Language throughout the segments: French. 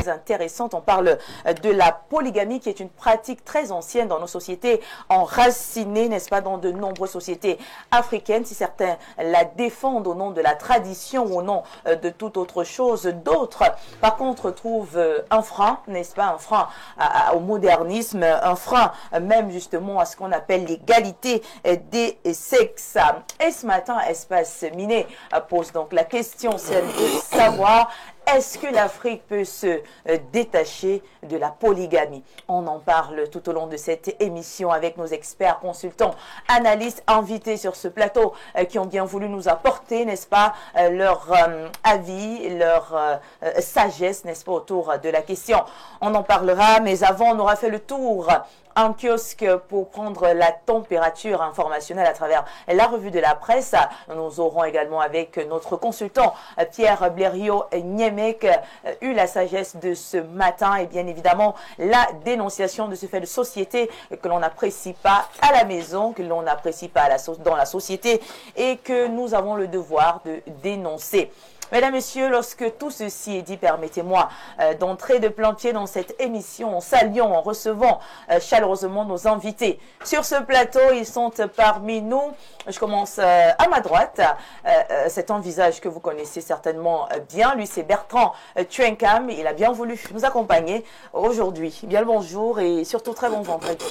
très intéressante. On parle de la polygamie qui est une pratique très ancienne dans nos sociétés enracinées, n'est-ce pas, dans de nombreuses sociétés africaines. Si certains la défendent au nom de la tradition ou au nom de toute autre chose, d'autres, par contre, trouvent un frein, n'est-ce pas, un frein au modernisme, un frein même justement à ce qu'on appelle l'égalité des sexes. Et ce matin, Espace Miné pose donc la question, celle de savoir est-ce que l'Afrique peut se détacher de la polygamie? On en parle tout au long de cette émission avec nos experts, consultants, analystes, invités sur ce plateau qui ont bien voulu nous apporter, n'est-ce pas, leur avis, leur sagesse, n'est-ce pas, autour de la question. On en parlera, mais avant, on aura fait le tour un kiosque pour prendre la température informationnelle à travers la revue de la presse. Nous aurons également avec notre consultant Pierre Blériot-Niemek eu la sagesse de ce matin et bien évidemment la dénonciation de ce fait de société que l'on n'apprécie pas à la maison, que l'on n'apprécie pas dans la société et que nous avons le devoir de dénoncer. Mesdames, Messieurs, lorsque tout ceci est dit, permettez-moi d'entrer de plein-pied dans cette émission en saluant, en recevant chaleureusement nos invités. Sur ce plateau, ils sont parmi nous. Je commence à ma droite. C'est un visage que vous connaissez certainement bien. Lui, c'est Bertrand Tuenkam. Il a bien voulu nous accompagner aujourd'hui. Bien le bonjour et surtout très bon vendredi.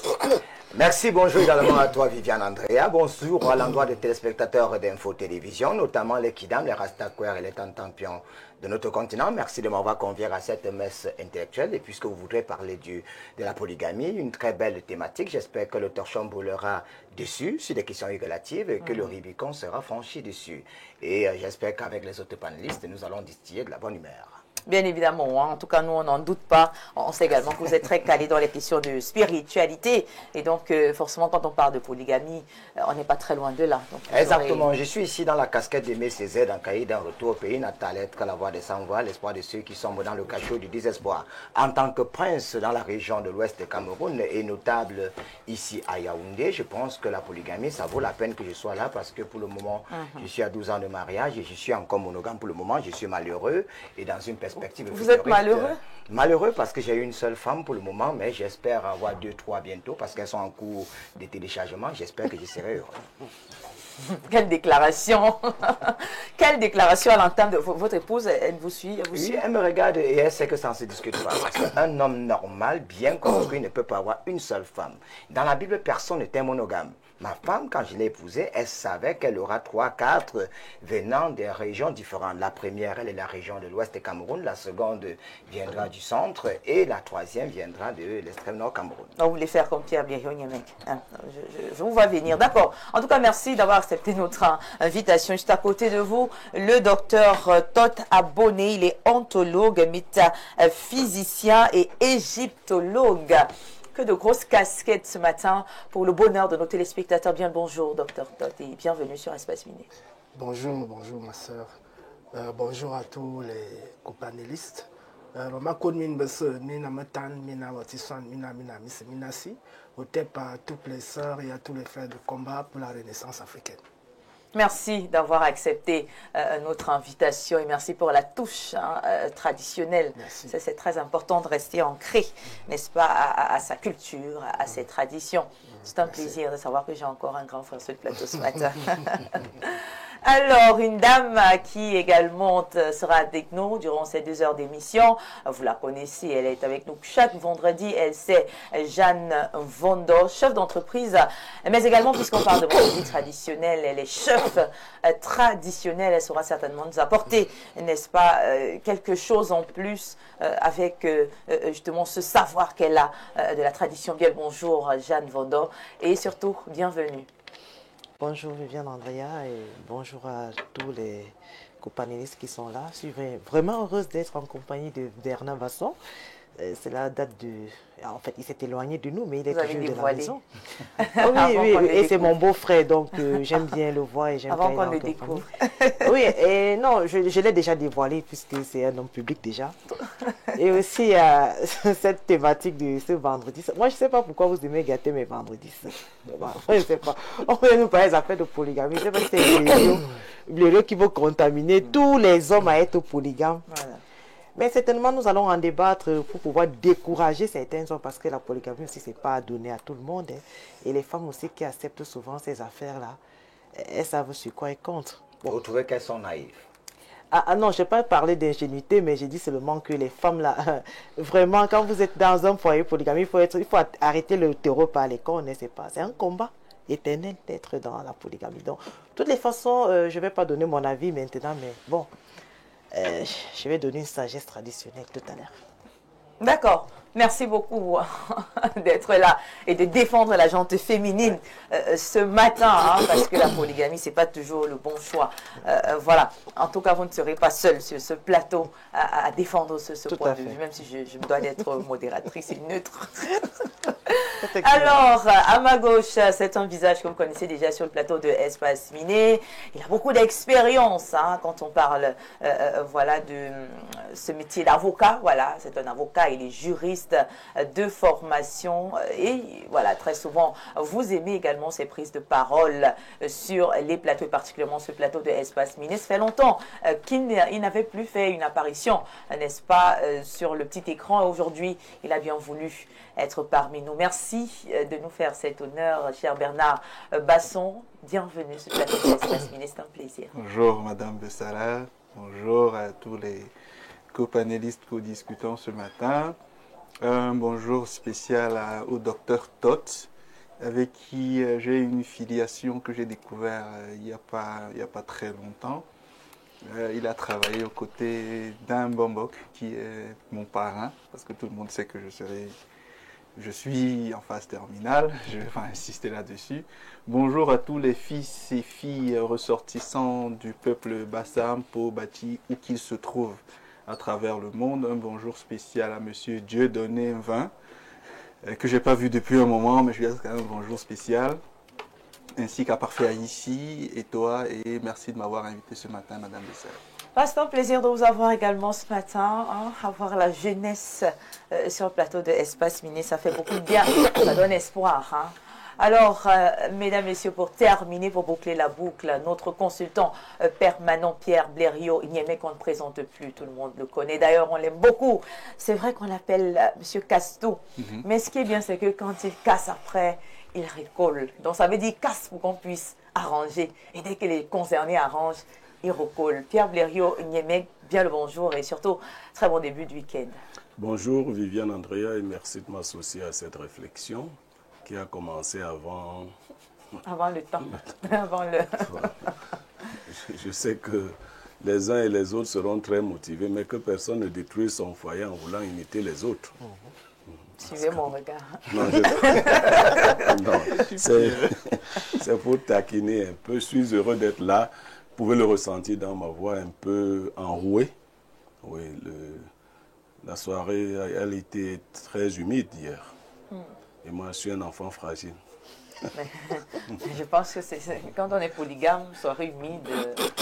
Merci, bonjour également à toi Viviane Andrea. Bonjour à l'endroit des téléspectateurs d'Info Télévision, notamment les Kidam, les Rastaquaires et les Tantampions de notre continent. Merci de m'avoir convié à cette messe intellectuelle. Et puisque vous voudrez parler de la polygamie, une très belle thématique, j'espère que l'auteur chamboulera dessus sur des questions relatives et que le Rubicon sera franchi dessus. Et j'espère qu'avec les autres panélistes, nous allons distiller de la bonne humeur. Bien évidemment, hein. En tout cas, nous, on n'en doute pas. On sait également que vous êtes très calés dans les questions de spiritualité. Et donc, forcément, quand on parle de polygamie, on n'est pas très loin de là. Donc, exactement. Je suis ici dans la casquette d'Aimé Césaire, dans Cahier d'un retour au pays natal, être la voix des sans-voix, l'espoir de ceux qui sombrent dans le cachot du désespoir. En tant que prince dans la région de l'ouest du Cameroun et notable ici à Yaoundé, je pense que la polygamie, ça vaut la peine que je sois là parce que pour le moment, je suis à 12 ans de mariage et je suis encore monogame pour le moment. Je suis malheureux et dans une perspective. Vous êtes malheureux? Malheureux parce que j'ai une seule femme pour le moment, mais j'espère avoir 2, 3 bientôt parce qu'elles sont en cours de téléchargement. J'espère que je serai heureux. Quelle déclaration! Quelle déclaration à l'entame de votre épouse, elle vous suit? Oui, elle me regarde et elle sait que ça ne se discute pas. Parce qu'un homme normal, bien construit, ne peut pas avoir une seule femme. Dans la Bible, personne n'était monogame. Ma femme, quand je l'ai épousée, elle savait qu'elle aura 3, 4 venant des régions différentes. La première, elle est la région de l'ouest du Cameroun. La seconde viendra du centre. Et la troisième viendra de l'extrême nord Cameroun. Vous voulez faire comme Pierre Blériot-Niemek, hein? Je vous vois venir. D'accord. En tout cas, merci d'avoir accepté notre invitation. Juste à côté de vous, le docteur Toth Abonné. Il est ontologue, métaphysicien et égyptologue. Que de grosses casquettes ce matin pour le bonheur de nos téléspectateurs. Bien le bonjour, docteur Toth, et bienvenue sur Espace Miné. Bonjour, bonjour ma soeur. Bonjour à tous les copanélistes. À toutes les sœurs et à tous les frères de combat pour la Renaissance africaine. Merci d'avoir accepté notre invitation et merci pour la touche traditionnelle. C'est très important de rester ancré, n'est-ce pas, à sa culture, à ses traditions. C'est un plaisir de savoir que j'ai encore un grand frère sur le plateau ce matin. Alors, une dame qui également sera avec nous durant ces 2 heures d'émission. Vous la connaissez, elle est avec nous chaque vendredi. Elle, c'est Jeanne Vondo, chef d'entreprise. Mais également, puisqu'on parle de vendredi traditionnel, elle est chef traditionnelle. Elle saura certainement nous apporter, n'est-ce pas, quelque chose en plus avec justement ce savoir qu'elle a de la tradition. Bien le bonjour, Jeanne Vondo. Et surtout, bienvenue. Bonjour Viviane Andrea et bonjour à tous les copanélistes qui sont là. Je suis vraiment heureuse d'être en compagnie de Bernard Vasson. Cela date de... En fait, il s'est éloigné de nous, mais il est toujours de la maison. Oui, et c'est mon beau-frère, donc j'aime bien le voir et j'aime bien... Avant qu'on le découvre. Oui, et non, je l'ai déjà dévoilé puisque c'est un homme public déjà. Et aussi, cette thématique de ce vendredi. Moi, je ne sais pas pourquoi vous aimez gâter mes vendredis. Je ne sais pas. On va nous parler des affaires de polygamie. Je ne sais pas si c'est Blériot qui veut contaminer tous les hommes à être polygames. Voilà. Mais certainement, nous allons en débattre pour pouvoir décourager certains hommes parce que la polygamie aussi, c'est pas donné à tout le monde. Hein. Et les femmes aussi qui acceptent souvent ces affaires-là, elles savent sur quoi elles comptent. Bon. Vous trouvez qu'elles sont naïves? Ah non, je n'ai pas parlé d'ingénuité, mais j'ai dit seulement que les femmes, là, vraiment, quand vous êtes dans un foyer polygamie, il faut arrêter le terreau par les cornes, c'est un combat éternel d'être dans la polygamie. Donc, de toutes les façons, je ne vais pas donner mon avis maintenant, mais bon, je vais donner une sagesse traditionnelle tout à l'heure. D'accord. Merci beaucoup d'être là et de défendre la gente féminine ce matin, hein, parce que la polygamie, ce n'est pas toujours le bon choix. Voilà. En tout cas, vous ne serez pas seul sur ce plateau à défendre ce point de vue, même si je me dois d'être modératrice et neutre. Alors, à ma gauche, c'est un visage que vous connaissez déjà sur le plateau de Espace Miné. Il a beaucoup d'expérience hein, quand on parle voilà, de ce métier d'avocat. Voilà, c'est un avocat, il est juriste de formation et voilà, très souvent, vous aimez également ces prises de parole sur les plateaux, et particulièrement ce plateau de Espace Miné. Ça fait longtemps qu'il n'avait plus fait une apparition, n'est-ce pas, sur le petit écran. Aujourd'hui, il a bien voulu être parmi nous. Merci de nous faire cet honneur, cher Bernard Basson. Bienvenue sur ce plateau de Espace Miné, c'est un plaisir. Bonjour Madame Bessara, bonjour à tous les copanélistes co-discutants ce matin. Un bonjour spécial au docteur Tot, avec qui j'ai une filiation que j'ai découvert il n'y a pas très longtemps. Il a travaillé aux côtés d'un Bombok qui est mon parrain, parce que tout le monde sait que je suis en phase terminale, je vais insister là-dessus. Bonjour à tous les fils et filles ressortissants du peuple Bassam, Po, Bati, où qu'ils se trouvent à travers le monde. Un bonjour spécial à Monsieur Dieudonné Vin, que je n'ai pas vu depuis un moment, mais je lui laisse quand même un bonjour spécial, ainsi qu'à Parfait ici, et toi, et merci de m'avoir invité ce matin, Madame Bessel. C'est un plaisir de vous avoir également ce matin, hein, avoir la jeunesse sur le plateau de Espace Miné, ça fait beaucoup de bien, ça donne espoir. Hein. Alors, mesdames, messieurs, pour terminer, pour boucler la boucle, notre consultant permanent Pierre Blériot, il n'y a même qu'on ne présente plus, tout le monde le connaît. D'ailleurs, on l'aime beaucoup. C'est vrai qu'on l'appelle Monsieur Casse-tout. Mais ce qui est bien, c'est que quand il casse après, il recolle. Donc, ça veut dire casse pour qu'on puisse arranger. Et dès que les concernés arrangent, il recolle. Pierre Blériot, Niémec, bien le bonjour et surtout, très bon début de week-end. Bonjour Viviane Andrea et merci de m'associer à cette réflexion qui a commencé avant le temps. Avant le... Je sais que les uns et les autres seront très motivés, mais que personne ne détruise son foyer en voulant imiter les autres. Suivez mon regard. Non, c'est pour taquiner un peu. Je suis heureux d'être là. Vous pouvez le ressentir dans ma voix un peu enrouée. Oui, la soirée, elle était très humide hier. Et moi, je suis un enfant fragile. Je pense que quand on est polygame, soirée humide.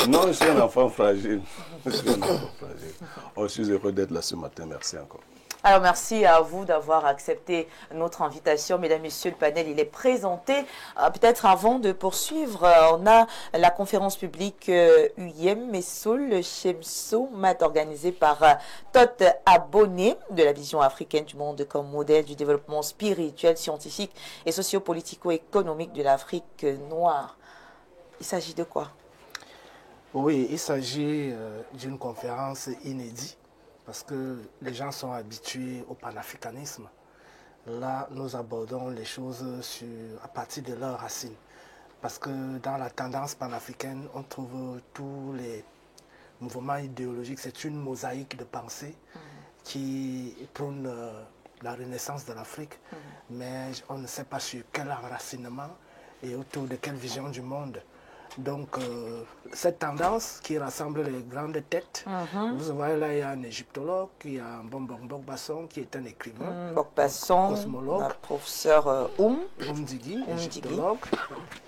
Non, je suis un enfant fragile. Je suis un enfant fragile. Oh, je suis heureux d'être là ce matin. Merci encore. Alors, merci à vous d'avoir accepté notre invitation. Mesdames, Messieurs, le panel, il est présenté. Peut-être avant de poursuivre, on a la conférence publique UIM Messoul Shemso, mat organisée par Tot Abonné de la vision africaine du monde comme modèle du développement spirituel, scientifique et socio-politico-économique de l'Afrique noire. Il s'agit de quoi? Oui, il s'agit d'une conférence inédite. Parce que les gens sont habitués au panafricanisme. Là, nous abordons les choses à partir de leurs racines. Parce que dans la tendance panafricaine, on trouve tous les mouvements idéologiques. C'est une mosaïque de pensée qui prône la renaissance de l'Afrique. Mais on ne sait pas sur quel enracinement et autour de quelle vision du monde. Donc, cette tendance qui rassemble les grandes têtes, vous voyez là, il y a un égyptologue, il y a un Bombok Basson qui est un écrivain, Basson, cosmologue, professeur Digui, égyptologue.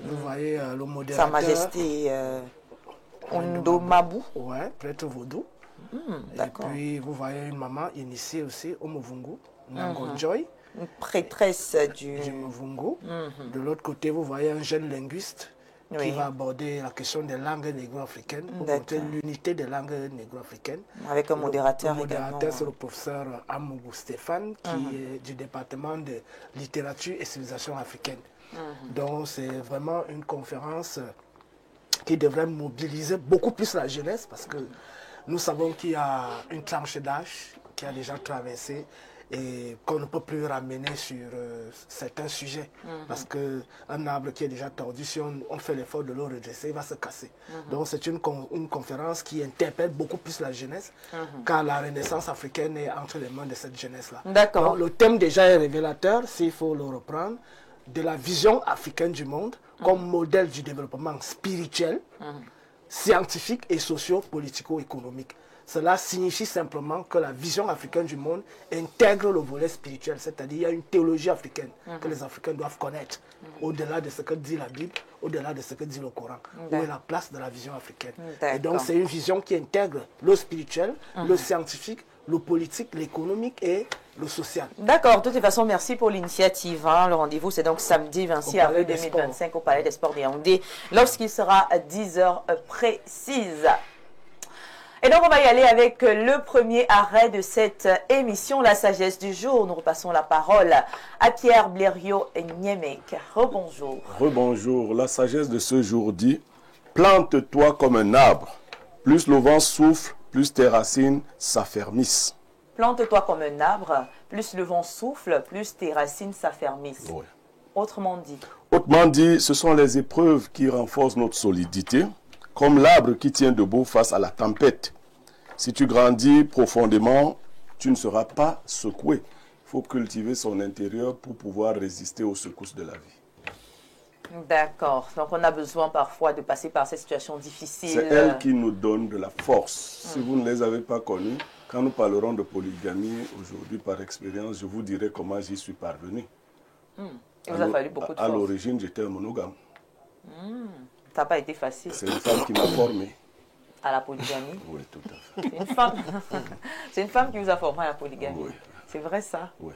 Vous voyez le modérateur. Sa Majesté Ondo Mabou. Ouais, prêtre vaudou. Et puis, vous voyez une maman initiée aussi au Muvungu, Nangonjoy. Une prêtresse du Muvungu. De l'autre côté, vous voyez un jeune linguiste qui va aborder la question des langues négro-africaines, pour montrer l'unité des langues négro-africaines. Avec un modérateur également. Le modérateur, c'est le professeur Amougou Stéphane, qui est du département de littérature et civilisation africaine. Donc c'est vraiment une conférence qui devrait mobiliser beaucoup plus la jeunesse, parce que nous savons qu'il y a une tranche d'âge qui a déjà traversé et qu'on ne peut plus ramener sur certains sujets. Parce qu'un arbre qui est déjà tordu, si on fait l'effort de le redresser, il va se casser. Donc c'est une conférence qui interpelle beaucoup plus la jeunesse, car la renaissance africaine est entre les mains de cette jeunesse-là. D'accord. Le thème déjà est révélateur, s'il faut le reprendre, de la vision africaine du monde comme modèle du développement spirituel, scientifique et socio-politico-économique. Cela signifie simplement que la vision africaine du monde intègre le volet spirituel, c'est-à-dire qu'il y a une théologie africaine que les Africains doivent connaître, au-delà de ce que dit la Bible, au-delà de ce que dit le Coran, où est la place de la vision africaine. Et donc c'est une vision qui intègre le spirituel, le scientifique, le politique, l'économique et le social. D'accord, de toute façon, merci pour l'initiative. Le rendez-vous, c'est donc samedi 26 avril 2025 au Palais des Sports de Yaoundé, lorsqu'il sera à 10h précises. Et donc, on va y aller avec le premier arrêt de cette émission, la sagesse du jour. Nous repassons la parole à Pierre Blériot Niemek. Rebonjour. Rebonjour. La sagesse de ce jour dit, plante-toi comme un arbre. Plus le vent souffle, plus tes racines s'affermissent. Plante-toi comme un arbre, plus le vent souffle, plus tes racines s'affermissent. Oui. Autrement dit. Autrement dit, ce sont les épreuves qui renforcent notre solidité, comme l'arbre qui tient debout face à la tempête. Si tu grandis profondément, tu ne seras pas secoué. Il faut cultiver son intérieur pour pouvoir résister aux secousses de la vie. D'accord. Donc, on a besoin parfois de passer par ces situations difficiles. C'est elle qui nous donne de la force. Si vous ne les avez pas connues, quand nous parlerons de polygamie aujourd'hui par expérience, je vous dirai comment j'y suis parvenu. Il vous a fallu beaucoup de force. À l'origine, j'étais un monogame. Ça n'a pas été facile. C'est une femme qui m'a formé. À la polygamie? Oui, tout à fait. C'est une femme qui vous a formé à la polygamie? Oui. C'est vrai ça? Oui.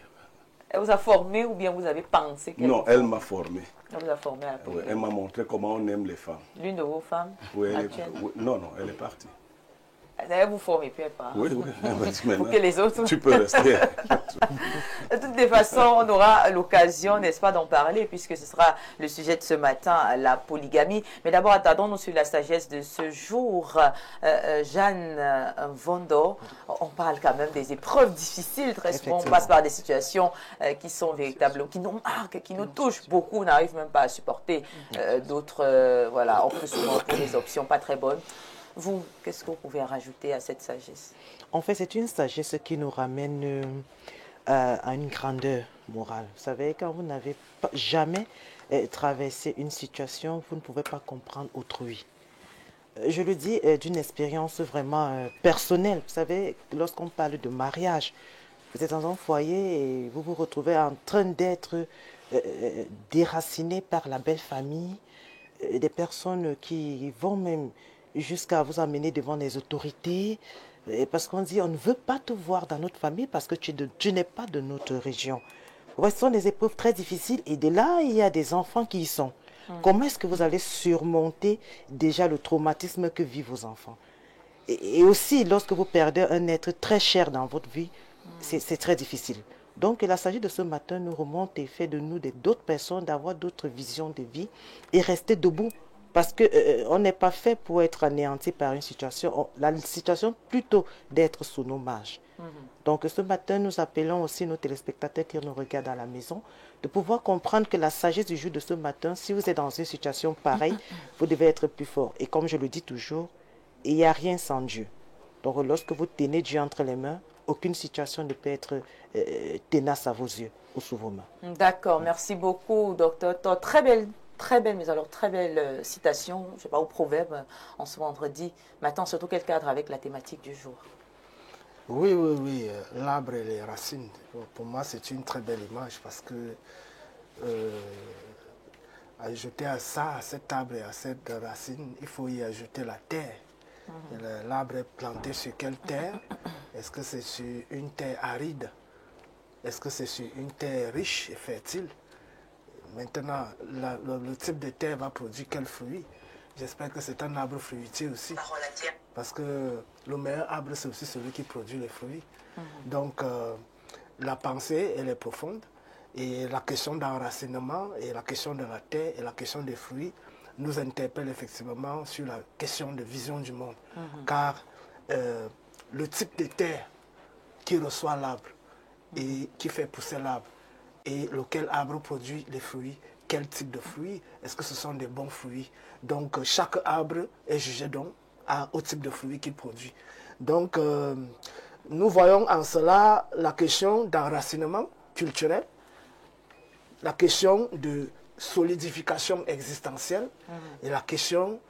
Elle vous a formé ou bien vous avez pensé qu'elle Non, elle m'a formé. Elle vous a formé à la polygamie? Oui, elle m'a montré comment on aime les femmes. L'une de vos femmes? Oui, actuelles? Non, elle est partie. Elle vous forme et puis elle part. Oui. Pour que les autres... Tu peux rester. De toutes les façons, on aura l'occasion, n'est-ce pas, d'en parler, puisque ce sera le sujet de ce matin, la polygamie. Mais d'abord, attendons-nous sur la sagesse de ce jour. Jeanne Vondo, on parle quand même des épreuves difficiles. Très souvent, on passe par des situations qui sont véritables, qui nous marquent, qui nous touchent beaucoup. On n'arrive même pas à supporter d'autres. Voilà, on peut souvent trouver des options pas très bonnes. Vous, qu'est-ce que vous pouvez rajouter à cette sagesse? En fait, c'est une sagesse qui nous ramène à une grandeur morale. Vous savez, quand vous n'avez jamais traversé une situation, vous ne pouvez pas comprendre autrui. Je le dis d'une expérience vraiment personnelle. Vous savez, lorsqu'on parle de mariage, vous êtes dans un foyer et vous vous retrouvez en train d'être déraciné par la belle famille, des personnes qui vont même jusqu'à vous amener devant les autorités, parce qu'on dit on ne veut pas te voir dans notre famille parce que tu n'es pas de notre région. Ce sont des épreuves très difficiles et de là, il y a des enfants qui y sont. Comment est-ce que vous allez surmonter déjà le traumatisme que vivent vos enfants? Et aussi, lorsque vous perdez un être très cher dans votre vie, c'est très difficile. Donc, la sagesse de ce matin nous remonte et fait de nous d'autres personnes d'avoir d'autres visions de vie et rester debout. Parce qu'on n'est pas fait pour être anéanti par une situation, la situation plutôt d'être sous nos marges. Donc ce matin, nous appelons aussi nos téléspectateurs qui nous regardent à la maison de pouvoir comprendre que la sagesse du jour de ce matin, si vous êtes dans une situation pareille, vous devez être plus fort. Et comme je le dis toujours, il n'y a rien sans Dieu. Donc lorsque vous tenez Dieu entre les mains, aucune situation ne peut être tenace à vos yeux ou sous vos mains. D'accord, merci beaucoup, docteur. Très belle, mais alors très belle citation, je ne sais pas, au proverbe en ce vendredi. Maintenant, surtout quel cadre avec la thématique du jour? Oui. L'arbre et les racines, pour moi, c'est une très belle image parce que ajouter à ça, à cet arbre et à cette racine, il faut y ajouter la terre. L'arbre est planté sur quelle terre? Est-ce que c'est sur une terre aride? Est-ce que c'est sur une terre riche et fertile? Maintenant, le type de terre va produire quel fruit? J'espère que c'est un arbre fruitier aussi. Parce que le meilleur arbre, c'est aussi celui qui produit les fruits. Donc, la pensée, elle est profonde. Et la question d'enracinement, et la question de la terre, et la question des fruits, nous interpelle effectivement sur la question de vision du monde. Car le type de terre qui reçoit l'arbre et qui fait pousser l'arbre, et lequel arbre produit les fruits, quel type de fruits, est-ce que ce sont des bons fruits? Donc chaque arbre est jugé donc au type de fruits qu'il produit. Donc nous voyons en cela la question d'enracinement culturel, la question de solidification existentielle et la question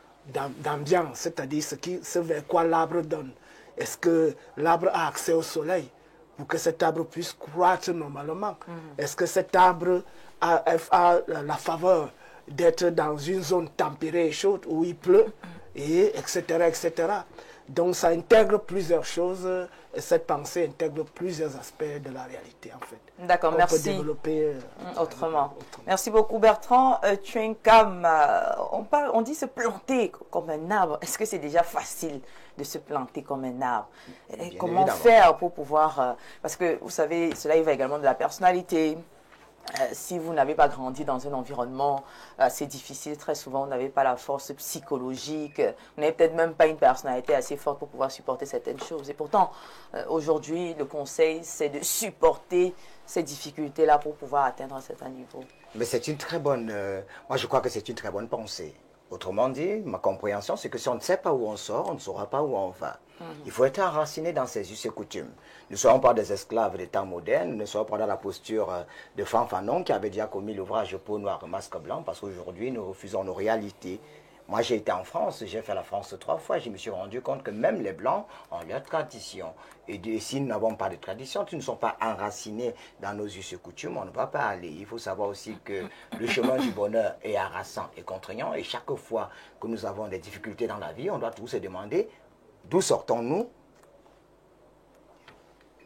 d'ambiance, c'est-à-dire ce vers quoi l'arbre donne. Est-ce que l'arbre a accès au soleil pour que cet arbre puisse croître normalement? Est-ce que cet arbre a la faveur d'être dans une zone tempérée et chaude où il pleut, et etc., etc. Donc ça intègre plusieurs choses, et cette pensée intègre plusieurs aspects de la réalité en fait. D'accord, merci. On peut développer autrement. Merci beaucoup Bertrand. Tchouenkam, on dit se planter comme un arbre. Est-ce que c'est déjà facile de se planter comme un arbre? Comment faire pour pouvoir... parce que vous savez, cela y va également de la personnalité. Si vous n'avez pas grandi dans un environnement assez difficile, très souvent, vous n'avez pas la force psychologique, vous n'avez peut-être même pas une personnalité assez forte pour pouvoir supporter certaines choses. Et pourtant, aujourd'hui, le conseil, c'est de supporter ces difficultés-là pour pouvoir atteindre un certain niveau. Mais c'est une très bonne... moi, je crois que c'est une très bonne pensée. Autrement dit, ma compréhension, c'est que si on ne sait pas où on sort, on ne saura pas où on va. Il faut être enraciné dans ses us et coutumes. Nous ne sommes pas des esclaves des temps modernes, nous ne sommes pas dans la posture de Fanfanon qui avait déjà commis l'ouvrage Peau noire, masque blanc, parce qu'aujourd'hui, nous refusons nos réalités. Moi, j'ai été en France, j'ai fait la France 3 fois, je me suis rendu compte que même les Blancs ont leur tradition. Et si nous n'avons pas de tradition, si nous ne sommes pas enracinés dans nos us et coutumes, on ne va pas aller. Il faut savoir aussi que le chemin du bonheur est harassant et contraignant. Et chaque fois que nous avons des difficultés dans la vie, on doit tous se demander d'où sortons-nous?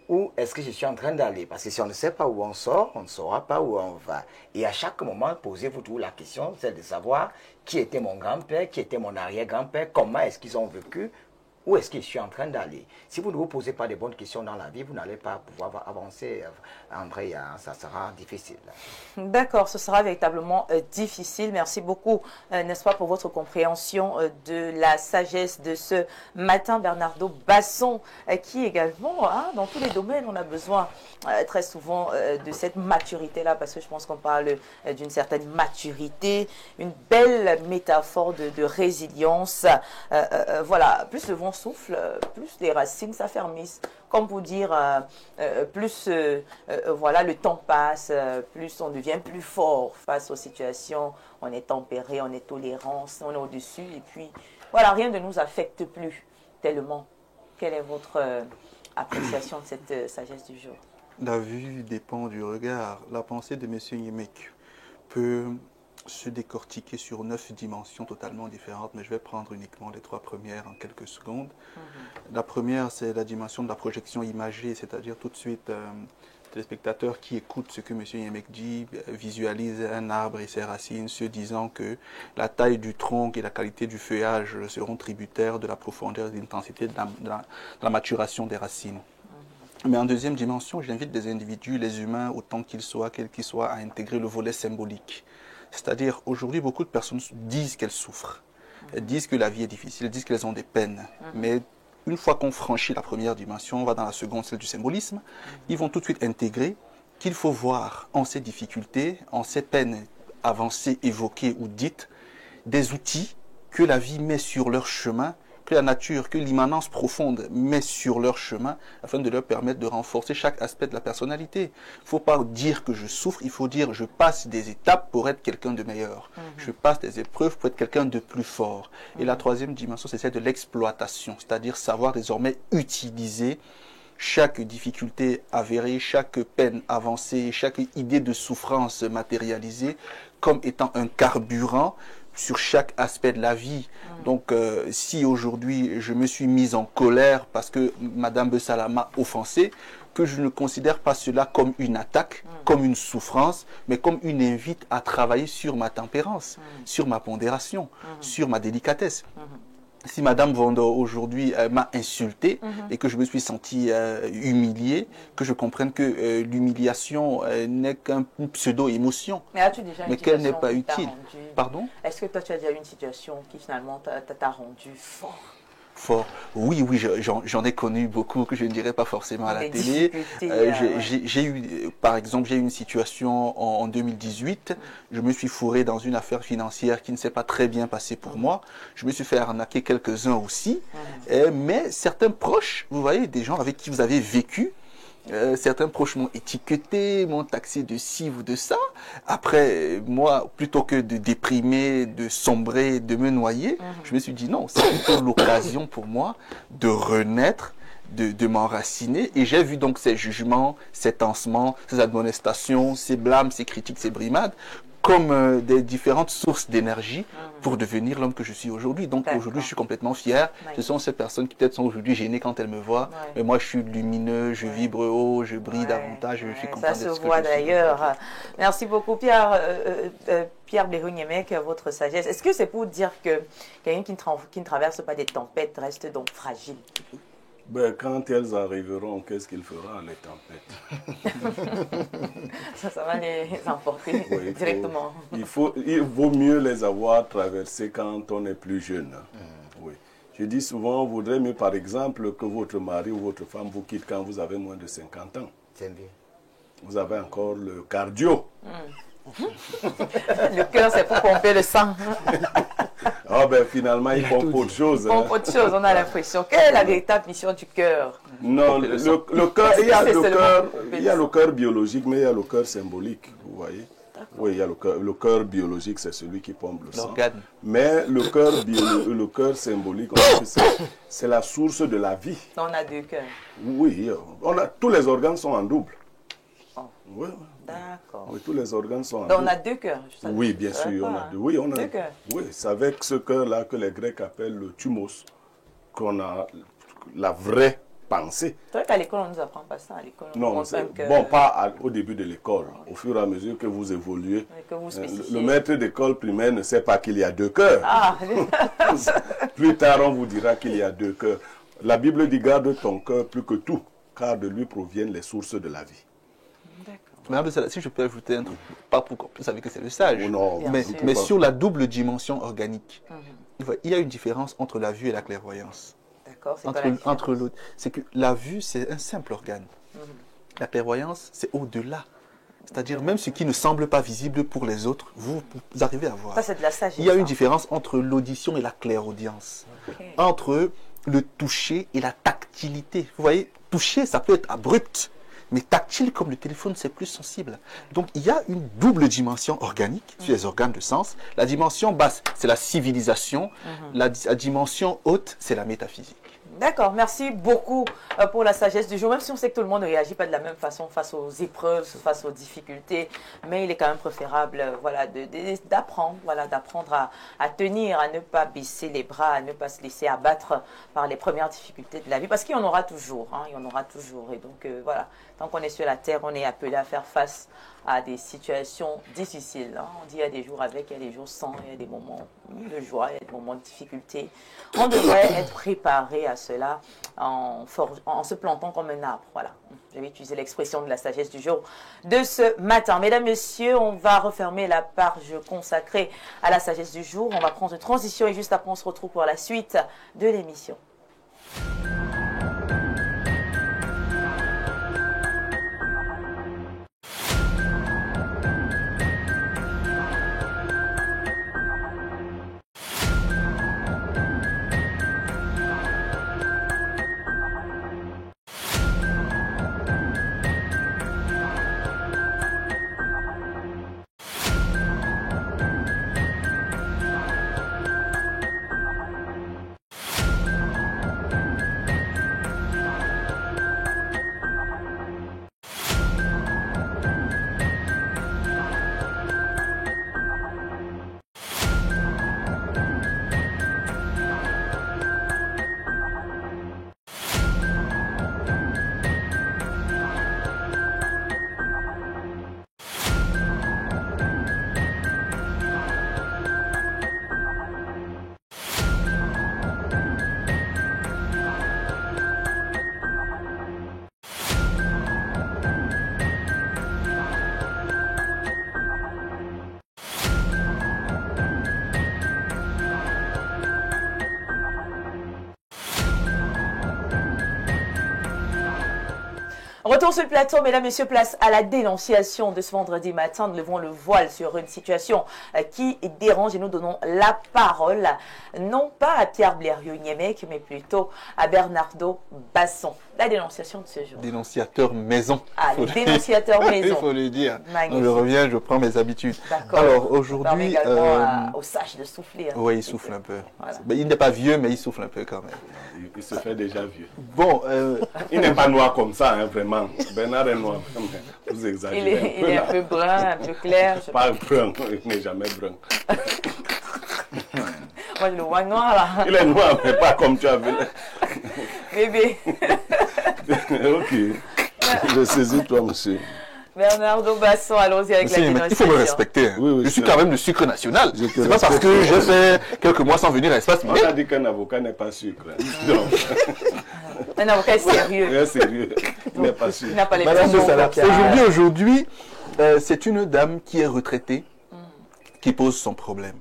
Où est-ce que je suis en train d'aller? Parce que si on ne sait pas où on sort, on ne saura pas où on va. Et à chaque moment, posez-vous toujours la question, c'est de savoir qui était mon grand-père, qui était mon arrière-grand-père, comment est-ce qu'ils ont vécu, où est-ce que je suis en train d'aller. Si vous ne vous posez pas de bonnes questions dans la vie, vous n'allez pas pouvoir avancer, André, ça sera difficile. D'accord, ce sera véritablement difficile. Merci beaucoup, n'est-ce pas, pour votre compréhension de la sagesse de ce matin, Bernardo Basson, qui également, dans tous les domaines, on a besoin très souvent de cette maturité-là, parce que je pense qu'on parle d'une certaine maturité, une belle métaphore de résilience. Voilà, plus le vent souffle, plus les racines s'affermissent. Comme pour dire, plus voilà, le temps passe, plus on devient plus fort face aux situations, on est tempéré, on est tolérant, on est au-dessus, et puis voilà, rien ne nous affecte plus tellement. Quelle est votre appréciation de cette sagesse du jour? La vue dépend du regard. La pensée de M. Yemek peut se décortiquer sur 9 dimensions totalement différentes, mais je vais prendre uniquement les 3 premières en quelques secondes. La première, c'est la dimension de la projection imagée, c'est-à-dire tout de suite, le téléspectateur qui écoute ce que M. Yemek dit visualise un arbre et ses racines, se disant que la taille du tronc et la qualité du feuillage seront tributaires de la profondeur et de l'intensité de la maturation des racines. Mais en deuxième dimension, j'invite des individus, les humains, autant qu'ils soient, quels qu'ils soient, à intégrer le volet symbolique. C'est-à-dire, aujourd'hui, beaucoup de personnes disent qu'elles souffrent. Elles disent que la vie est difficile, elles disent qu'elles ont des peines. Mais une fois qu'on franchit la première dimension, on va dans la seconde, celle du symbolisme, ils vont tout de suite intégrer qu'il faut voir en ces difficultés, en ces peines avancées, évoquées ou dites, des outils que la vie met sur leur chemin, que la nature, que l'immanence profonde met sur leur chemin afin de leur permettre de renforcer chaque aspect de la personnalité. Il ne faut pas dire que je souffre, il faut dire je passe des étapes pour être quelqu'un de meilleur. Je passe des épreuves pour être quelqu'un de plus fort. Et la troisième dimension, c'est celle de l'exploitation, c'est-à-dire savoir désormais utiliser chaque difficulté avérée, chaque peine avancée, chaque idée de souffrance matérialisée comme étant un carburant sur chaque aspect de la vie. Donc, si aujourd'hui je me suis mise en colère parce que Madame Bessala m'a offensé, que je ne considère pas cela comme une attaque, comme une souffrance, mais comme une invite à travailler sur ma tempérance, sur ma pondération, sur ma délicatesse. Si Madame Vendor aujourd'hui m'a insulté et que je me suis senti humilié, que je comprenne que l'humiliation n'est qu'une pseudo-émotion, mais qu'elle n'est pas utile. Pardon? Est-ce que toi tu as déjà eu une situation qui finalement t'a rendu fort? Fort. Oui, j'en ai connu beaucoup que je ne dirais pas forcément à la télé. J'ai eu, par exemple, j'ai eu une situation en 2018. Je me suis fourré dans une affaire financière qui ne s'est pas très bien passée pour moi. Je me suis fait arnaquer quelques-uns aussi. Mais certains proches, vous voyez, des gens avec qui vous avez vécu, certains proches m'ont étiqueté, m'ont taxé de ci ou de ça. Après, moi, plutôt que de déprimer, de sombrer, de me noyer, je me suis dit non, c'est plutôt l'occasion pour moi de renaître, de m'enraciner. Et j'ai vu donc ces jugements, ces tansements, ces admonestations, ces blâmes, ces critiques, ces brimades, comme des différentes sources d'énergie pour devenir l'homme que je suis aujourd'hui. Donc aujourd'hui, je suis complètement fier. Ce sont ces personnes qui peut-être sont aujourd'hui gênées quand elles me voient. Mais moi, je suis lumineux, je vibre haut, je brille davantage. Je suis content d'être ce que je suis. Ça se voit d'ailleurs. Merci beaucoup, Pierre. Pierre Blérou-Niemek, votre sagesse. Est-ce que c'est pour dire que quelqu'un qui ne traverse pas des tempêtes reste donc fragile? Ben, quand elles arriveront, qu'est-ce qu'il fera, les tempêtes? Ça va les emporter directement. Il vaut mieux les avoir traversées quand on est plus jeune. Oui. Je dis souvent, on voudrait mieux, par exemple, que votre mari ou votre femme vous quitte quand vous avez moins de 50 ans. C'est bien. Vous avez encore le cardio. Le cœur, c'est pour pomper le sang. Ah ben finalement, il pompe autre chose. Il pompe autre chose, on a l'impression. Quelle est la véritable mission du cœur? Non, le cœur, il y a le cœur biologique, mais il y a le cœur symbolique, vous voyez. Oui, il y a le cœur biologique, c'est celui qui pompe le sang. Mais le cœur symbolique, c'est la source de la vie. On a deux cœurs. Oui, tous les organes sont en double. Oui. D'accord. Oui, tous les organes sont en Donc on a deux cœurs. Oui, bien sûr. On a deux. Oui, on a deux cœurs. Oui, c'est avec ce cœur-là que les Grecs appellent le thumos qu'on a la vraie pensée. C'est vrai qu'à l'école, on ne nous apprend pas ça. À l'école, non, bon, pas au début de l'école. Au fur et à mesure que vous évoluez, le maître d'école primaire ne sait pas qu'il y a deux cœurs. Ah. Plus tard, on vous dira qu'il y a deux cœurs. La Bible dit: garde ton cœur plus que tout, car de lui proviennent les sources de la vie. Madame, si je peux ajouter un truc, pas pour qu'on puisse savoir que c'est le sage, mais sur la double dimension organique, il y a une différence entre la vue et la clairvoyance. D'accord, entre l'autre. C'est que la vue, c'est un simple organe. La clairvoyance, c'est au-delà. C'est-à-dire, même ce qui ne semble pas visible pour les autres, vous arrivez à voir. Ça, c'est de la sagesse. Il y a une différence entre l'audition et la clairaudience. Entre le toucher et la tactilité. Vous voyez, toucher, ça peut être abrupt. Mais tactile comme le téléphone, c'est plus sensible. Donc, il y a une double dimension organique sur les organes de sens. La dimension basse, c'est la civilisation. La dimension haute, c'est la métaphysique. D'accord, merci beaucoup pour la sagesse du jour. Même si on sait que tout le monde ne réagit pas de la même façon face aux épreuves, face aux difficultés, mais il est quand même préférable d'apprendre à tenir, à ne pas baisser les bras, à ne pas se laisser abattre par les premières difficultés de la vie, parce qu'il y en aura toujours, il y en aura toujours. Et donc voilà, tant qu'on est sur la terre, on est appelé à faire face à des situations difficiles. On dit il y a des jours avec, il y a des jours sans, il y a des moments de joie, il y a des moments de difficulté. On devrait être préparé à cela en se plantant comme un arbre. Voilà, je vais utiliser l'expression de la sagesse du jour de ce matin. Mesdames, Messieurs, on va refermer la page consacrée à la sagesse du jour. On va prendre une transition et juste après on se retrouve pour la suite de l'émission. Retour sur le plateau, mesdames, messieurs, place à la dénonciation de ce vendredi matin. Nous levons le voile sur une situation qui dérange et nous donnons la parole, non pas à Pierre Blériot-Niemek, mais plutôt à Bernardo Basson. La dénonciation de ce jour. Dénonciateur maison. Ah, le dénonciateur maison. Il faut le dire. Magnifique. Je reviens, je prends mes habitudes. D'accord. Alors aujourd'hui... au sage de souffler. Oui, il souffle un peu. Voilà. Il n'est pas vieux, mais il souffle un peu quand même. Il se fait déjà vieux. Bon, Il n'est pas noir comme ça, hein, vraiment. Bernard est noir. Vous exagérez. Il est un peu brun, un peu clair. Pas brun, il n'est jamais brun. Moi, je le vois noir là. Il est noir, mais pas comme tu as vu. Bébé. Ok. Je saisis toi, monsieur. Bernardo Basson, allons-y avec la dénonciation. il faut me respecter. Hein. Oui, je suis quand même le sucre national. Je te C'est pas parce respecte. que j'ai fait quelques mois sans venir à l'espace. On a dit qu'un avocat n'est pas sucre. Donc, Un avocat est sérieux. il est sérieux. Il n'est pas sucre. Il n'a pas les Madame de pressions Salah, comme ça. aujourd'hui, c'est une dame qui est retraitée qui pose son problème.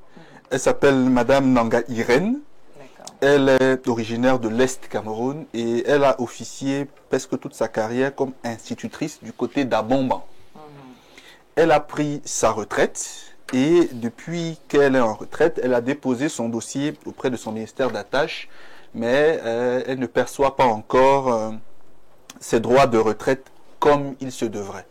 Elle s'appelle Madame Nanga Irène. D'accord. Elle est originaire de l'Est Cameroun et elle a officié presque toute sa carrière comme institutrice du côté d'Abomban. Elle a pris sa retraite et depuis qu'elle est en retraite, elle a déposé son dossier auprès de son ministère d'attache, mais elle ne perçoit pas encore ses droits de retraite comme il se devrait.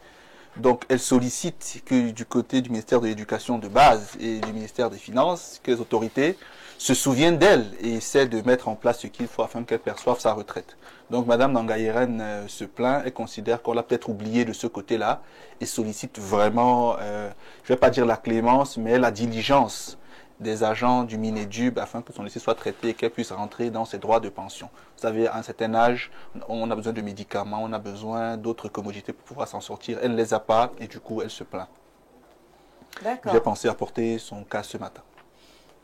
Donc elle sollicite que du côté du ministère de l'Éducation de base et du ministère des Finances, que les autorités se souviennent d'elle et essaient de mettre en place ce qu'il faut afin qu'elle perçoive sa retraite. Donc Madame Nangaïren se plaint, elle considère qu'on l'a peut-être oublié de ce côté-là et sollicite vraiment, je ne vais pas dire la clémence, mais la diligence des agents du Minédub afin que son dossier soit traité et qu'elle puisse rentrer dans ses droits de pension. Vous savez, à un certain âge, on a besoin de médicaments, on a besoin d'autres commodités pour pouvoir s'en sortir. Elle ne les a pas et du coup, elle se plaint. D'accord. J'ai pensé apporter son cas ce matin.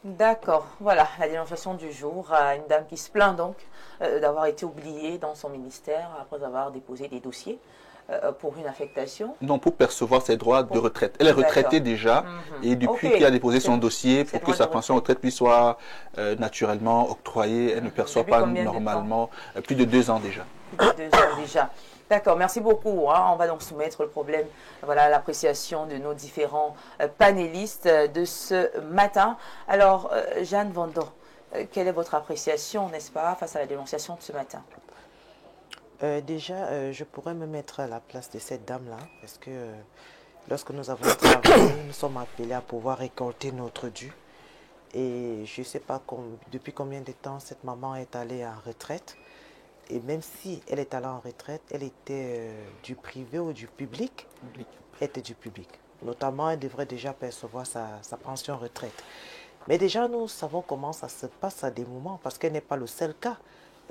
D'accord. Voilà, la dénonciation du jour à une dame qui se plaint donc d'avoir été oubliée dans son ministère après avoir déposé des dossiers pour une affectation. Non, pour percevoir ses droits de retraite. Elle est retraitée déjà et depuis qu'elle a déposé son dossier pour que sa pension retraite puisse soit naturellement octroyée, elle ne perçoit pas normalement plus de 2 ans déjà. Plus de 2 ans déjà. D'accord, merci beaucoup. Hein. On va donc soumettre le problème à l'appréciation de nos différents panélistes de ce matin. Alors, Jeanne Vendon, quelle est votre appréciation, n'est-ce pas, face à la dénonciation de ce matin? Déjà, je pourrais me mettre à la place de cette dame-là, parce que lorsque nous avons travaillé, nous sommes appelés à pouvoir récolter notre dû. Et je ne sais pas depuis combien de temps cette maman est allée en retraite. Et même si elle est allée en retraite, elle était du privé ou du public. Elle était du public. Notamment, elle devrait déjà percevoir sa pension retraite. Mais déjà, nous savons comment ça se passe à des moments, parce qu'elle n'est pas le seul cas.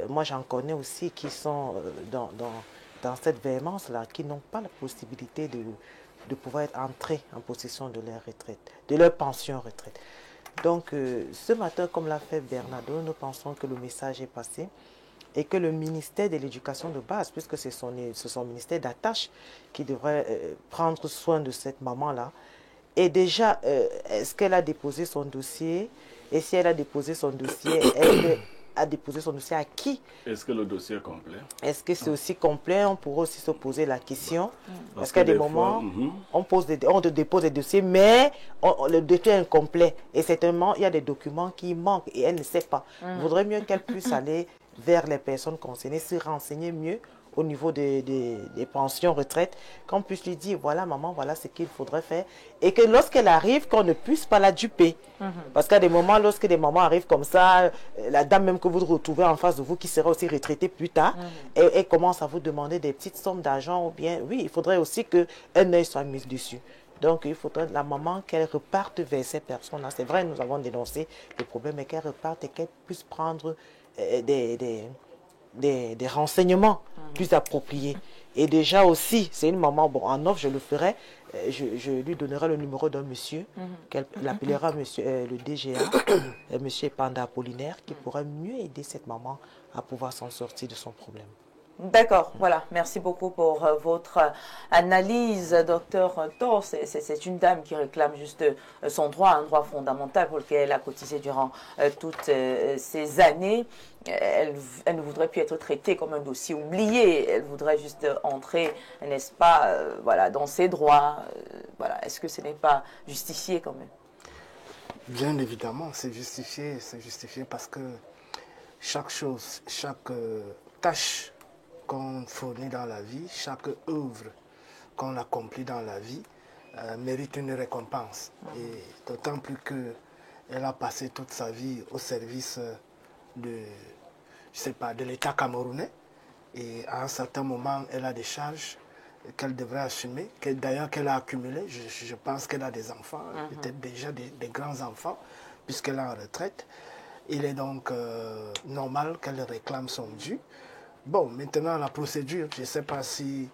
Moi, j'en connais aussi qui sont dans cette véhémence-là, qui n'ont pas la possibilité de pouvoir être entrés en possession de leur retraite, de leur pension retraite. Donc, ce matin, comme l'a fait Bernardo, nous pensons que le message est passé et que le ministère de l'Éducation de base, puisque c'est son ministère d'attache qui devrait prendre soin de cette maman-là. Et déjà, est-ce qu'elle a déposé son dossier? Et si elle a déposé son dossier, elle a déposé son dossier à qui? Est-ce que le dossier est complet? Est-ce que c'est aussi complet? On pourrait aussi se poser la question. Parce que qu'à des des moments, fois, on dépose des dossiers, mais le dossier est incomplet. Et certainement, il y a des documents qui manquent et elle ne sait pas. Il vaudrait mieux qu'elle puisse aller vers les personnes concernées, se renseigner mieux au niveau des pensions retraite, qu'on puisse lui dire, voilà maman, voilà ce qu'il faudrait faire. Et que lorsqu'elle arrive, qu'on ne puisse pas la duper. Parce qu'à des moments, lorsque des mamans arrivent comme ça, la dame même que vous retrouvez en face de vous, qui sera aussi retraitée plus tard, elle commence à vous demander des petites sommes d'argent, ou bien, oui, il faudrait aussi qu'un œil soit mis dessus. Donc, il faudrait la maman qu'elle reparte vers ces personnes-là. C'est vrai, nous avons dénoncé le problème, mais qu'elle reparte et qu'elle puisse prendre des renseignements plus appropriés. Et déjà aussi, c'est une maman, bon, en offre, je le ferai, je lui donnerai le numéro d'un monsieur, qu'elle appellera monsieur, le DGA, monsieur Panda Apollinaire, qui pourra mieux aider cette maman à pouvoir s'en sortir de son problème. D'accord, voilà. Merci beaucoup pour votre analyse, docteur Thor. C'est une dame qui réclame juste son droit, un droit fondamental pour lequel elle a cotisé durant toutes ces années. Elle ne voudrait plus être traitée comme un dossier oublié. Elle voudrait juste entrer, n'est-ce pas, voilà, dans ses droits. Voilà. Est-ce que ce n'est pas justifié quand même? Bien évidemment, c'est justifié parce que chaque chose, chaque tâche qu'on fournit dans la vie, chaque œuvre qu'on accomplit dans la vie mérite une récompense. Et d'autant plus qu'elle a passé toute sa vie au service de l'État camerounais. Et à un certain moment, elle a des charges qu'elle devrait assumer, d'ailleurs qu'elle a accumulées. Je pense qu'elle a des enfants, peut-être déjà des grands-enfants, puisqu'elle est en retraite. Il est donc normal qu'elle réclame son dû. Bon, maintenant, la procédure, je ne sais pas si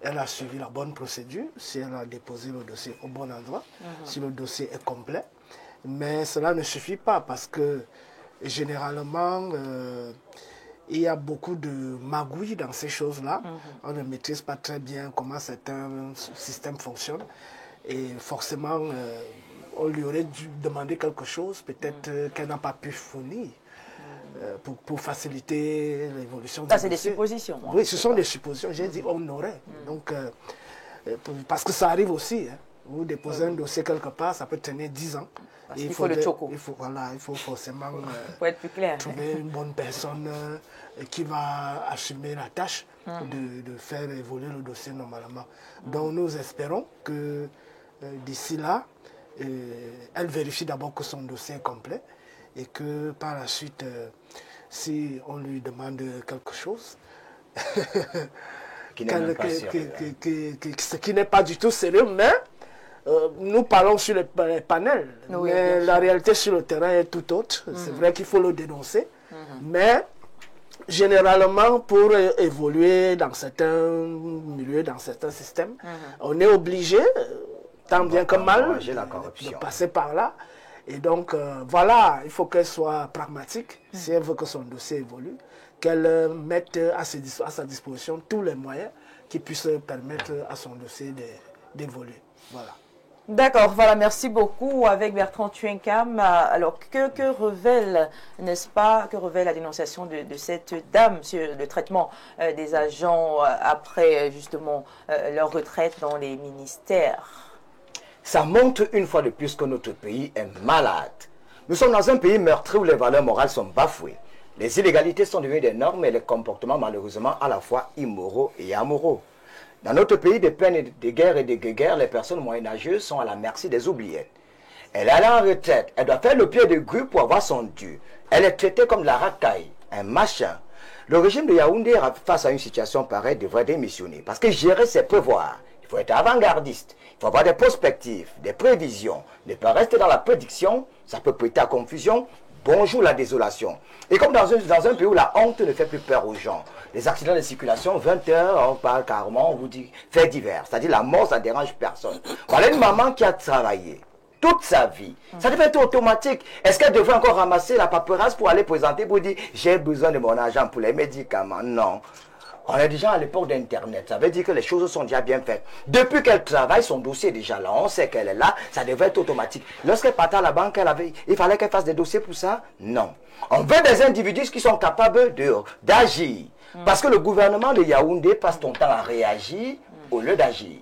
elle a suivi la bonne procédure, si elle a déposé le dossier au bon endroit, si le dossier est complet. Mais cela ne suffit pas parce que, généralement, il y a beaucoup de magouilles dans ces choses-là. On ne maîtrise pas très bien comment certains systèmes fonctionnent. Et forcément, on lui aurait dû demander quelque chose, peut-être qu'elle n'a pas pu fournir. Pour faciliter l'évolution. Ça, c'est des suppositions. Oui, ce sont des suppositions. J'ai dit on aurait. Donc, parce que ça arrive aussi. Hein. Vous déposez un dossier quelque part, ça peut tenir 10 ans. Il faut le choco. Il faut forcément pour être plus clair. Trouver une bonne personne qui va assumer la tâche de faire évoluer le dossier normalement. Donc, nous espérons que d'ici là, elle vérifie d'abord que son dossier est complet. Et que par la suite, si on lui demande quelque chose, ce qui n'est pas du tout sérieux, mais nous parlons sur les panels. Oui, mais la réalité sur le terrain est tout autre. C'est vrai qu'il faut le dénoncer, mais généralement, pour évoluer dans certains milieux, dans certains systèmes, on est obligé, tant bien que mal, de passer par là. Et donc, voilà, il faut qu'elle soit pragmatique, si elle veut que son dossier évolue, qu'elle mette à sa disposition tous les moyens qui puissent permettre à son dossier d'évoluer. Voilà. D'accord, voilà, merci beaucoup avec Bertrand Tuenkam. Alors, que révèle, n'est-ce pas, que révèle la dénonciation de cette dame sur le traitement des agents après, justement, leur retraite dans les ministères? Ça montre une fois de plus que notre pays est malade. Nous sommes dans un pays meurtri où les valeurs morales sont bafouées. Les illégalités sont devenues des normes et les comportements malheureusement à la fois immoraux et amoraux. Dans notre pays de peine, de guerre et de guerre, les personnes moyenâgeuses sont à la merci des oubliettes. Elle est allée en retraite, elle doit faire le pied de grue pour avoir son dû. Elle est traitée comme de la racaille, un machin. Le régime de Yaoundé, face à une situation pareille, devrait démissionner. Parce que gérer, c'est prévoir. Il faut être avant-gardiste. Il faut avoir des perspectives, des prévisions. Ne pas rester dans la prédiction, ça peut prêter à confusion. Bonjour la désolation. Et comme dans un pays où la honte ne fait plus peur aux gens, les accidents de circulation, 20 heures, on parle carrément, on vous dit fait divers. C'est-à-dire la mort, ça ne dérange personne. Voilà une maman qui a travaillé toute sa vie. Ça devait être automatique. Est-ce qu'elle devrait encore ramasser la paperasse pour aller présenter, pour dire j'ai besoin de mon argent pour les médicaments? Non. On est déjà à l'époque d'Internet. Ça veut dire que les choses sont déjà bien faites. Depuis qu'elle travaille, son dossier est déjà là. On sait qu'elle est là. Ça devrait être automatique. Lorsqu'elle partait à la banque, il fallait qu'elle fasse des dossiers pour ça? Non. On veut des individus qui sont capables d'agir. Parce que le gouvernement de Yaoundé passe son temps à réagir au lieu d'agir.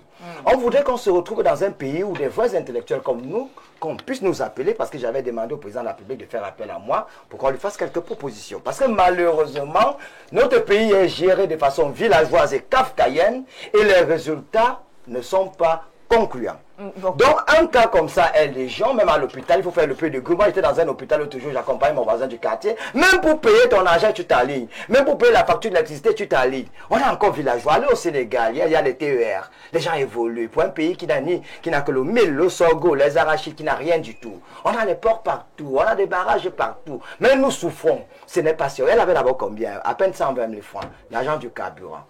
On voudrait qu'on se retrouve dans un pays où des vrais intellectuels comme nous, qu'on puisse nous appeler, parce que j'avais demandé au président de la République de faire appel à moi pour qu'on lui fasse quelques propositions. Parce que malheureusement, notre pays est géré de façon villageoise et kafkaïenne et les résultats ne sont pas concluants. Donc, un cas comme ça, les gens, même à l'hôpital, il faut faire le peu de grue. Moi, j'étais dans un hôpital l'autre jour, j'accompagne mon voisin du quartier. Même pour payer ton argent, tu t'alignes. Même pour payer la facture d'électricité, tu t'alignes. On est encore villageois. Allez au Sénégal, il y a les TER. Les gens évoluent. Pour un pays qui n'a que le mil, le sorgho, les arachides, qui n'a rien du tout. On a les ports partout, on a des barrages partout. Mais nous souffrons. Ce n'est pas sûr. Elle avait d'abord combien? À peine 120 000 francs. L'argent du carburant.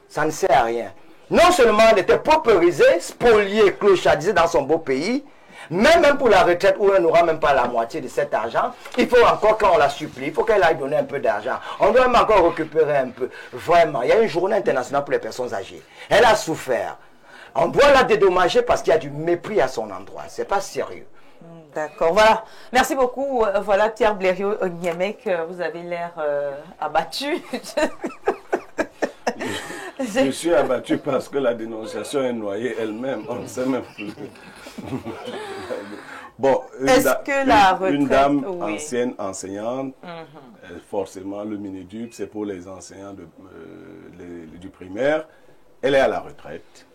Ça ne sert à rien. Non seulement elle était paupérisée, spoliée, clochardisée dans son beau pays, Même pour la retraite où elle n'aura même pas la moitié de cet argent, il faut encore, quand on la supplie, il faut qu'elle aille donner un peu d'argent. On doit même encore récupérer un peu. Vraiment, il y a une journée internationale pour les personnes âgées. Elle a souffert. On doit la dédommager parce qu'il y a du mépris à son endroit. C'est pas sérieux. D'accord, voilà. Merci beaucoup. Voilà, Pierre Blériot-Niémec, vous avez l'air abattu. Je suis abattu parce que la dénonciation est noyée elle-même. On ne sait même plus. Bon, une dame ancienne enseignante, forcément le Mineduc, c'est pour les enseignants du primaire. Elle est à la retraite.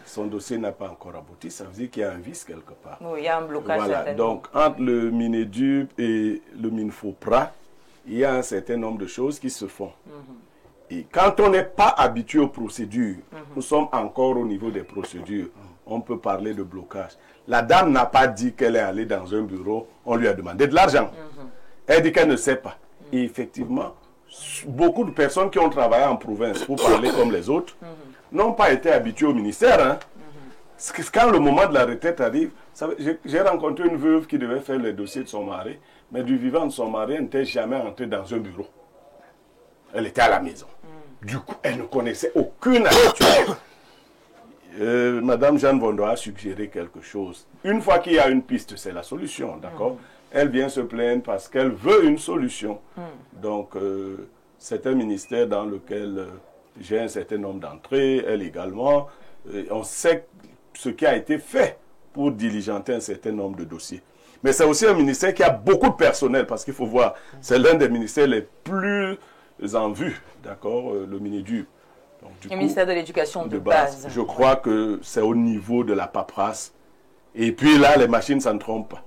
Son dossier n'a pas encore abouti, ça veut dire qu'il y a un vice quelque part. Oui, il y a un blocage. Voilà, donc entre le Mineduc et le Minfopra, il y a un certain nombre de choses qui se font. Et quand on n'est pas habitué aux procédures, nous sommes encore au niveau des procédures, on peut parler de blocage. La dame n'a pas dit qu'elle est allée dans un bureau, on lui a demandé de l'argent. Elle dit qu'elle ne sait pas. Et effectivement, beaucoup de personnes qui ont travaillé en province pour parler comme les autres n'ont pas été habituées au ministère. Hein. Quand le moment de la retraite arrive, j'ai rencontré une veuve qui devait faire le dossier de son mari, mais du vivant de son mari, elle n'était jamais entrée dans un bureau. Elle était à la maison. Du coup, elle ne connaissait aucune habitude. Madame Jeanne Vondo a suggéré quelque chose. Une fois qu'il y a une piste, c'est la solution, d'accord? Elle vient se plaindre parce qu'elle veut une solution. Donc, c'est un ministère dans lequel j'ai un certain nombre d'entrées, elle également. On sait ce qui a été fait pour diligenter un certain nombre de dossiers. Mais c'est aussi un ministère qui a beaucoup de personnel, parce qu'il faut voir, c'est l'un des ministères les plus en vue, d'accord, le Mineduc. Le ministère de l'Éducation de base. Je crois que c'est au niveau de la paperasse. Et puis là, les machines, ça ne trompe pas.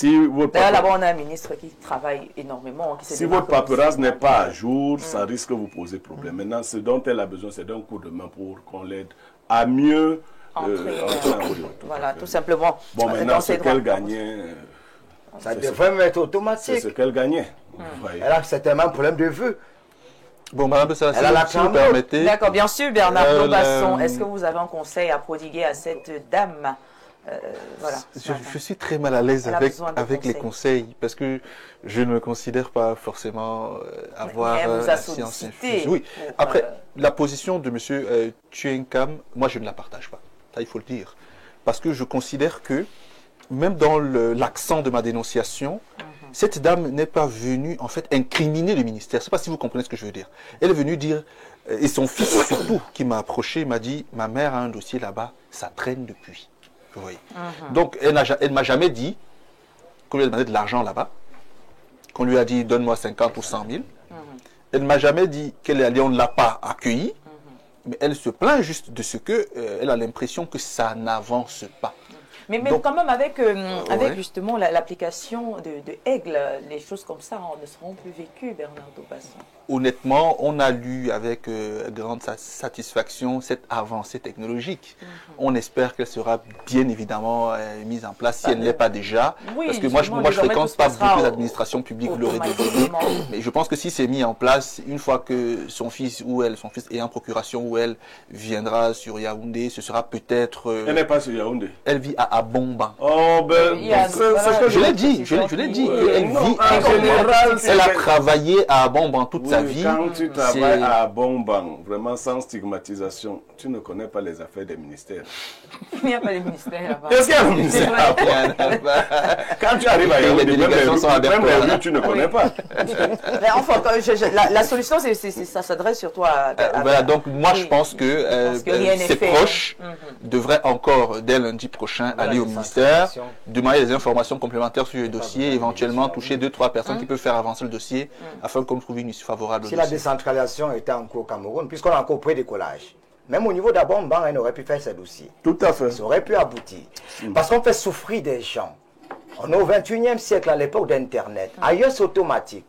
D'ailleurs, là-bas, on a un ministre qui travaille énormément. Si votre paperasse n'est pas à jour, ça risque de vous poser problème. Maintenant, ce dont elle a besoin, c'est d'un coup de main pour qu'on l'aide à mieux entrer en route. Voilà, tout simplement. Bon, maintenant, ce qu'elle gagnait... Ça devrait être automatique. C'est ce qu'elle gagnait. Elle a certainement un problème de vue. Bon, Madame Bessala, si vous permettez... D'accord, bien sûr, Bernard Lobasson. Est-ce que vous avez un conseil à prodiguer à cette dame voilà, je suis très mal à l'aise avec les conseils, parce que je ne me considère pas forcément avoir la science infuse. Oui. Après, la position de M. Tuenkam, moi je ne la partage pas. Ça, il faut le dire. Parce que je considère que, même dans l'accent de ma dénonciation, cette dame n'est pas venue, en fait, incriminer le ministère. Je ne sais pas si vous comprenez ce que je veux dire. Elle est venue dire, et son fils surtout, qui m'a approché, m'a dit, ma mère a un dossier là-bas, ça traîne depuis. Vous voyez. Donc, elle ne m'a jamais dit qu'on lui a demandé de l'argent là-bas, qu'on lui a dit, donne-moi 50 ou 100 000. Elle ne m'a jamais dit qu'elle est allée, on ne l'a pas accueillie, mais elle se plaint juste de ce qu'elle a l'impression que ça n'avance pas. Mais même quand même avec justement l'application de Aigle, les choses comme ça ne seront plus vécues, Bernard Lobasson. Honnêtement, on a lu avec grande satisfaction cette avancée technologique. On espère qu'elle sera bien évidemment mise en place, si elle ne l'est pas déjà. Oui, parce que moi je ne fréquente pas beaucoup d'administrations publiques, vous l'aurez deviné. Mais je pense que si c'est mis en place, une fois que son fils est en procuration, ou elle viendra sur Yaoundé, ce sera peut-être... Elle n'est pas sur Yaoundé. Elle vit à Bomban. Oh ben, je l'ai dit, elle vit en général. Elle a travaillé à Bomban toute sa vie. Quand tu travailles à Bomban, vraiment sans stigmatisation, tu ne connais pas les affaires des ministères. Il n'y a pas de ministère là-bas. Est-ce qu'il y a un ministère là-bas? Quand tu arrives à Yaoundé, même les rues, tu ne connais pas. Mais enfin, la solution, ça s'adresse surtout à... Voilà, donc moi je pense que ses proches devraient encore, dès lundi prochain, aller au ministère, demander des informations complémentaires sur le dossier, éventuellement toucher 2-3 personnes qui peuvent faire avancer le dossier afin qu'on trouve une issue favorable au dossier. Si la décentralisation était en cours au Cameroun, puisqu'on a encore pré-décollage, même au niveau d'Abomban, elle aurait pu faire ses dossiers. Tout à fait. Ça aurait pu aboutir. Parce qu'on fait souffrir des gens. On est au 21e siècle, à l'époque d'Internet. Ailleurs, c'est automatique.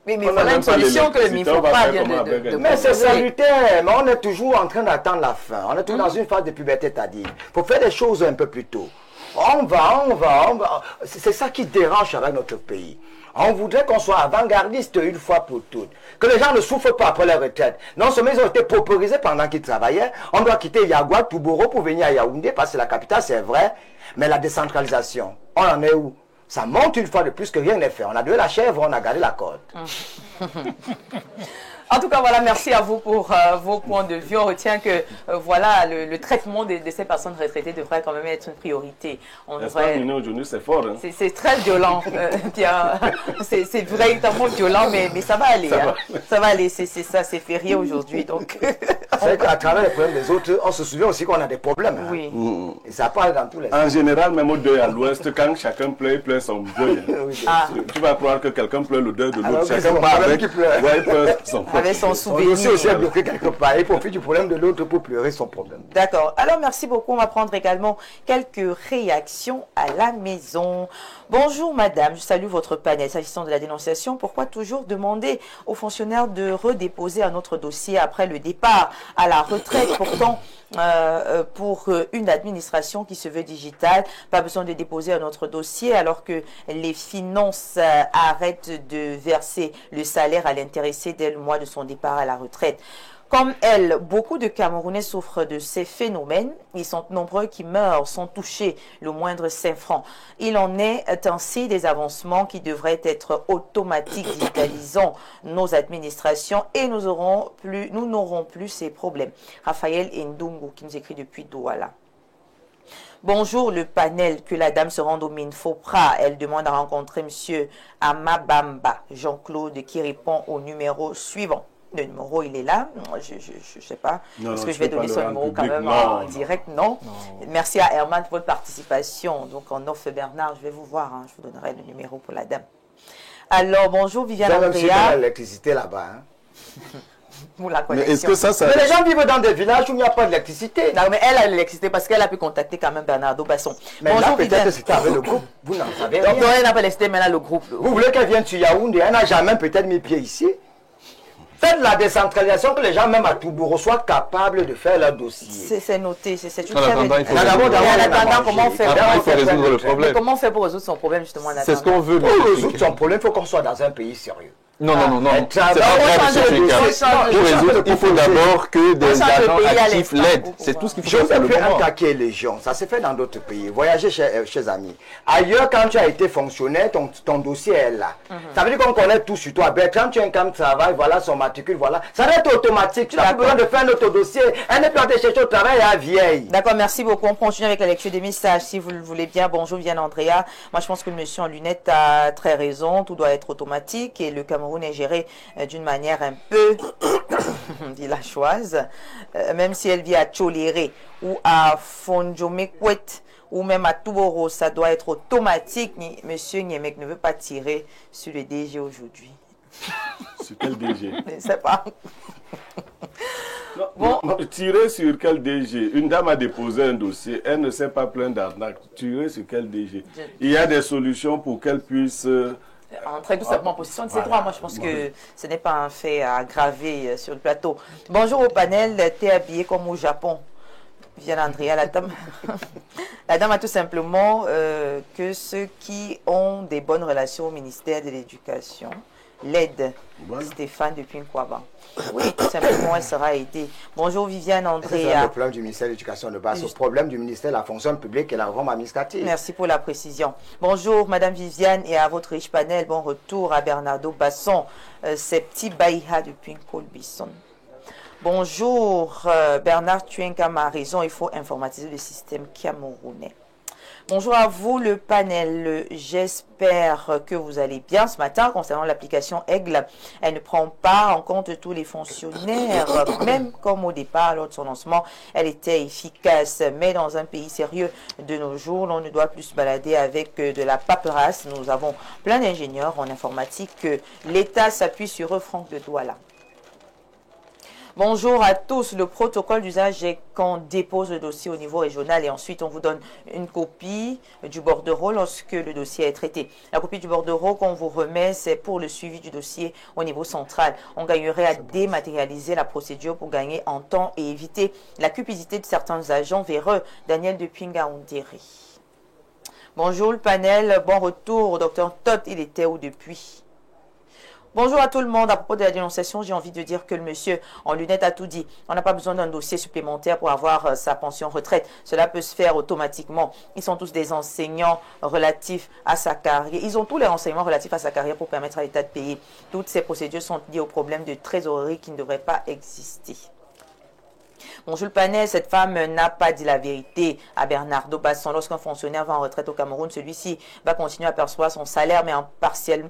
Oui, mais voilà une solution que le MIFOPA vient de mais c'est salutaire, mais on est toujours en train d'attendre la fin. On est toujours dans une phase de puberté tardive. Il faut faire des choses un peu plus tôt. On va. C'est ça qui dérange avec notre pays. On voudrait qu'on soit avant-gardiste une fois pour toutes. Que les gens ne souffrent pas après leur retraite. Non seulement ils ont été paupérisés pendant qu'ils travaillaient, on doit quitter Yagua, Touboro pour venir à Yaoundé parce que la capitale, c'est vrai. Mais la décentralisation, on en est où? Ça monte une fois de plus que rien n'est fait. On a donné la chèvre, on a gardé la corde. En tout cas, voilà, merci à vous pour vos points de vue. On retient que voilà, le traitement de ces personnes retraitées devrait quand même être une priorité. Aujourd'hui, c'est fort. Hein? C'est très violent, Pierre. C'est véritablement violent, mais ça va aller. Ça va aller, c'est ça, c'est férié aujourd'hui. Donc, c'est qu'à travers les problèmes des autres, on se souvient aussi qu'on a des problèmes. Hein. Oui. Et ça parle dans tous les En général, même au deuil à l'ouest, quand chacun pleure, il pleure son deuil. Tu vas croire que quelqu'un pleure le deuil de l'autre. Chacun part avec. Il pleure son problème. Avec son souvenir. On aussi bloqué quelque part. Il profite du problème de l'autre pour pleurer son problème. D'accord. Alors, merci beaucoup. On va prendre également quelques réactions à la maison. Bonjour, madame. Je salue votre panel. S'agissant de la dénonciation, pourquoi toujours demander aux fonctionnaires de redéposer un autre dossier après le départ à la retraite? Pourtant, pour une administration qui se veut digitale, pas besoin de déposer un autre dossier alors que les finances arrêtent de verser le salaire à l'intéressé dès le mois de son départ à la retraite. Comme elle, beaucoup de Camerounais souffrent de ces phénomènes. Ils sont nombreux qui meurent sans toucher le moindre 5 francs. Il en est ainsi des avancements qui devraient être automatiques, digitalisant nos administrations et nous n'aurons plus ces problèmes. Raphaël Ndungu qui nous écrit depuis Douala. Bonjour le panel, que la dame se rende au Minfopra. Elle demande à rencontrer M. Amabamba Jean-Claude qui répond au numéro suivant. Le numéro, il est là. Je ne sais pas. Est-ce que je vais donner son numéro quand même en direct? Non. Merci à Herman pour votre participation. Donc, en offre Bernard, je vais vous voir. Hein. Je vous donnerai le numéro pour la dame. Alors, bonjour Viviane Andrea. Il y a l'électricité là-bas. Hein. Pour la mais est-ce que ça... Mais les gens vivent dans des villages où il n'y a pas d'électricité. Non, mais elle a l'électricité parce qu'elle a pu contacter quand même Bernardo Basson. Mais bonjour, peut-être que c'était avec le groupe. Vous n'en savez rien. Donc, elle n'a pas l'électricité, mais elle a le groupe. Vous voulez qu'elle vienne sur Yaoundé? Elle n'a jamais peut-être mis pied ici. Faites la décentralisation, que les gens, même à Touboro, soient capables de faire leur dossier. C'est noté, c'est une En attendant, il faut comment on fait résoudre le problème. Comment on fait pour résoudre son problème, justement? C'est ce qu'on veut. Pour résoudre son problème, il faut qu'on soit dans un pays sérieux. Non. C'est pas vrai, pour résoudre, il faut d'abord que des agents actifs l'aident. C'est tout ce qu'il faut faire. Je le peux attaquer les gens. Ça se fait dans d'autres pays. Voyager chez amis. Ailleurs, quand tu as été fonctionnaire, ton dossier est là. Ça veut dire qu'on connaît tout sur toi. Quand tu as un camp de travail, voilà son matricule, voilà. Ça va être automatique. Tu n'as plus besoin de faire notre dossier. Elle n'est plus en train de chercher au travail, elle est vieille. D'accord, merci beaucoup. On continue avec la lecture des messages. Si vous le voulez bien, bonjour, Viviane Andrea. Moi, je pense que le monsieur en lunettes a très raison. Tout doit être automatique et le Cameroun est géré d'une manière un peu villageoise, même si elle vit à Tcholéré ou à Fondjomekwet ou même à Touboro, ça doit être automatique. Monsieur Niemek ne veut pas tirer sur le DG aujourd'hui. Sur quel DG? Je ne sais pas. Non, tirer sur quel DG? Une dame a déposé un dossier, elle ne s'est pas plainte d'arnaque. Tirer sur quel DG? Il y a des solutions pour qu'elle puisse... entrer tout simplement en position de ces droits. Moi, je pense que ce n'est pas un fait à graver sur le plateau. Bonjour au panel, t'es habillé comme au Japon. Viviane Andrea, la dame a tout simplement que ceux qui ont des bonnes relations au ministère de l'Éducation l'aident. Voilà. Stéphane depuis Nkwaba. Oui, tout simplement, elle sera aidée. Bonjour Viviane Andrea. C'est le problème du ministère de l'Éducation de base. Le problème du ministère de la fonction publique et la réforme administrative. Merci pour la précision. Bonjour Madame Viviane et à votre riche panel. Bon retour à Bernardo Basson. C'est petit Baïha depuis Nkolbisson. Bonjour Bernard Tuenkam a raison. Il faut informatiser le système camerounais. Bonjour à vous le panel, j'espère que vous allez bien ce matin concernant l'application Aigle. Elle ne prend pas en compte tous les fonctionnaires, même comme au départ lors de son lancement, elle était efficace. Mais dans un pays sérieux de nos jours, on ne doit plus se balader avec de la paperasse. Nous avons plein d'ingénieurs en informatique. L'État s'appuie sur eux, Franck de Douala. Bonjour à tous. Le protocole d'usage est qu'on dépose le dossier au niveau régional et ensuite on vous donne une copie du bordereau lorsque le dossier est traité. La copie du bordereau qu'on vous remet, c'est pour le suivi du dossier au niveau central. On gagnerait à dématérialiser la procédure pour gagner en temps et éviter la cupidité de certains agents véreux. Daniel de Pinga-Onderi. Bonjour le panel, bon retour au docteur Todd, il était où depuis? Bonjour à tout le monde. À propos de la dénonciation, j'ai envie de dire que le monsieur en lunettes a tout dit. On n'a pas besoin d'un dossier supplémentaire pour avoir sa pension retraite. Cela peut se faire automatiquement. Ils sont tous des enseignants relatifs à sa carrière. Ils ont tous les renseignements relatifs à sa carrière pour permettre à l'État de payer. Toutes ces procédures sont liées au problème de trésorerie qui ne devrait pas exister. Bonjour le panel, cette femme n'a pas dit la vérité à Bernardo Basson. Lorsqu'un fonctionnaire va en retraite au Cameroun, celui-ci va continuer à percevoir son salaire, mais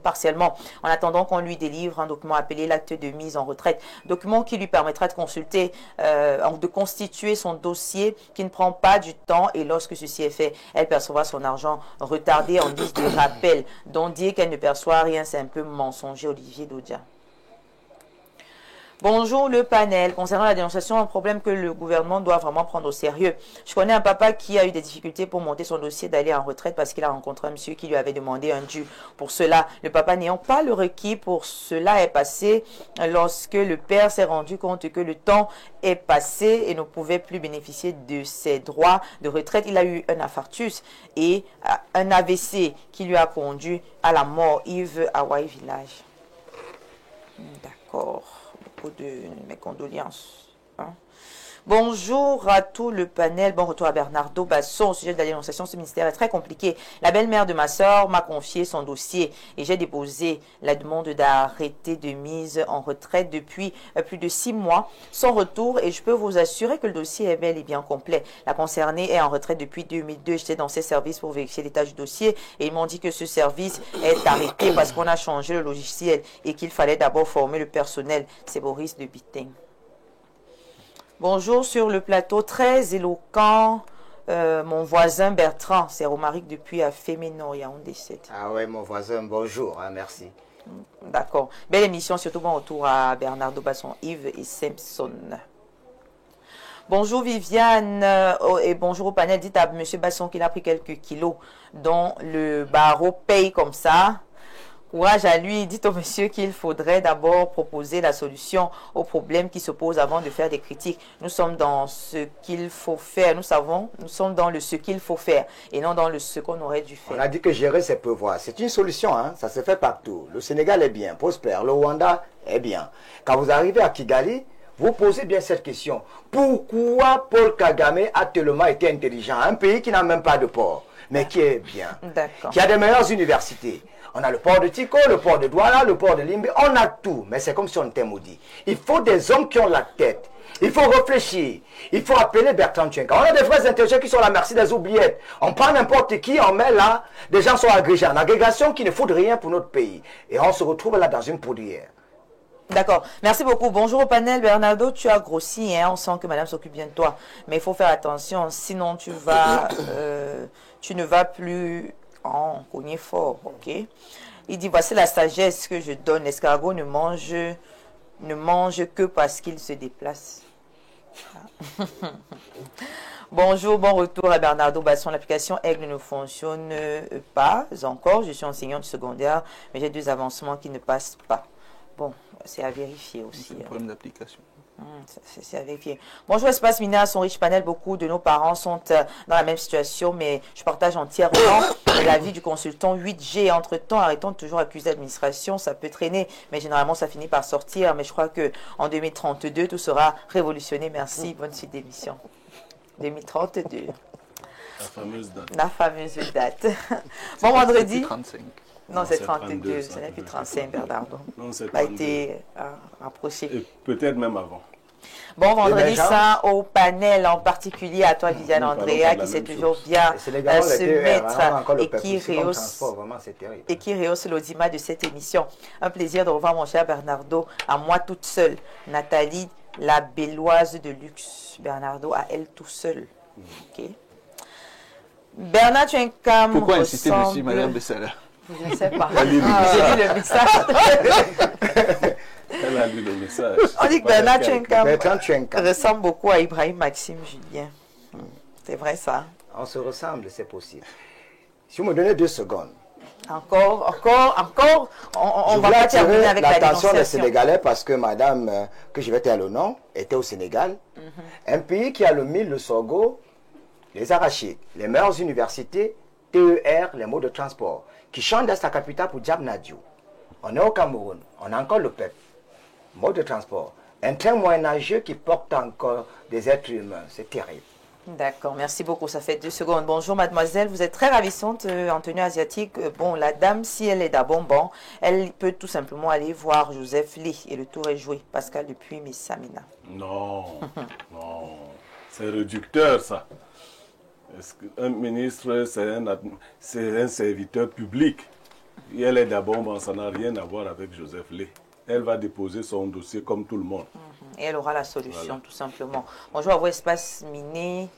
partiellement, en attendant qu'on lui délivre un document appelé l'acte de mise en retraite. Document qui lui permettra de consulter, de constituer son dossier qui ne prend pas du temps, et lorsque ceci est fait, elle percevra son argent retardé en guise de rappel. Donc dire qu'elle ne perçoit rien, c'est un peu mensonger, Olivier Dodia. Bonjour le panel. Concernant la dénonciation, un problème que le gouvernement doit vraiment prendre au sérieux. Je connais un papa qui a eu des difficultés pour monter son dossier d'aller en retraite parce qu'il a rencontré un monsieur qui lui avait demandé un dû. Pour cela, le papa n'ayant pas le requis pour cela est passé lorsque le père s'est rendu compte que le temps est passé et ne pouvait plus bénéficier de ses droits de retraite. Il a eu un infarctus et un AVC qui lui a conduit à la mort. Yves Hawaii Village. D'accord. De mes condoléances. Bonjour à tout le panel. Bon retour à Bernardo Basson. Au sujet de la dénonciation, ce ministère est très compliqué. La belle-mère de ma soeur m'a confié son dossier et j'ai déposé la demande d'arrêté de mise en retraite depuis plus de 6 mois sans retour et je peux vous assurer que le dossier est bel et bien complet. La concernée est en retraite depuis 2002. J'étais dans ces services pour vérifier l'état du dossier et ils m'ont dit que ce service est arrêté parce qu'on a changé le logiciel et qu'il fallait d'abord former le personnel. C'est Boris de Biting. Bonjour sur le plateau, très éloquent, mon voisin Bertrand, c'est Romaric depuis à Féméno, Yaoundé 7. Ah ouais, mon voisin, bonjour, hein, merci. D'accord, belle émission, surtout bon retour à Bernardo Basson, Yves et Simpson. Bonjour Viviane et bonjour au panel, dites à M. Basson qu'il a pris quelques kilos dont le barreau paye comme ça. Courage à lui, dites au monsieur qu'il faudrait d'abord proposer la solution aux problèmes qui se posent avant de faire des critiques. Nous sommes dans ce qu'il faut faire, nous sommes dans le ce qu'il faut faire et non dans le ce qu'on aurait dû faire. On a dit que gérer c'est prévoir. C'est une solution, hein? Ça se fait partout. Le Sénégal est bien, prospère, le Rwanda est bien. Quand vous arrivez à Kigali, vous posez bien cette question. Pourquoi Paul Kagame a tellement été intelligent? Un pays qui n'a même pas de port, mais qui est bien, qui a des meilleures universités. On a le port de Tico, le port de Douala, le port de Limbe, on a tout, mais c'est comme si on était maudit. Il faut des hommes qui ont la tête. Il faut réfléchir. Il faut appeler Bertrand Tchenka. On a des vrais intelligents qui sont à la merci des oubliettes. On prend n'importe qui, on met là, des gens sont agrégés en agrégation qui ne foutent rien pour notre pays. Et on se retrouve là dans une poudrière. D'accord. Merci beaucoup. Bonjour au panel. Bernardo, tu as grossi, hein? On sent que madame s'occupe bien de toi. Mais il faut faire attention, sinon tu ne vas plus en cogner fort, ok? Il dit, voici la sagesse que je donne. L'escargot ne mange que parce qu'il se déplace. Bonjour, bon retour à Bernardo Basson. L'application Aigle ne fonctionne pas encore. Je suis enseignante secondaire, mais j'ai 2 avancements qui ne passent pas. Bon, c'est à vérifier aussi. C'est un problème d'application. C'est à vérifier. Bonjour Espace Mina, son riche panel. Beaucoup de nos parents sont dans la même situation, mais je partage entièrement l'avis du consultant 8G. Entre-temps, arrêtons de toujours accuser l'administration. Ça peut traîner, mais généralement, ça finit par sortir. Mais je crois qu'en 2032, tout sera révolutionné. Merci. Bonne suite d'émission. 2032. La fameuse date. La fameuse date. Bon, vendredi. 35. Non, c'est 32. Ce n'est plus 35, Bernardo. Non, c'est 32. A été rapproché. Et peut-être même avant. Bon, vendredi saint au panel, en particulier à toi, Viviane Andrea, qui sait toujours bien se mettre et qui rehausse l'audimat de cette émission. Un plaisir de revoir mon cher Bernardo, à moi toute seule. Nathalie, la belloise de luxe. Bernardo, à elle tout seul. Ok. Bernard Tchenkam. Pourquoi insister dessus, Madame Bessala? Je ne sais pas. J'ai lu le message. Elle a lu le message. On dit que Bernard Tchenkam ressemble beaucoup à Ibrahim Maxime Julien. C'est vrai ça? On se ressemble, c'est possible. Si vous me donnez 2 secondes. Encore, on va pas terminer avec la l'attention des Sénégalais parce que madame, que je vais taire le nom, était au Sénégal. Un pays qui a le mil, le sorgho, les arachides, les meilleures universités, TER, les mots de transport, qui chante dans sa capitale pour Diab Nadio. On est au Cameroun, on a encore le PEP, mode de transport. Un train moyenâgeux qui porte encore des êtres humains, c'est terrible. D'accord, merci beaucoup, ça fait 2 secondes. Bonjour mademoiselle, vous êtes très ravissante en tenue asiatique. Bon, la dame, si elle est d'Abomban, elle peut tout simplement aller voir Joseph Lee et le tour est joué. Pascal depuis Missamina. Non, non, c'est réducteur ça. Un ministre, c'est un serviteur public. Et elle est d'Abomban, ça n'a rien à voir avec Joseph Lee. Elle va déposer son dossier comme tout le monde. Et elle aura la solution, voilà. tout simplement. Bonjour à vous, espace miné.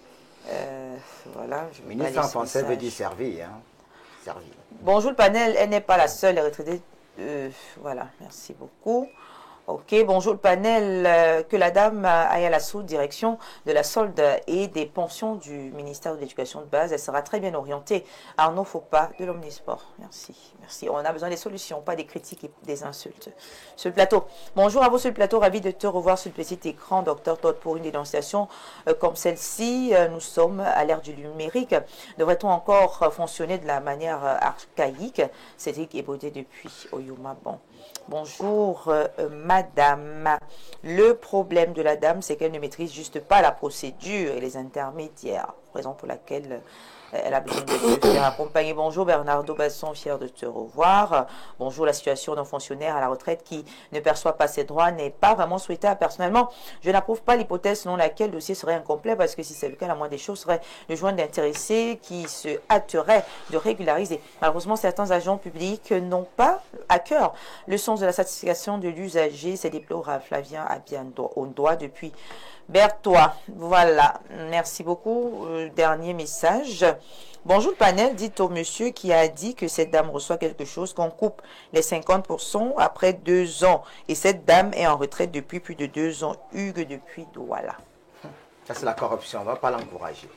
Voilà. Ministre en français veut dire servir. Hein. Servir. Bonjour le panel, elle n'est pas la seule retraitée. Voilà, merci beaucoup. Ok, bonjour le panel, que la dame aille à la sous-direction de la solde et des pensions du ministère de l'Éducation de base. Elle sera très bien orientée. Arnaud Faupas de l'Omnisport. Merci, merci. On a besoin des solutions, pas des critiques et des insultes. Sur le plateau. Bonjour à vous sur le plateau, ravi de te revoir sur le petit écran, Dr Todd, pour une dénonciation comme celle-ci. Nous sommes à l'ère du numérique. Devrait-on encore fonctionner de la manière archaïque? Cédric Ebodé depuis Oyuma. Bon. Bonjour madame. Le problème de la dame, c'est qu'elle ne maîtrise juste pas la procédure et les intermédiaires, raison pour laquelle elle a besoin de se faire accompagner. Bonjour Bernardo Basson, fier de te revoir. Bonjour, la situation d'un fonctionnaire à la retraite qui ne perçoit pas ses droits n'est pas vraiment souhaitable. Personnellement, je n'approuve pas l'hypothèse selon laquelle le dossier serait incomplet, parce que si c'est le cas, la moindre des choses serait le joint d'intéressés qui se hâterait de régulariser. Malheureusement, certains agents publics n'ont pas à cœur le sens de la satisfaction de l'usager. C'est déplorable. Flavien a bien au doigt depuis Berthois. Voilà, merci beaucoup. Dernier message. Bonjour le panel, dites au monsieur qui a dit que cette dame reçoit quelque chose qu'on coupe les 50% après 2 ans. Et cette dame est en retraite depuis plus de 2 ans. Hugues depuis Douala. Ça c'est la corruption, on ne va pas l'encourager.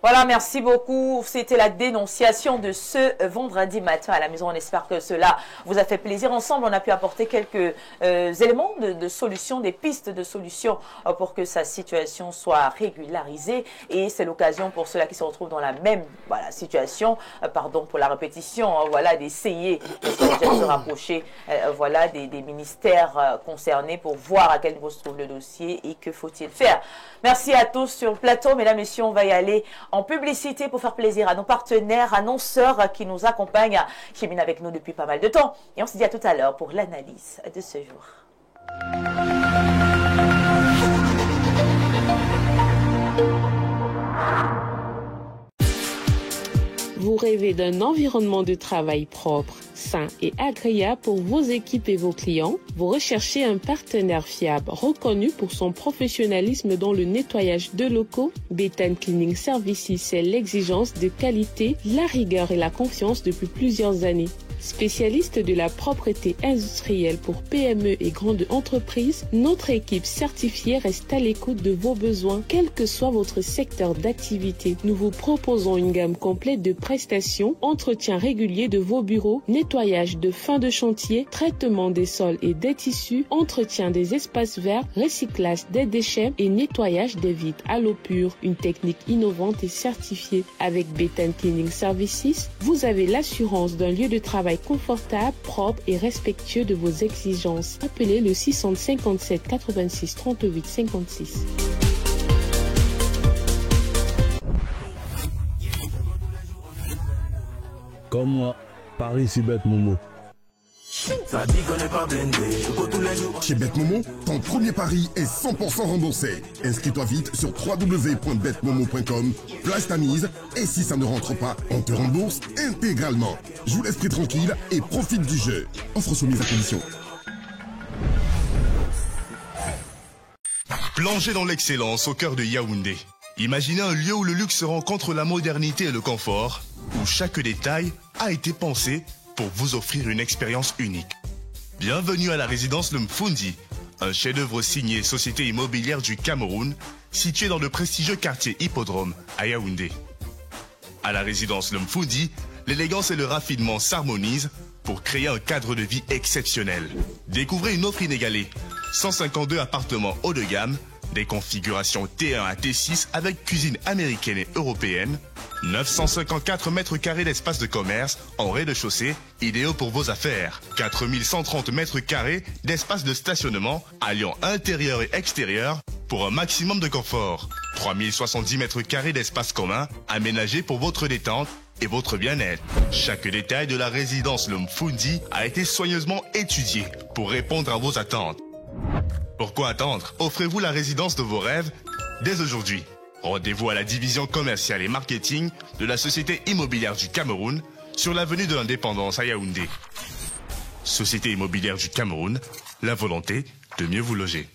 Voilà, merci beaucoup. C'était la dénonciation de ce vendredi matin à la maison. On espère que cela vous a fait plaisir. Ensemble, on a pu apporter quelques éléments de solutions, des pistes de solutions pour que sa situation soit régularisée. Et c'est l'occasion pour ceux-là qui se retrouvent dans la même situation, pardon pour la répétition, d'essayer de se rapprocher des ministères concernés pour voir à quel niveau se trouve le dossier et que faut-il faire. Merci à tous sur le plateau. Mesdames et messieurs, on va y aller en publicité pour faire plaisir à nos partenaires, annonceurs qui nous accompagnent, qui mènent avec nous depuis pas mal de temps. Et on se dit à tout à l'heure pour l'analyse de ce jour. Vous rêvez d'un environnement de travail propre, sain et agréable pour vos équipes et vos clients? Vous recherchez un partenaire fiable, reconnu pour son professionnalisme dans le nettoyage de locaux? Béthane Cleaning Services, c'est l'exigence de qualité, la rigueur et la confiance depuis plusieurs années. Spécialiste de la propreté industrielle pour PME et grandes entreprises, notre équipe certifiée reste à l'écoute de vos besoins, quel que soit votre secteur d'activité. Nous vous proposons une gamme complète de prestations, entretien régulier de vos bureaux, nettoyage de fin de chantier, traitement des sols et des tissus, entretien des espaces verts, recyclage des déchets et nettoyage des vitres à l'eau pure. Une technique innovante et certifiée. Avec Béthane Cleaning Services, vous avez l'assurance d'un lieu de travail confortable, propre et respectueux de vos exigences. Appelez le 657 86 38 56. Comme moi, Paris c'est bête Momo. Ça dit qu'on n'est pas blindé, tous les jours. Chez BetMomo, ton premier pari est 100% remboursé. Inscris-toi vite sur www.betmomo.com, place ta mise et si ça ne rentre pas, on te rembourse intégralement. Joue l'esprit tranquille et profite du jeu. Offre soumise à condition. Plongez dans l'excellence au cœur de Yaoundé. Imaginez un lieu où le luxe rencontre la modernité et le confort, où chaque détail a été pensé pour vous offrir une expérience unique. Bienvenue à la résidence Le Mfundi, un chef-d'œuvre signé Société immobilière du Cameroun, situé dans le prestigieux quartier Hippodrome à Yaoundé. À la résidence Le Mfundi, l'élégance et le raffinement s'harmonisent pour créer un cadre de vie exceptionnel. Découvrez une offre inégalée, 152 appartements haut de gamme, des configurations T1 à T6 avec cuisine américaine et européenne, 954 mètres carrés d'espace de commerce en rez-de-chaussée, idéaux pour vos affaires. 4130 mètres carrés d'espace de stationnement, alliant intérieur et extérieur, pour un maximum de confort. 3070 mètres carrés d'espace commun, aménagés pour votre détente et votre bien-être. Chaque détail de la résidence Le Mfundi a été soigneusement étudié pour répondre à vos attentes. Pourquoi attendre? Offrez-vous la résidence de vos rêves dès aujourd'hui. Rendez-vous à la division commerciale et marketing de la Société immobilière du Cameroun sur l'avenue de l'Indépendance à Yaoundé. Société immobilière du Cameroun, la volonté de mieux vous loger.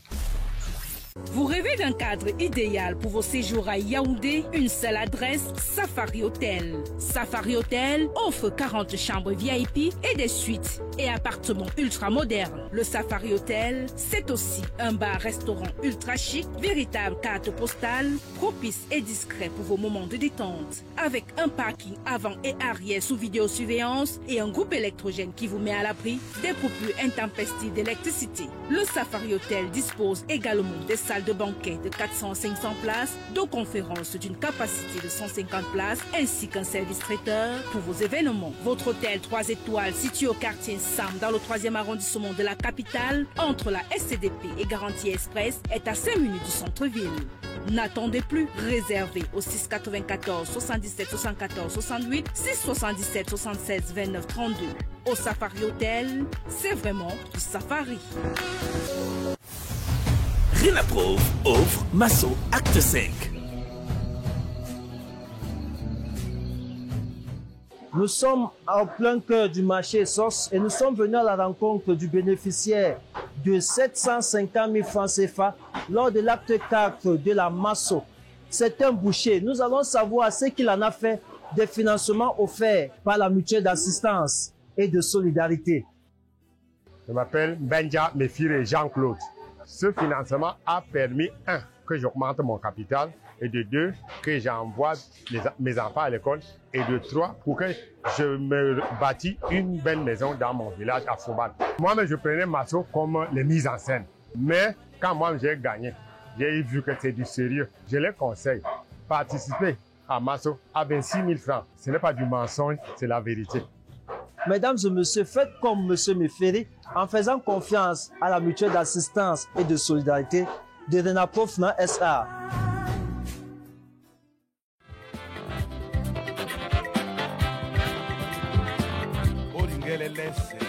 Vous rêvez d'un cadre idéal pour vos séjours à Yaoundé? Une seule adresse, Safari Hotel. Safari Hotel offre 40 chambres VIP et des suites et appartements ultra modernes. Le Safari Hotel, c'est aussi un bar-restaurant ultra chic, véritable carte postale, propice et discret pour vos moments de détente. Avec un parking avant et arrière sous vidéosurveillance et un groupe électrogène qui vous met à l'abri des coupures intempestives d'électricité. Le Safari Hotel dispose également des salles de banquet de 400-500 places, de conférences d'une capacité de 150 places, ainsi qu'un service traiteur pour vos événements. Votre hôtel 3 étoiles situé au quartier Sam dans le 3e arrondissement de la capitale, entre la SCDP et Garantie Express, est à 5 minutes du centre-ville. N'attendez plus, réservez au 694 77 74 68, 677 76 29 32. Au Safari Hotel, c'est vraiment du safari. Renaprove offre Masso Acte 5. Nous sommes en plein cœur du marché SOS et nous sommes venus à la rencontre du bénéficiaire de 750 000 francs CFA lors de l'acte 4 de la Masso. C'est un boucher. Nous allons savoir ce qu'il en a fait des financements offerts par la mutuelle d'assistance et de solidarité. Je m'appelle Benja Méfiré Jean-Claude. Ce financement a permis, 1, que j'augmente mon capital, et de 2, que j'envoie mes enfants à l'école, et de 3, pour que je me bâtis une belle maison dans mon village à Fouban. Moi-même, je prenais Masso comme les mises en scène. Mais quand moi j'ai gagné, j'ai vu que c'est du sérieux. Je les conseille, participer à Masso à 26 000 francs. Ce n'est pas du mensonge, c'est la vérité. Mesdames et messieurs, faites comme M. Méféré en faisant confiance à la mutuelle d'assistance et de solidarité de Renaprove SA.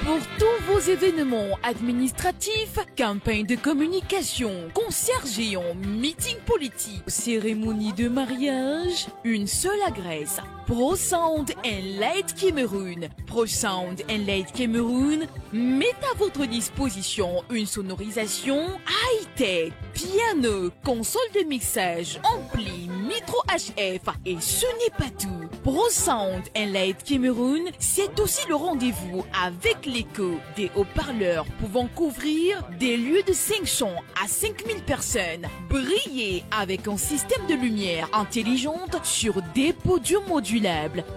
Pour tous vos événements administratifs, campagnes de communication, concerts géants, meetings politiques, cérémonies de mariage, une seule adresse. Pro Sound and Light Cameroun. Pro Sound and Light Cameroun met à votre disposition une sonorisation high-tech, piano, console de mixage, ampli, micro HF et ce n'est pas tout. Pro Sound and Light Cameroun, c'est aussi le rendez-vous avec l'écho des haut-parleurs pouvant couvrir des lieux de 500 à 5000 personnes. Briller avec un système de lumière intelligente sur des podiums modulables.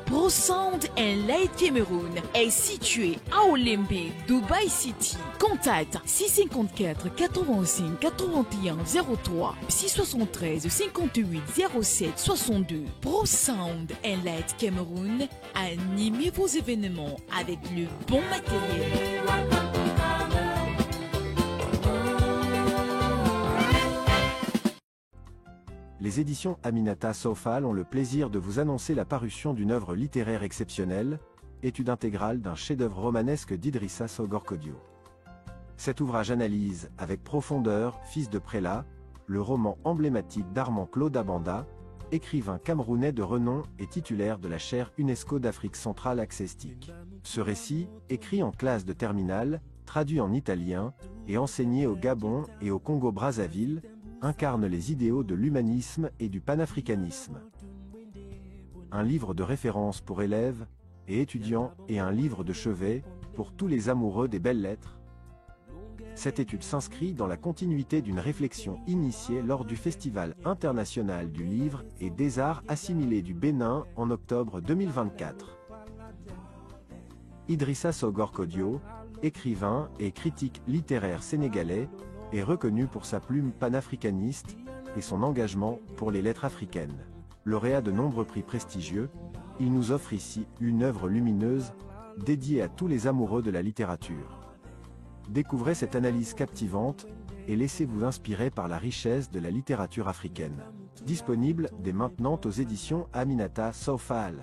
Pro Sound and Light Cameroun est situé à Olembe, Dubai City. Contact 654 85 81 03 673 58 07 62. Pro Sound and Light Cameroun, animez vos événements avec le bon matériel. Les éditions Aminata Sofal ont le plaisir de vous annoncer la parution d'une œuvre littéraire exceptionnelle, étude intégrale d'un chef-d'œuvre romanesque d'Idrissa Sogor-Kodio. Cet ouvrage analyse, avec profondeur, Fils de prélat, le roman emblématique d'Armand Claude Abanda, écrivain camerounais de renom et titulaire de la chaire UNESCO d'Afrique centrale accestique. Ce récit, écrit en classe de terminale, traduit en italien, et enseigné au Gabon et au Congo-Brazzaville, incarne les idéaux de l'humanisme et du panafricanisme. Un livre de référence pour élèves et étudiants et un livre de chevet pour tous les amoureux des belles lettres. Cette étude s'inscrit dans la continuité d'une réflexion initiée lors du Festival international du livre et des arts assimilés du Bénin en octobre 2024. Idrissa Sogor-Kodio, écrivain et critique littéraire sénégalais, est reconnu pour sa plume panafricaniste et son engagement pour les lettres africaines. lauréat de nombreux prix prestigieux, il nous offre ici une œuvre lumineuse, dédiée à tous les amoureux de la littérature. Découvrez cette analyse captivante, et laissez-vous inspirer par la richesse de la littérature africaine. Disponible dès maintenant aux éditions Aminata Sofal.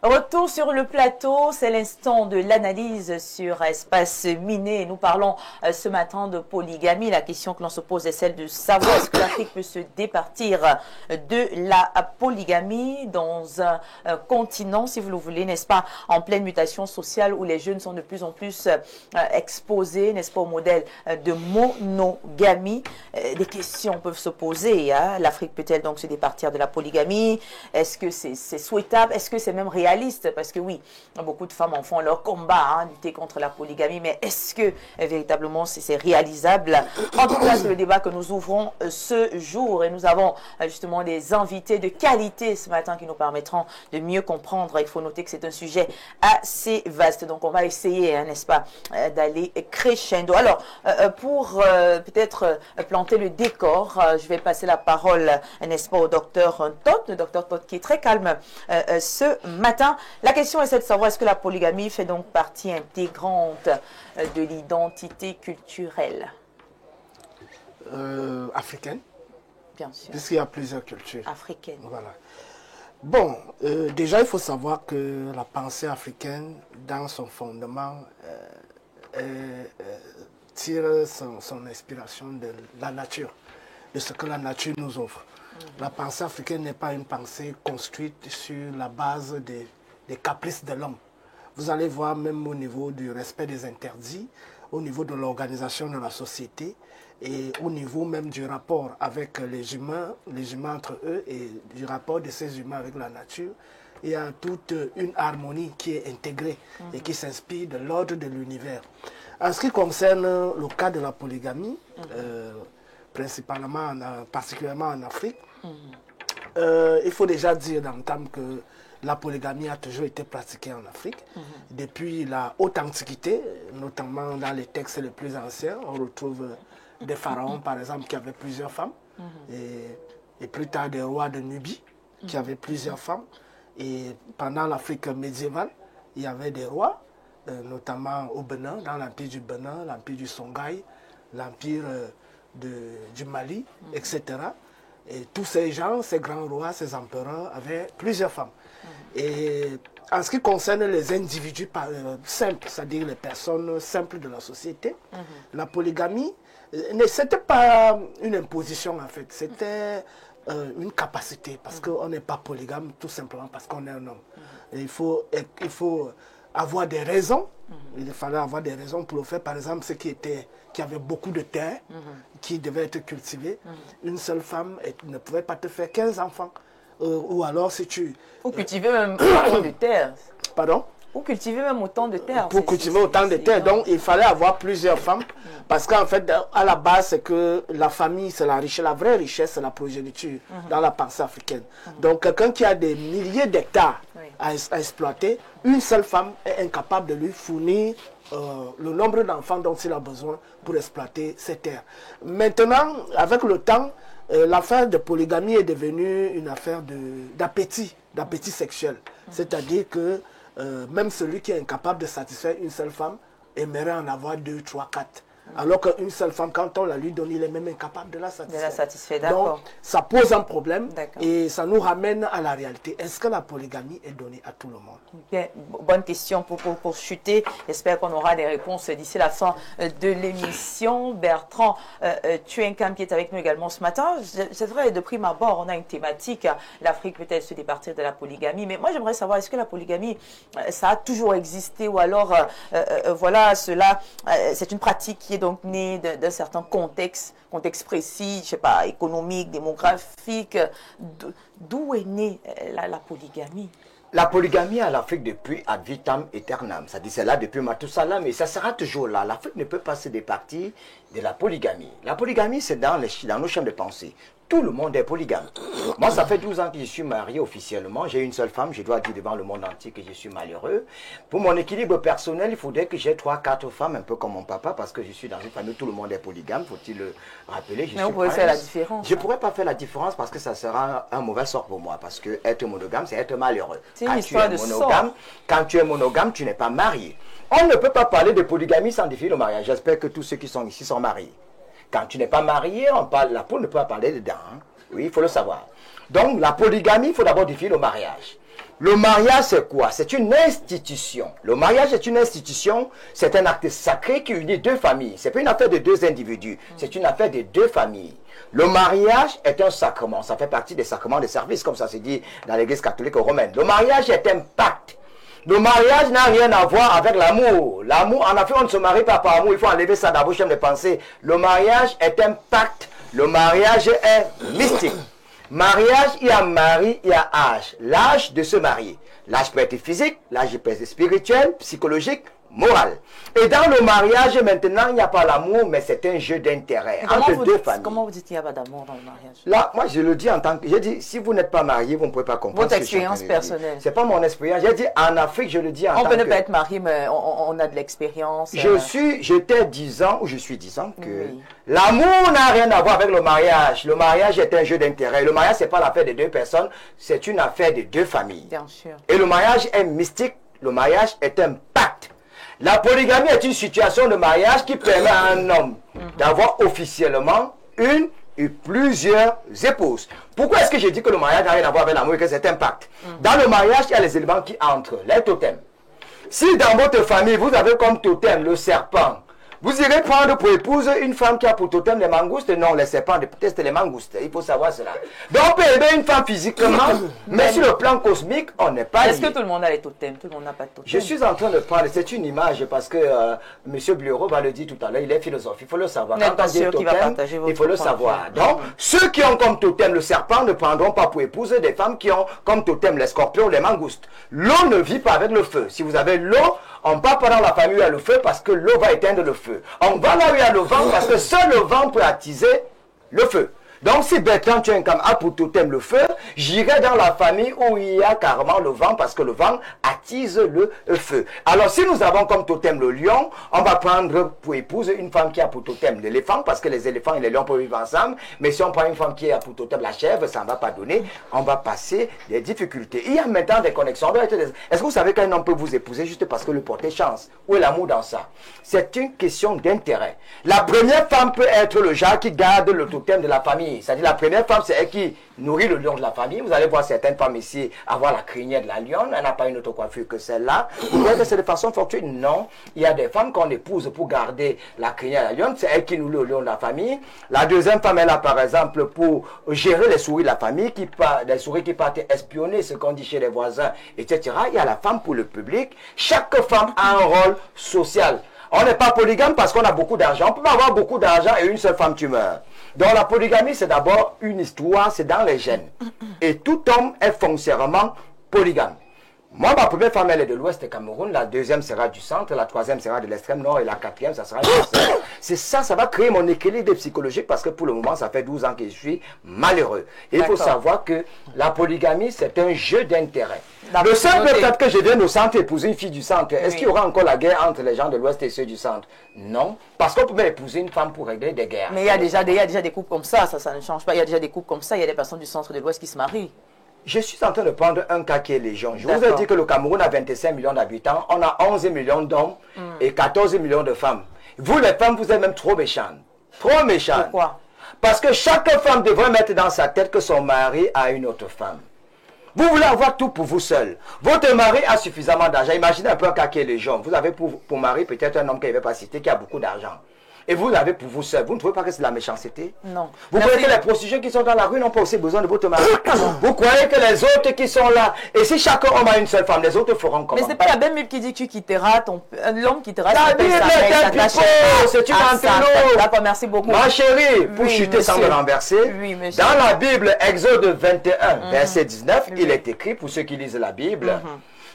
Retour sur le plateau, c'est l'instant de l'analyse sur Espace Miné. Nous parlons ce matin de polygamie. La question que l'on se pose est celle de savoir est-ce que l'Afrique peut se départir de la polygamie dans un continent, si vous le voulez, n'est-ce pas, en pleine mutation sociale où les jeunes sont de plus en plus exposés, n'est-ce pas, au modèle de monogamie. Des questions peuvent se poser. Hein. L'Afrique peut-elle donc se départir de la polygamie? Est-ce que c'est souhaitable? Est-ce que c'est même réaliste? Parce que oui, beaucoup de femmes en font leur combat, hein, lutter contre la polygamie, mais est-ce que véritablement c'est réalisable? En tout cas, c'est le débat que nous ouvrons ce jour et nous avons justement des invités de qualité ce matin qui nous permettront de mieux comprendre. Il faut noter que c'est un sujet assez vaste, donc on va essayer, hein, n'est-ce pas, d'aller crescendo. Alors, pour peut-être planter le décor, je vais passer la parole, n'est-ce pas, au docteur Todd, le docteur Todd qui est très calme ce matin. La question est de savoir est-ce que la polygamie fait donc partie intégrante de l'identité culturelle africaine. Bien sûr. Puisqu'il y a plusieurs cultures. Africaines. Voilà. Bon, déjà il faut savoir que la pensée africaine, dans son fondement, tire son inspiration de la nature, de ce que la nature nous offre. La pensée africaine n'est pas une pensée construite sur la base des caprices de l'homme. Vous allez voir même au niveau du respect des interdits, au niveau de l'organisation de la société et au niveau même du rapport avec les humains entre eux et du rapport de ces humains avec la nature. Il y a toute une harmonie qui est intégrée et qui s'inspire de l'ordre de l'univers. En ce qui concerne le cas de la polygamie, particulièrement en Afrique, il faut déjà dire d'entame que la polygamie a toujours été pratiquée en Afrique. Depuis la haute antiquité, notamment dans les textes les plus anciens, on retrouve des pharaons par exemple qui avaient plusieurs femmes, et plus tard des rois de Nubie qui avaient plusieurs femmes. Et pendant l'Afrique médiévale, il y avait des rois, notamment au Bénin, dans l'empire du Bénin, l'empire du Songhai, l'empire du Mali, etc. Et tous ces gens, ces grands rois, ces empereurs avaient plusieurs femmes. Et en ce qui concerne les individus simples, c'est-à-dire les personnes simples de la société, la polygamie, c'était pas une imposition en fait, c'était une capacité, parce qu'on n'est pas polygame tout simplement parce qu'on est un homme. Et il faut avoir des raisons, il fallait avoir des raisons pour le faire. Par exemple, ceux qui avaient beaucoup de terre, qui devaient être cultivés, une seule femme ne pouvait pas te faire 15 enfants. Ou alors si tu... Pour cultiver même autant de terre. Pardon? Pour cultiver même autant de terre. Pour cultiver autant de terre. Donc il fallait avoir plusieurs femmes. Parce qu'en fait, à la base, c'est que la famille, c'est la richesse. La vraie richesse, c'est la progéniture dans la pensée africaine. Donc quelqu'un qui a des milliers d'hectares à exploiter, une seule femme est incapable de lui fournir le nombre d'enfants dont il a besoin pour exploiter ces terres. Maintenant, avec le temps, l'affaire de polygamie est devenue une affaire d'appétit sexuel. C'est-à-dire que même celui qui est incapable de satisfaire une seule femme aimerait en avoir 2, 3, 4. Alors qu'une seule femme, quand on la lui donne, il est même incapable de la satisfaire. De la satisfaire, d'accord. Donc, ça pose un problème et ça nous ramène à la réalité. Est-ce que la polygamie est donnée à tout le monde? Bien, bonne question pour chuter. J'espère qu'on aura des réponses d'ici la fin de l'émission. Bertrand Tuenkam qui est avec nous également ce matin. C'est vrai, de prime abord, on a une thématique. L'Afrique peut-elle se départir de la polygamie? Mais moi, j'aimerais savoir, est-ce que la polygamie, ça a toujours existé ou alors, voilà, cela, c'est une pratique qui est donc né d'un certain contexte précis, je sais pas, économique, démographique. D'où est née la polygamie? La polygamie à l'Afrique depuis ad vitam aeternam, c'est-à-dire c'est là depuis Mathusalem, mais ça sera toujours là. L'Afrique ne peut pas se départir de la polygamie. La polygamie, c'est dans nos champs de pensée. Tout le monde est polygame. Moi, ça fait 12 ans que je suis marié officiellement. J'ai une seule femme. Je dois dire devant le monde entier que je suis malheureux. Pour mon équilibre personnel, il faudrait que j'ai 3-4 femmes, un peu comme mon papa, parce que je suis dans une famille, tout le monde est polygame, faut-il le rappeler. Mais vous pouvez faire la différence. Je ne pourrais pas faire la différence parce que ça sera un mauvais sort pour moi. Parce que être monogame, c'est être malheureux. Quand tu es monogame, tu n'es pas marié. On ne peut pas parler de polygamie sans définir le mariage. J'espère que tous ceux qui sont ici sont mariés. Quand tu n'es pas marié, la peau ne peut pas parler dedans. Hein. Oui, il faut le savoir. Donc, la polygamie, il faut d'abord définir le mariage. Le mariage, c'est quoi? C'est une institution. Le mariage est une institution, c'est un acte sacré qui unit deux familles. Ce n'est pas une affaire de deux individus, c'est une affaire de deux familles. Le mariage est un sacrement, ça fait partie des sacrements de service, comme ça se dit dans l'église catholique romaine. Le mariage est un pacte. Le mariage n'a rien à voir avec l'amour. L'amour, en Afrique, on ne se marie pas par amour. Il faut enlever ça dans vos chaînes de pensée. Le mariage est un pacte. Le mariage est mystique. Mariage, il y a mari, il y a âge. L'âge de se marier. L'âge peut être physique, l'âge peut être spirituel, psychologique, moral. Et dans le mariage, maintenant, il n'y a pas l'amour, mais c'est un jeu d'intérêt entre deux familles. Comment vous dites qu'il n'y a pas d'amour dans le mariage? Là, moi, je le dis en tant que... J'ai dit, si vous n'êtes pas marié, vous ne pouvez pas comprendre. Votre expérience personnelle. C'est pas mon expérience. J'ai dit, en Afrique, je le dis en tant que... On peut ne pas être marié, mais on a de l'expérience. J'étais 10 ans, ou je suis 10 ans, que l'amour n'a rien à voir avec le mariage. Le mariage est un jeu d'intérêt. Le mariage, c'est pas l'affaire de deux personnes, c'est une affaire de deux familles. Bien sûr. Et le mariage est mystique. Le mariage est un pacte. La polygamie est une situation de mariage qui permet à un homme d'avoir officiellement une et plusieurs épouses. Pourquoi est-ce que je dis que le mariage n'a rien à voir avec l'amour et que c'est un pacte? Dans le mariage, il y a les éléments qui entrent, les totems. Si dans votre famille, vous avez comme totem le serpent, vous irez prendre pour épouse une femme qui a pour totem les mangoustes? Non, les serpents détestent les mangoustes. Il faut savoir cela. Donc on peut aimer une femme physiquement, mais sur le plan cosmique, on n'est pas lié. Est-ce que tout le monde a les totems? Tout le monde n'a pas de totem. Je suis en train de parler, c'est une image parce que M. Bureau va le dire tout à l'heure, il est philosophe, il faut le savoir. Quand on dit totem, il faut le savoir. Donc, ceux qui ont comme totem le serpent ne prendront pas pour épouse des femmes qui ont comme totem les scorpions, les mangoustes. L'eau ne vit pas avec le feu. Si vous avez l'eau, on part pas dans la famille où il y a le feu parce que l'eau va éteindre le feu. On va là où il y a le vent parce que seul le vent peut attiser le feu. Donc si Bertrand Tuenkam a pour totem le feu, j'irai dans la famille où il y a carrément le vent parce que le vent attise le feu. Alors si nous avons comme totem le lion, on va prendre pour épouse une femme qui a pour totem l'éléphant parce que les éléphants et les lions peuvent vivre ensemble. Mais si on prend une femme qui a pour totem la chèvre, ça ne va pas donner. On va passer des difficultés. Il y a maintenant des connexions. Est-ce que vous savez qu'un homme peut vous épouser juste parce que le porter chance? Où est l'amour dans ça? C'est une question d'intérêt. La première femme peut être le genre qui garde le totem de la famille. C'est-à-dire la première femme, c'est elle qui nourrit le lion de la famille. Vous allez voir certaines femmes ici avoir la crinière de la lionne. Elle n'a pas une autre coiffure que celle-là. Vous voyez que c'est de façon fortuite? Non. Il y a des femmes qu'on épouse pour garder la crinière de la lionne. C'est elle qui nourrit le lion de la famille. La deuxième femme, elle a par exemple pour gérer les souris de la famille, des souris qui partent espionner ce qu'on dit chez les voisins, etc. Il y a la femme pour le public. Chaque femme a un rôle social. On n'est pas polygame parce qu'on a beaucoup d'argent. On peut pas avoir beaucoup d'argent et une seule femme tu meurs. Donc la polygamie, c'est d'abord une histoire, c'est dans les gènes. Et tout homme est foncièrement polygame. Moi, ma première femme, elle est de l'ouest du Cameroun, la deuxième sera du centre, la troisième sera de l'extrême nord et la quatrième, ça sera du centre. C'est ça, ça va créer mon équilibre psychologique parce que pour le moment, ça fait 12 ans que je suis malheureux. Et il faut savoir que la polygamie, c'est un jeu d'intérêt. Le simple fait que je vienne au centre épouser une fille du centre, est-ce qu'il y aura encore la guerre entre les gens de l'ouest et ceux du centre? Non, parce qu'on peut épouser une femme pour régler des guerres. Mais il y a déjà des couples comme ça ne change pas. Il y a déjà des couples comme ça, il y a des personnes du centre et de l'ouest qui se marient. Je suis en train de prendre un cas qui est légion. Je vous ai dit que le Cameroun a 25 millions d'habitants, on a 11 millions d'hommes et 14 millions de femmes. Vous les femmes, vous êtes même trop méchantes. Trop méchantes. Pourquoi? Parce que chaque femme devrait mettre dans sa tête que son mari a une autre femme. Vous voulez avoir tout pour vous seul. Votre mari a suffisamment d'argent. Imaginez un peu un cas qui est les gens. Vous avez pour mari peut-être un homme qui ne va pas citer, qui a beaucoup d'argent. Et vous l'avez pour vous seul. Vous ne trouvez pas que c'est de la méchanceté? Non. Vous croyez que les prostituées qui sont dans la rue n'ont pas aussi besoin de votre mari? Vous croyez que les autres qui sont là, et si chaque homme a une seule femme, les autres feront comment? Mais ce n'est pas la même Bible qui dit que tu quitteras l'homme quittera. La Bible est un pipeau, c'est une antelope. D'accord, merci beaucoup. Ma chérie, pour chuter sans me renverser, dans la Bible, Exode 21, verset 19, il est écrit, pour ceux qui lisent la Bible,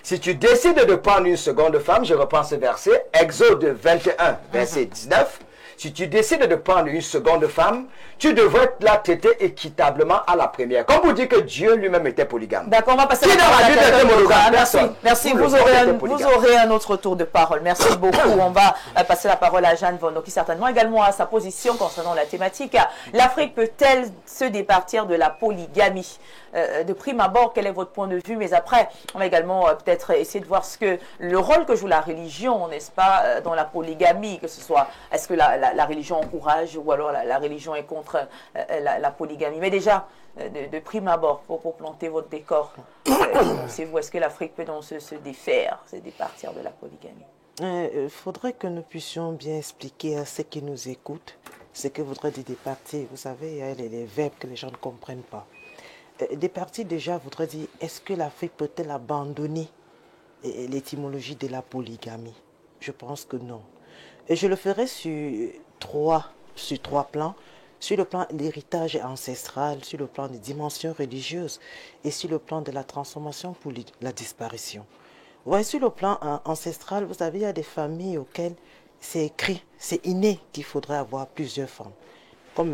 si tu décides de prendre une seconde femme, je reprends ce verset, Exode 21, verset 19, si tu décides de prendre une seconde femme, tu devrais la traiter équitablement à la première. Comme vous dites que Dieu lui-même était polygame. D'accord, on va passer Qui dans la Bible était monogame? Merci, merci. Vous aurez un autre tour de parole. Merci beaucoup. On va passer la parole à Jeanne Vonno, qui certainement également a sa position concernant la thématique. L'Afrique peut-elle se départir de la polygamie? De prime abord, quel est votre point de vue? Mais après, on va également peut-être essayer de voir le rôle que joue la religion, n'est-ce pas, dans la polygamie, que ce soit, est-ce que la religion encourage ou alors la religion est contre la polygamie. Mais déjà, de prime abord, pour planter votre décor, pensez-vous, est-ce que l'Afrique peut donc se défaire, se départir de la polygamie? Il faudrait que nous puissions bien expliquer à ceux qui nous écoutent ce que voudrait dire départir. Vous savez, il y a les verbes que les gens ne comprennent pas. Départir déjà voudrait dire, est-ce que l'Afrique peut-elle abandonner l'étymologie de la polygamie? Je pense que non. Et je le ferai sur trois plans. Sur le plan de l'héritage ancestral, sur le plan des dimensions religieuses et sur le plan de la transformation pour la disparition. Vous voyez, sur le plan ancestral, vous savez, il y a des familles auxquelles c'est écrit, c'est inné qu'il faudrait avoir plusieurs femmes. Comme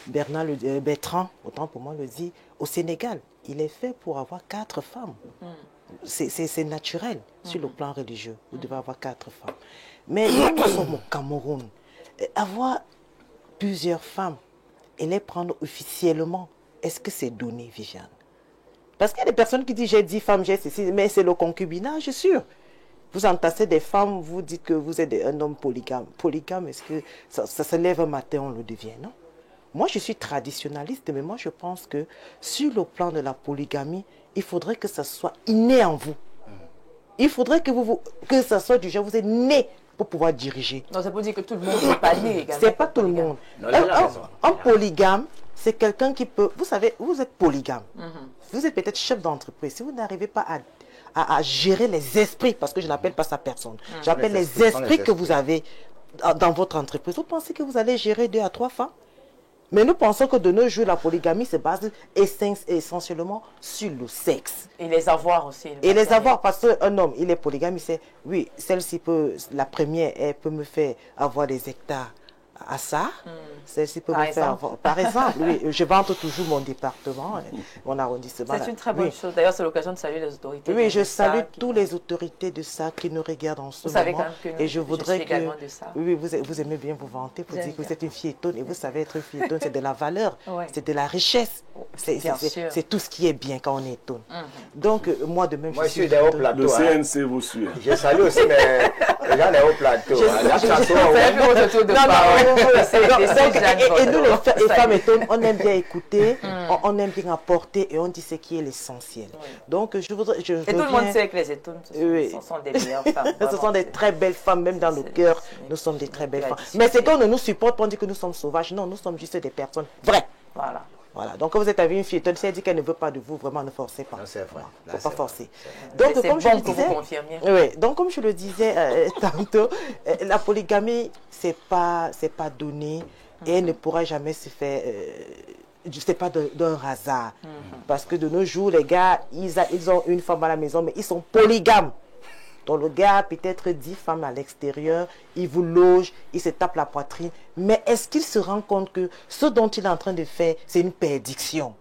Bertrand, autant pour moi le dit, au Sénégal, il est fait pour avoir 4 femmes. C'est naturel sur le plan religieux. Vous devez avoir 4 femmes. Mais nous sommes au Cameroun. Avoir plusieurs femmes et les prendre officiellement, est-ce que c'est donné, Viviane? Parce qu'il y a des personnes qui disent j'ai 10 femmes, j'ai ceci, mais c'est le concubinage, sûr. Vous entassez des femmes, vous dites que vous êtes un homme polygame. Polygame, est-ce que ça se lève un matin, on le devient, non? Moi, je suis traditionnaliste, mais moi, je pense que sur le plan de la polygamie, il faudrait que ça soit inné en vous. Il faudrait que ça soit du genre, vous êtes né pour pouvoir diriger. Non, ça veut dire que tout le monde n'est pas né également. C'est pas tout le monde. Un polygame, c'est quelqu'un qui peut... Vous savez, vous êtes polygame. Vous êtes peut-être chef d'entreprise. Si vous n'arrivez pas à gérer les esprits, parce que je n'appelle pas ça personne, j'appelle les esprits que vous avez dans votre entreprise, vous pensez que vous allez gérer 2 à 3 femmes? Mais nous pensons que de nos jours, la polygamie se base essentiellement sur le sexe. Et les avoirs aussi. Et les avoirs, parce qu'un homme, il est polygame, il sait, oui, celle-ci peut, la première, elle peut me faire avoir des hectares à ça. Celle-ci peut me faire avoir, par exemple, oui, je vante toujours mon département, mon arrondissement. C'est une très bonne chose. D'ailleurs, c'est l'occasion de saluer les autorités. Oui, je salue toutes les autorités de ça qui nous regardent en ce moment. Savez quand même que et je voudrais que... de ça. Oui, vous aimez bien vous vanter pour dire que vous êtes une filletonne. Et vous savez, être une filletonne, c'est de la valeur, c'est de la richesse. C'est tout ce qui est bien quand on est tonne. Donc, moi de même, je suis des hauts plateaux. Le CNC vous suit. Je salue aussi les gens des hauts plateaux. Et nous, les femmes étonnes, on aime bien écouter, on aime bien apporter et on dit ce qui est l'essentiel. Donc, je voudrais... Et tout le monde sait que les étonnes, ce sont des meilleures femmes. Ce sont des très belles femmes, même dans le cœur, nous sommes des très belles femmes. Mais c'est quand on nous supporte, on dit que nous sommes sauvages. Non, nous sommes juste des personnes vraies. Voilà, donc quand vous êtes avec une fille, si elle dit qu'elle ne veut pas de vous, vraiment ne forcez pas. C'est vrai. Il ne faut pas forcer. Donc, comme je le disais, donc, comme je le disais tantôt, la polygamie, c'est pas donné et elle ne pourra jamais se faire, c'est pas d'un hasard. Parce que de nos jours, les gars, ils ont une femme à la maison, mais ils sont polygames. Donc le gars a peut-être 10 femmes à l'extérieur, il vous loge, il se tape la poitrine. Mais est-ce qu'il se rend compte que ce dont il est en train de faire, c'est une perdition?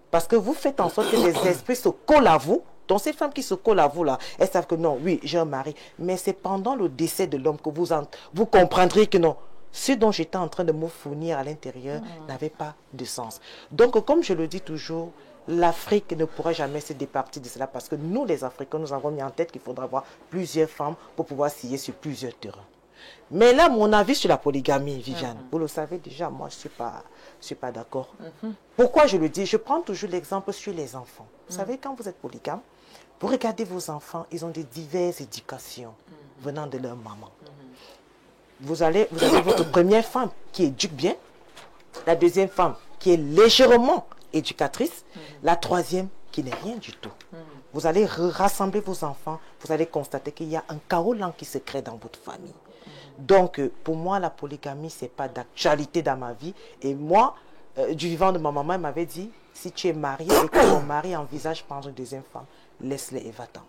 Parce que vous faites en sorte que les esprits se collent à vous. Donc ces femmes qui se collent à vous là, elles savent que non, oui, j'ai un mari. Mais c'est pendant le décès de l'homme que vous comprendrez que non, ce dont j'étais en train de me fournir à l'intérieur n'avait pas de sens. Donc comme je le dis toujours, l'Afrique ne pourra jamais se départir de cela parce que nous, les Africains, nous avons mis en tête qu'il faudra avoir plusieurs femmes pour pouvoir scier sur plusieurs terrains. Mais là, mon avis sur la polygamie, Viviane, vous le savez déjà, moi, je suis pas d'accord. Pourquoi je le dis? Je prends toujours l'exemple sur les enfants. Vous savez, quand vous êtes polygame, vous regardez vos enfants, ils ont des diverses éducations venant de leur maman. Vous avez votre première femme qui éduque bien, la deuxième femme qui est légèrement éducatrice, la troisième qui n'est rien du tout. Vous allez rassembler vos enfants, vous allez constater qu'il y a un chaos lent qui se crée dans votre famille. Donc, pour moi, la polygamie, ce n'est pas d'actualité dans ma vie. Et moi, du vivant de ma maman, elle m'avait dit, si tu es marié et que ton mari envisage prendre une deuxième femme, laisse-les et va-t'en.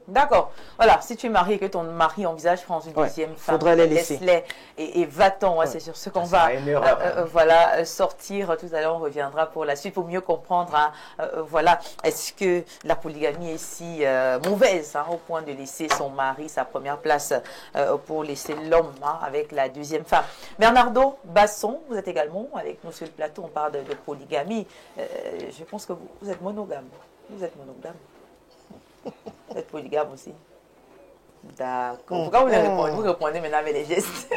D'accord. Voilà, si tu es marié et que ton mari envisage prendre une deuxième femme, faudrait les laisser. Laisse-les et va-t'en. C'est sur ce qu'on va sortir. Tout à l'heure, on reviendra pour la suite pour mieux comprendre. Voilà, est-ce que la polygamie est si mauvaise au point de laisser son mari sa première place pour laisser l'homme avec la deuxième femme. Bernardo Basson, vous êtes également avec nous sur le plateau. On parle de polygamie. Je pense que vous êtes monogame. Vous êtes monogame. Vous êtes polygame aussi. D'accord. Pourquoi vous répondez maintenant avec les gestes?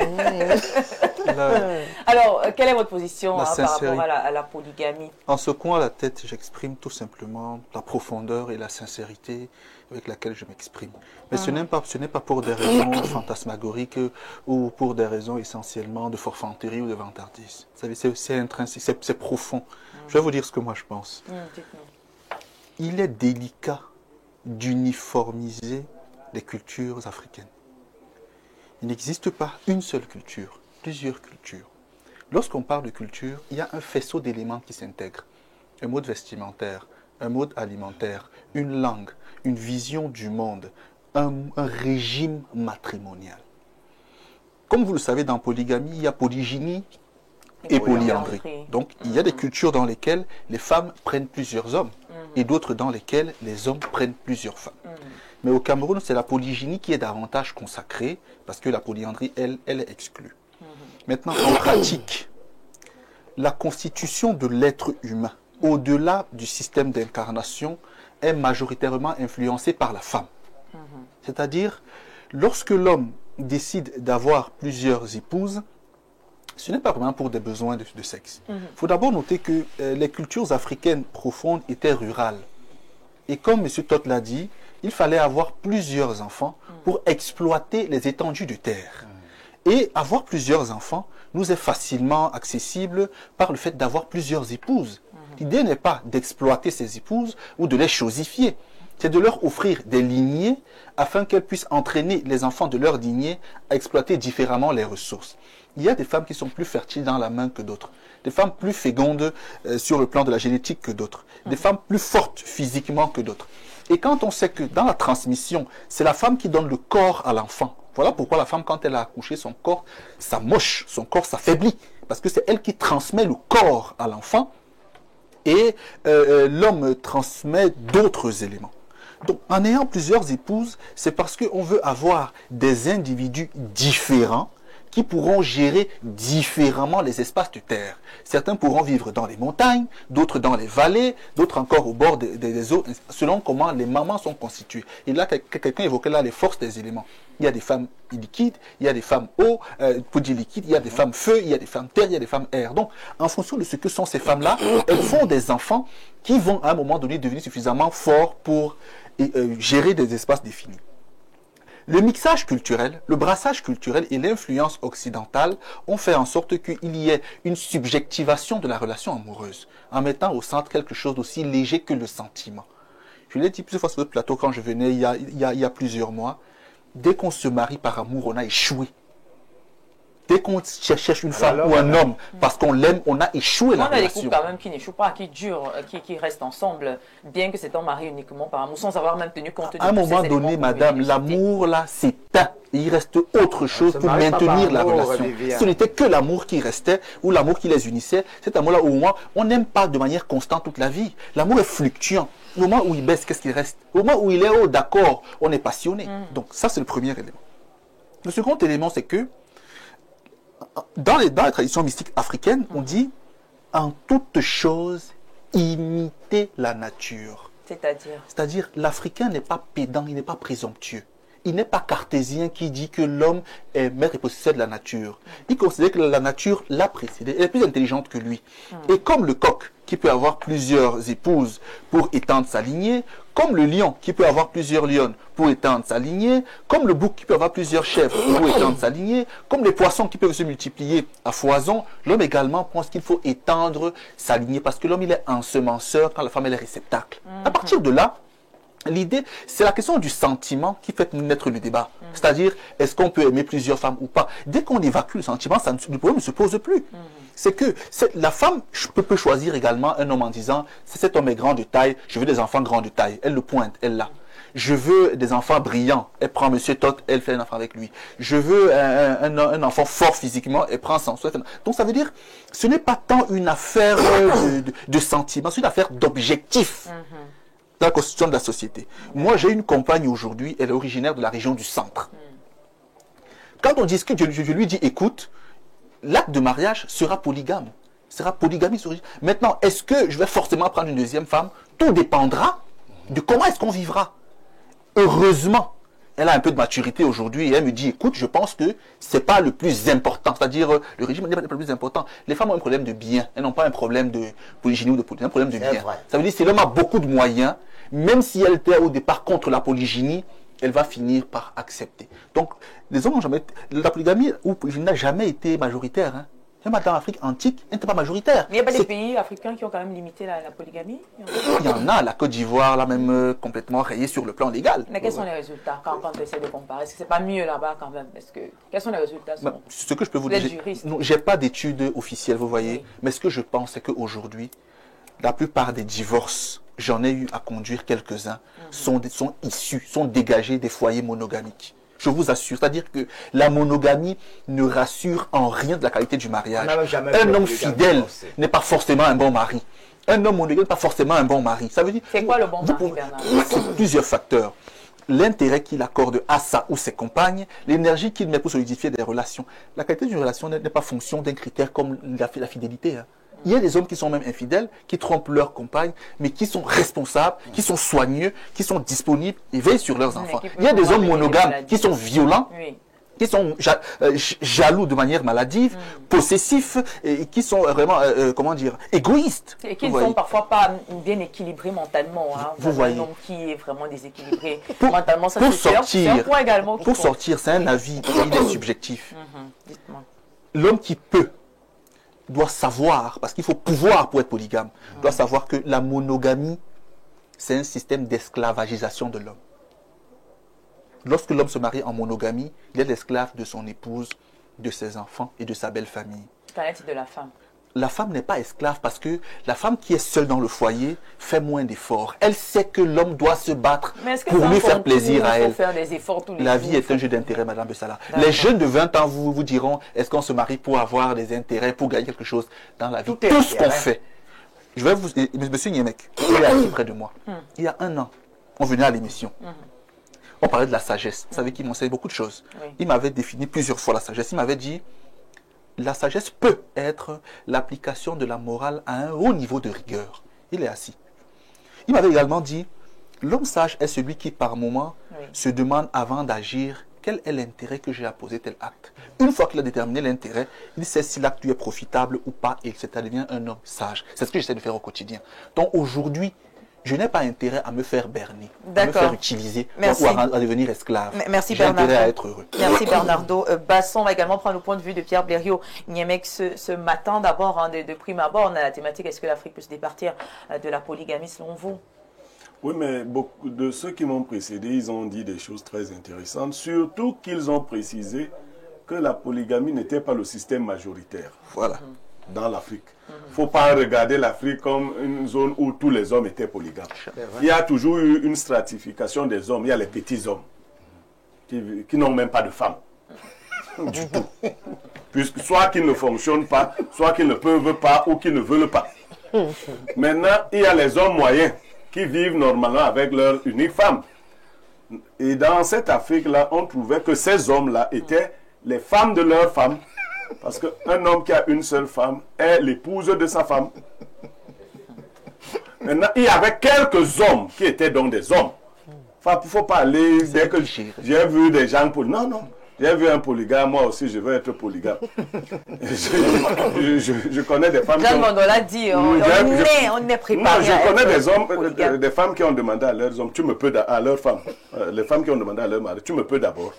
Alors, quelle est votre position par rapport à la polygamie? En secouant la tête, j'exprime tout simplement la profondeur et la sincérité avec laquelle je m'exprime. Mais ce n'est pas pour des raisons fantasmagoriques ou pour des raisons essentiellement de forfanterie ou de vantardise. Vous savez, c'est intrinsèque, c'est profond. Je vais vous dire ce que moi je pense. Il est délicat d'uniformiser les cultures africaines. Il n'existe pas une seule culture, plusieurs cultures. Lorsqu'on parle de culture, il y a un faisceau d'éléments qui s'intègrent. Un mode vestimentaire, un mode alimentaire, une langue, une vision du monde, un régime matrimonial. Comme vous le savez, dans polygamie, il y a polygynie et polyandrie. Donc, il y a des cultures dans lesquelles les femmes prennent plusieurs hommes et d'autres dans lesquelles les hommes prennent plusieurs femmes. Mais au Cameroun, c'est la polygynie qui est davantage consacrée parce que la polyandrie, elle est exclue. Maintenant, en pratique, la constitution de l'être humain, au-delà du système d'incarnation, est majoritairement influencée par la femme. C'est-à-dire, lorsque l'homme décide d'avoir plusieurs épouses, ce n'est pas vraiment pour des besoins de sexe. Il faut d'abord noter que les cultures africaines profondes étaient rurales. Et comme M. Todt l'a dit, il fallait avoir plusieurs enfants pour exploiter les étendues de terre. Et avoir plusieurs enfants nous est facilement accessible par le fait d'avoir plusieurs épouses. L'idée n'est pas d'exploiter ces épouses ou de les chosifier. C'est de leur offrir des lignées afin qu'elles puissent entraîner les enfants de leur lignée à exploiter différemment les ressources. Il y a des femmes qui sont plus fertiles dans la main que d'autres, des femmes plus fécondes sur le plan de la génétique que d'autres, des femmes plus fortes physiquement que d'autres. Et quand on sait que dans la transmission, c'est la femme qui donne le corps à l'enfant, voilà pourquoi la femme, quand elle a accouché, son corps s'amoche, son corps s'affaiblit, parce que c'est elle qui transmet le corps à l'enfant et l'homme transmet d'autres éléments. Donc, en ayant plusieurs épouses, c'est parce qu'on veut avoir des individus différents qui pourront gérer différemment les espaces de terre. Certains pourront vivre dans les montagnes, d'autres dans les vallées, d'autres encore au bord des eaux, selon comment les mamans sont constituées. Et là, quelqu'un évoquait là les forces des éléments. Il y a des femmes liquides, il y a des femmes eau, pour dire liquide, il y a des femmes feu, il y a des femmes terre, il y a des femmes air. Donc, en fonction de ce que sont ces femmes-là, elles font des enfants qui vont à un moment donné devenir suffisamment forts pour gérer des espaces définis. Le mixage culturel, le brassage culturel et l'influence occidentale ont fait en sorte qu'il y ait une subjectivation de la relation amoureuse, en mettant au centre quelque chose d'aussi léger que le sentiment. Je l'ai dit plusieurs fois sur le plateau quand je venais il y a plusieurs mois, dès qu'on se marie par amour, on a échoué. Dès qu'on cherche une femme ou un homme parce qu'on l'aime, on a échoué la relation. On a des couples quand même qui n'échouent pas, qui durent, qui restent ensemble, bien que c'est un mari uniquement par amour, sans avoir même tenu compte de À un moment donné, madame, l'amour là s'éteint. Il reste autre chose pour maintenir la relation. Si ce n'était que l'amour qui restait ou l'amour qui les unissait, cet amour-là, au moins, on n'aime pas de manière constante toute la vie. L'amour est fluctuant. Au moment où il baisse, qu'est-ce qu'il reste? Au moment où il est haut, d'accord, on est passionné. Donc ça, c'est le premier élément. Le second élément, c'est que dans les traditions mystiques africaines, on dit en toute chose, imiter la nature. C'est-à-dire l'Africain n'est pas pédant, il n'est pas présomptueux. il n'est pas cartésien qui dit que l'homme est maître et possesseur de la nature. Il considère que la nature l'a précédé, elle est plus intelligente que lui. Et comme le coq qui peut avoir plusieurs épouses pour étendre sa lignée, comme le lion qui peut avoir plusieurs lionnes pour étendre sa lignée, comme le bouc qui peut avoir plusieurs chèvres pour étendre sa lignée, comme les poissons qui peuvent se multiplier à foison, l'homme également pense qu'il faut étendre sa lignée parce que l'homme il est ensemenceur quand la femme elle est réceptacle. À partir de là, l'idée, c'est la question du sentiment qui fait naître le débat. C'est-à-dire, est-ce qu'on peut aimer plusieurs femmes ou pas? Dès qu'on évacue le sentiment, le problème ne se pose plus. C'est que la femme peut choisir également un homme en disant, cet homme est grand de taille, je veux des enfants grands de taille. Elle le pointe, elle l'a. Je veux des enfants brillants. Elle prend Monsieur Tot, elle fait un enfant avec lui. Je veux un enfant fort physiquement, elle prend son souhait. Donc ça veut dire, ce n'est pas tant une affaire de sentiment, c'est une affaire d'objectif. Dans la constitution de la société. Moi, j'ai une compagne aujourd'hui, elle est originaire de la région du centre. Quand on discute, je lui dis, écoute, l'acte de mariage sera polygame. Sera polygamie. Maintenant, est-ce que je vais forcément prendre une deuxième femme? Tout dépendra de comment est-ce qu'on vivra. Heureusement, elle a un peu de maturité aujourd'hui et elle me dit, écoute, je pense que c'est pas le plus important. C'est-à-dire, le régime n'est pas le plus important. Les femmes ont un problème de bien. Elles n'ont pas un problème de polygynie ou de polygynie, un problème de bien. Ça veut dire que si l'homme a beaucoup de moyens, même si elle était au départ contre la polygynie, elle va finir par accepter. Donc, les hommes n'ont jamais... La polygamie ou polygynie n'a jamais été majoritaire. Hein. Même dans l'Afrique antique, elle n'était pas majoritaire. Mais il n'y a pas des pays africains qui ont quand même limité la polygamie? Il y en a. La Côte d'Ivoire, là même, complètement rayée sur le plan légal. Mais quels sont les résultats quand on essaie de comparer? Est-ce que ce n'est pas mieux là-bas quand même? Quels sont les résultats? Ce que je peux vous dire, je n'ai pas d'études officielles, vous voyez. Oui. Mais ce que je pense, c'est qu'aujourd'hui, la plupart des divorces, j'en ai eu à conduire quelques-uns, sont issus, sont dégagés des foyers monogamiques. Je vous assure, c'est-à-dire que la monogamie ne rassure en rien de la qualité du mariage. Un homme fidèle n'est pas forcément un bon mari. Un homme monogame n'est pas forcément un bon mari. Ça veut dire. C'est quoi le bon mari, Bernard? Plusieurs facteurs. L'intérêt qu'il accorde à sa ou ses compagnes, l'énergie qu'il met pour solidifier des relations. La qualité d'une relation n'est pas fonction d'un critère comme la fidélité. Hein. Il y a des hommes qui sont même infidèles, qui trompent leurs compagnes, mais qui sont responsables, qui sont soigneux, qui sont disponibles et veillent sur leurs enfants. Il y a des hommes monogames qui sont violents, qui sont jaloux de manière maladive, possessifs, et qui sont vraiment, comment dire, égoïstes. Et qui ne sont parfois pas bien équilibrés mentalement. Hein. Vous voyez. Un homme qui est vraiment déséquilibré mentalement, ça c'est un point également. Pour sortir, c'est un avis, il est subjectif. L'homme qui peut doit savoir, parce qu'il faut pouvoir pour être polygame, doit savoir que la monogamie, c'est un système d'esclavagisation de l'homme. Lorsque l'homme se marie en monogamie, il est l'esclave de son épouse, de ses enfants et de sa belle famille. Qu'en est-il de la femme? La femme n'est pas esclave parce que la femme qui est seule dans le foyer fait moins d'efforts. Elle sait que l'homme doit se battre pour lui faire plaisir à elle. Faire des efforts tous les la vie est un jeu d'intérêt, Madame Bessala. Les jeunes de 20 ans vous diront, est-ce qu'on se marie pour avoir des intérêts, pour gagner quelque chose dans la vie? Tout ce qu'on fait. Je vais vous... Monsieur Niemek, il est assis près de moi. Il y a 1 an, on venait à l'émission. On parlait de la sagesse. Vous savez qu'il m'enseigne beaucoup de choses. Il m'avait défini plusieurs fois la sagesse. Il m'avait dit... La sagesse peut être l'application de la morale à un haut niveau de rigueur. Il est assis. Il m'avait également dit, l'homme sage est celui qui, par moment, se demande avant d'agir quel est l'intérêt que j'ai à poser tel acte. Une fois qu'il a déterminé l'intérêt, il sait si l'acte lui est profitable ou pas et ça devient un homme sage. C'est ce que j'essaie de faire au quotidien. Donc aujourd'hui, je n'ai pas intérêt à me faire berner, à me faire utiliser ou à devenir esclave. Merci J'ai intérêt à être heureux. Merci Bernardo. Basson va également prendre le point de vue de Pierre Blériot Niemek ce matin. D'abord, de prime abord, on a la thématique, est-ce que l'Afrique peut se départir de la polygamie selon vous? Oui, mais beaucoup de ceux qui m'ont précédé, ils ont dit des choses très intéressantes, surtout qu'ils ont précisé que la polygamie n'était pas le système majoritaire. Voilà. Dans l'Afrique. Il ne faut pas regarder l'Afrique comme une zone où tous les hommes étaient polygames. Il y a toujours eu une stratification des hommes. Il y a les petits hommes qui n'ont même pas de femmes. Du tout. Puisque soit qu'ils ne fonctionnent pas, soit qu'ils ne peuvent pas ou qu'ils ne veulent pas. Maintenant, il y a les hommes moyens qui vivent normalement avec leur unique femme. Et dans cette Afrique-là, on trouvait que ces hommes-là étaient les femmes de leurs femmes. Parce qu'un homme qui a une seule femme est l'épouse de sa femme. Maintenant, il y avait quelques hommes qui étaient donc des hommes. Enfin, il ne faut pas aller dès que j'ai vu des gens pour... Non, non. J'ai vu un polygame, moi aussi je veux être polygame. je connais des femmes qui ont... on l'a dit, on est préparé. Je connais des hommes, des femmes qui ont demandé à leurs hommes, tu me peux, à leurs femmes, les femmes qui ont demandé à leur mari, tu me peux d'abord.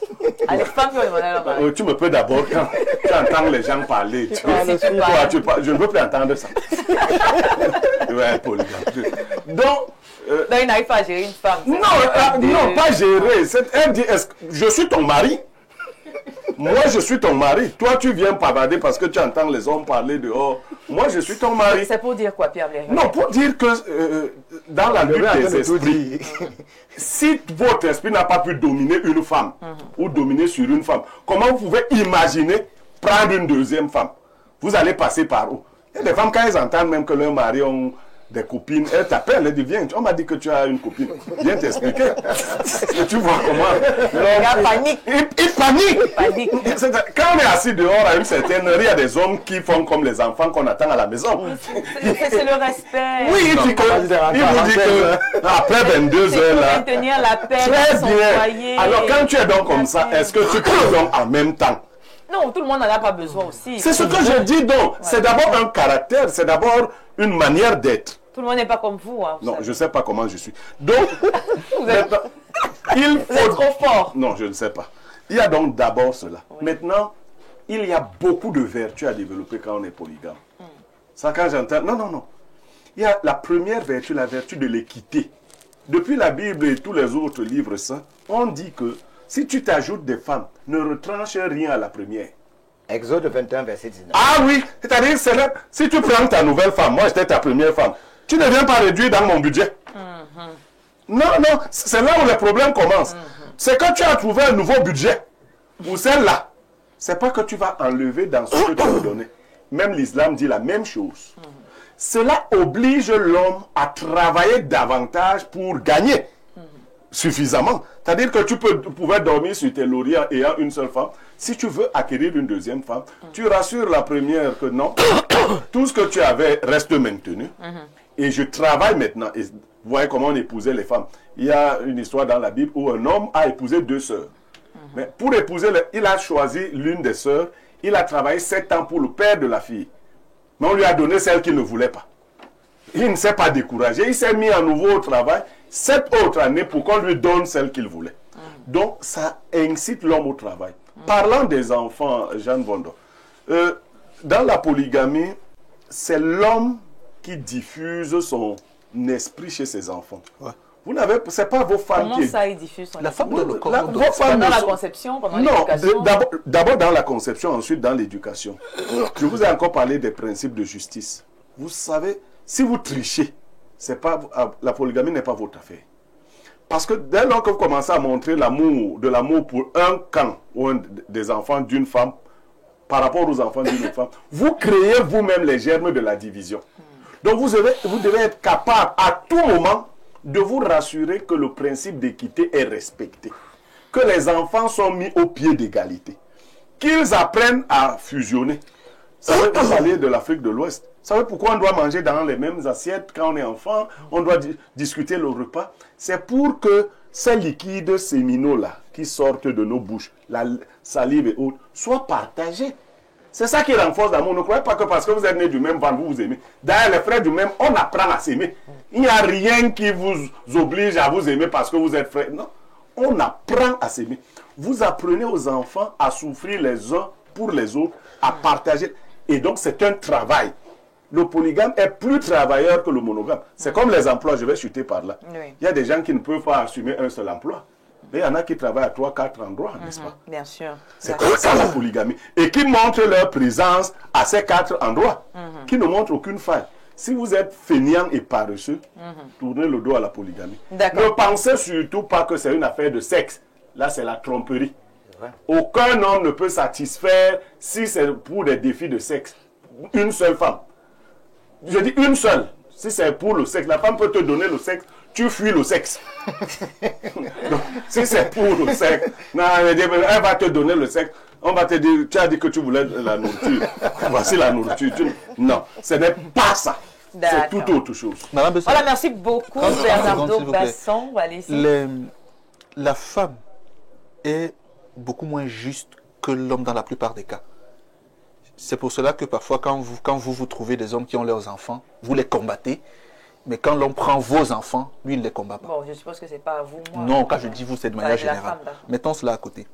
Ah, les femmes qui ont demandé à leur mari. Tu me peux d'abord quand tu entends les gens parler. Je ne veux plus entendre ça. Ouais, polygame. Donc, non, il n'arrive pas à gérer une femme. Non, pas gérer. Elle dit, je suis ton mari. Moi, je suis ton mari. Toi, tu viens pavader parce que tu entends les hommes parler dehors. Moi, je suis ton mari. C'est pour dire quoi, Pierre Blériot? Non, pour dire que dans la lutte des esprits, si votre esprit n'a pas pu dominer une femme ou dominer sur une femme, comment vous pouvez imaginer prendre une deuxième femme? Vous allez passer par où? Il y a des femmes, quand elles entendent même que leur mari ont des copines, elles t'appellent, elles disent, viens, on m'a dit que tu as une copine, viens t'expliquer. Tu vois comment le gars panique. Il panique. Quand on est assis dehors à une certaine heure, il y a des hommes qui font comme les enfants qu'on attend à la maison. C'est le respect. Oui, il vous dit que après 22 heures là, maintenir la paix, très bien. Alors quand tu es donc comme ça, est-ce que tu peux donc en même temps? Non, tout le monde n'en a pas besoin aussi. C'est ce que je dis donc. Ouais. C'est d'abord un caractère, c'est d'abord une manière d'être. Tout le monde n'est pas comme vous. Hein, non, je ne sais pas comment je suis. Donc, vous êtes trop fort. Non, je ne sais pas. Il y a donc d'abord cela. Oui. Maintenant, il y a beaucoup de vertus à développer quand on est polygame. Ça, quand j'entends... Non. Il y a la première vertu, la vertu de l'équité. Depuis la Bible et tous les autres livres saints, on dit que si tu t'ajoutes des femmes, ne retranche rien à la première. Exode 21, verset 19. Ah oui, c'est-à-dire, si tu prends ta nouvelle femme, moi j'étais ta première femme, tu ne viens pas réduire dans mon budget. Non, c'est là où les problèmes commencent. C'est quand tu as trouvé un nouveau budget, ou celle-là, c'est pas que tu vas enlever dans ce que tu as donné. Même l'islam dit la même chose. Cela oblige l'homme à travailler davantage pour gagner suffisamment. C'est-à-dire que tu pouvais dormir sur tes lauriers ayant une seule femme. Si tu veux acquérir une deuxième femme, tu rassures la première que non, tout ce que tu avais reste maintenu. Et je travaille maintenant. Et vous voyez comment on épousait les femmes. Il y a une histoire dans la Bible où un homme a épousé 2 sœurs. Mais pour épouser, il a choisi l'une des sœurs. Il a travaillé 7 ans pour le père de la fille. Mais on lui a donné celle qu'il ne voulait pas. Il ne s'est pas découragé. Il s'est mis à nouveau au travail 7 autres années pour qu'on lui donne celle qu'il voulait. Donc, ça incite l'homme au travail. Parlant des enfants, Jeanne Bondo, dans la polygamie, c'est l'homme qui diffuse son esprit chez ses enfants. Ouais. Vous n'avez, c'est pas vos femmes qui... Comment ça, il diffuse son esprit? La femme de le corps. Pendant la conception, pendant l'éducation? D'abord dans la conception, ensuite dans l'éducation. Je vous ai encore parlé des principes de justice. Vous savez, si vous trichez, la polygamie n'est pas votre affaire. Parce que dès lors que vous commencez à montrer de l'amour pour un camp ou des enfants d'une femme par rapport aux enfants d'une autre femme, vous créez vous-même les germes de la division. Donc vous devez être capable à tout moment de vous rassurer que le principe d'équité est respecté, que les enfants sont mis au pied d'égalité, qu'ils apprennent à fusionner. Vous parlez de l'Afrique de l'Ouest. Vous savez pourquoi on doit manger dans les mêmes assiettes quand on est enfant? On doit discuter le repas. C'est pour que ces liquides séminaux-là qui sortent de nos bouches, la salive et autres, soient partagés. C'est ça qui renforce l'amour. Ne croyez pas que parce que vous êtes nés du même ventre, vous vous aimez. D'ailleurs, les frères du même, on apprend à s'aimer. Il n'y a rien qui vous oblige à vous aimer parce que vous êtes frères. Non, on apprend à s'aimer. Vous apprenez aux enfants à souffrir les uns pour les autres, à partager. Et donc, c'est un travail. Le polygame est plus travailleur que le monogame. C'est comme les emplois, je vais chuter par là. Oui. Il y a des gens qui ne peuvent pas assumer un seul emploi. Mais il y en a qui travaillent à 3-4 endroits, n'est-ce pas? Bien sûr. C'est comme ça la polygamie. Et qui montrent leur présence à ces 4 endroits, qui ne montrent aucune faille. Si vous êtes fainéant et paresseux, tournez le dos à la polygamie. Ne pensez surtout pas que c'est une affaire de sexe. Là, c'est la tromperie. Aucun homme ne peut satisfaire si c'est pour des défis de sexe. Une seule femme. Je dis une seule. Si c'est pour le sexe, la femme peut te donner le sexe, tu fuis le sexe. Donc, si c'est pour le sexe, elle va te donner le sexe, on va te dire, tu as dit que tu voulais la nourriture. Voici la nourriture. Non, ce n'est pas ça. C'est tout autre chose. Voilà, merci beaucoup, Bernardo Basson. la femme est beaucoup moins juste que l'homme dans la plupart des cas. C'est pour cela que parfois, quand vous trouvez des hommes qui ont leurs enfants, vous les combattez. Mais quand l'homme prend vos enfants, lui, il ne les combat pas. Bon, je suppose que ce n'est pas vous, moi. Non, quand je dis vous, c'est de manière générale. Mettons cela à côté.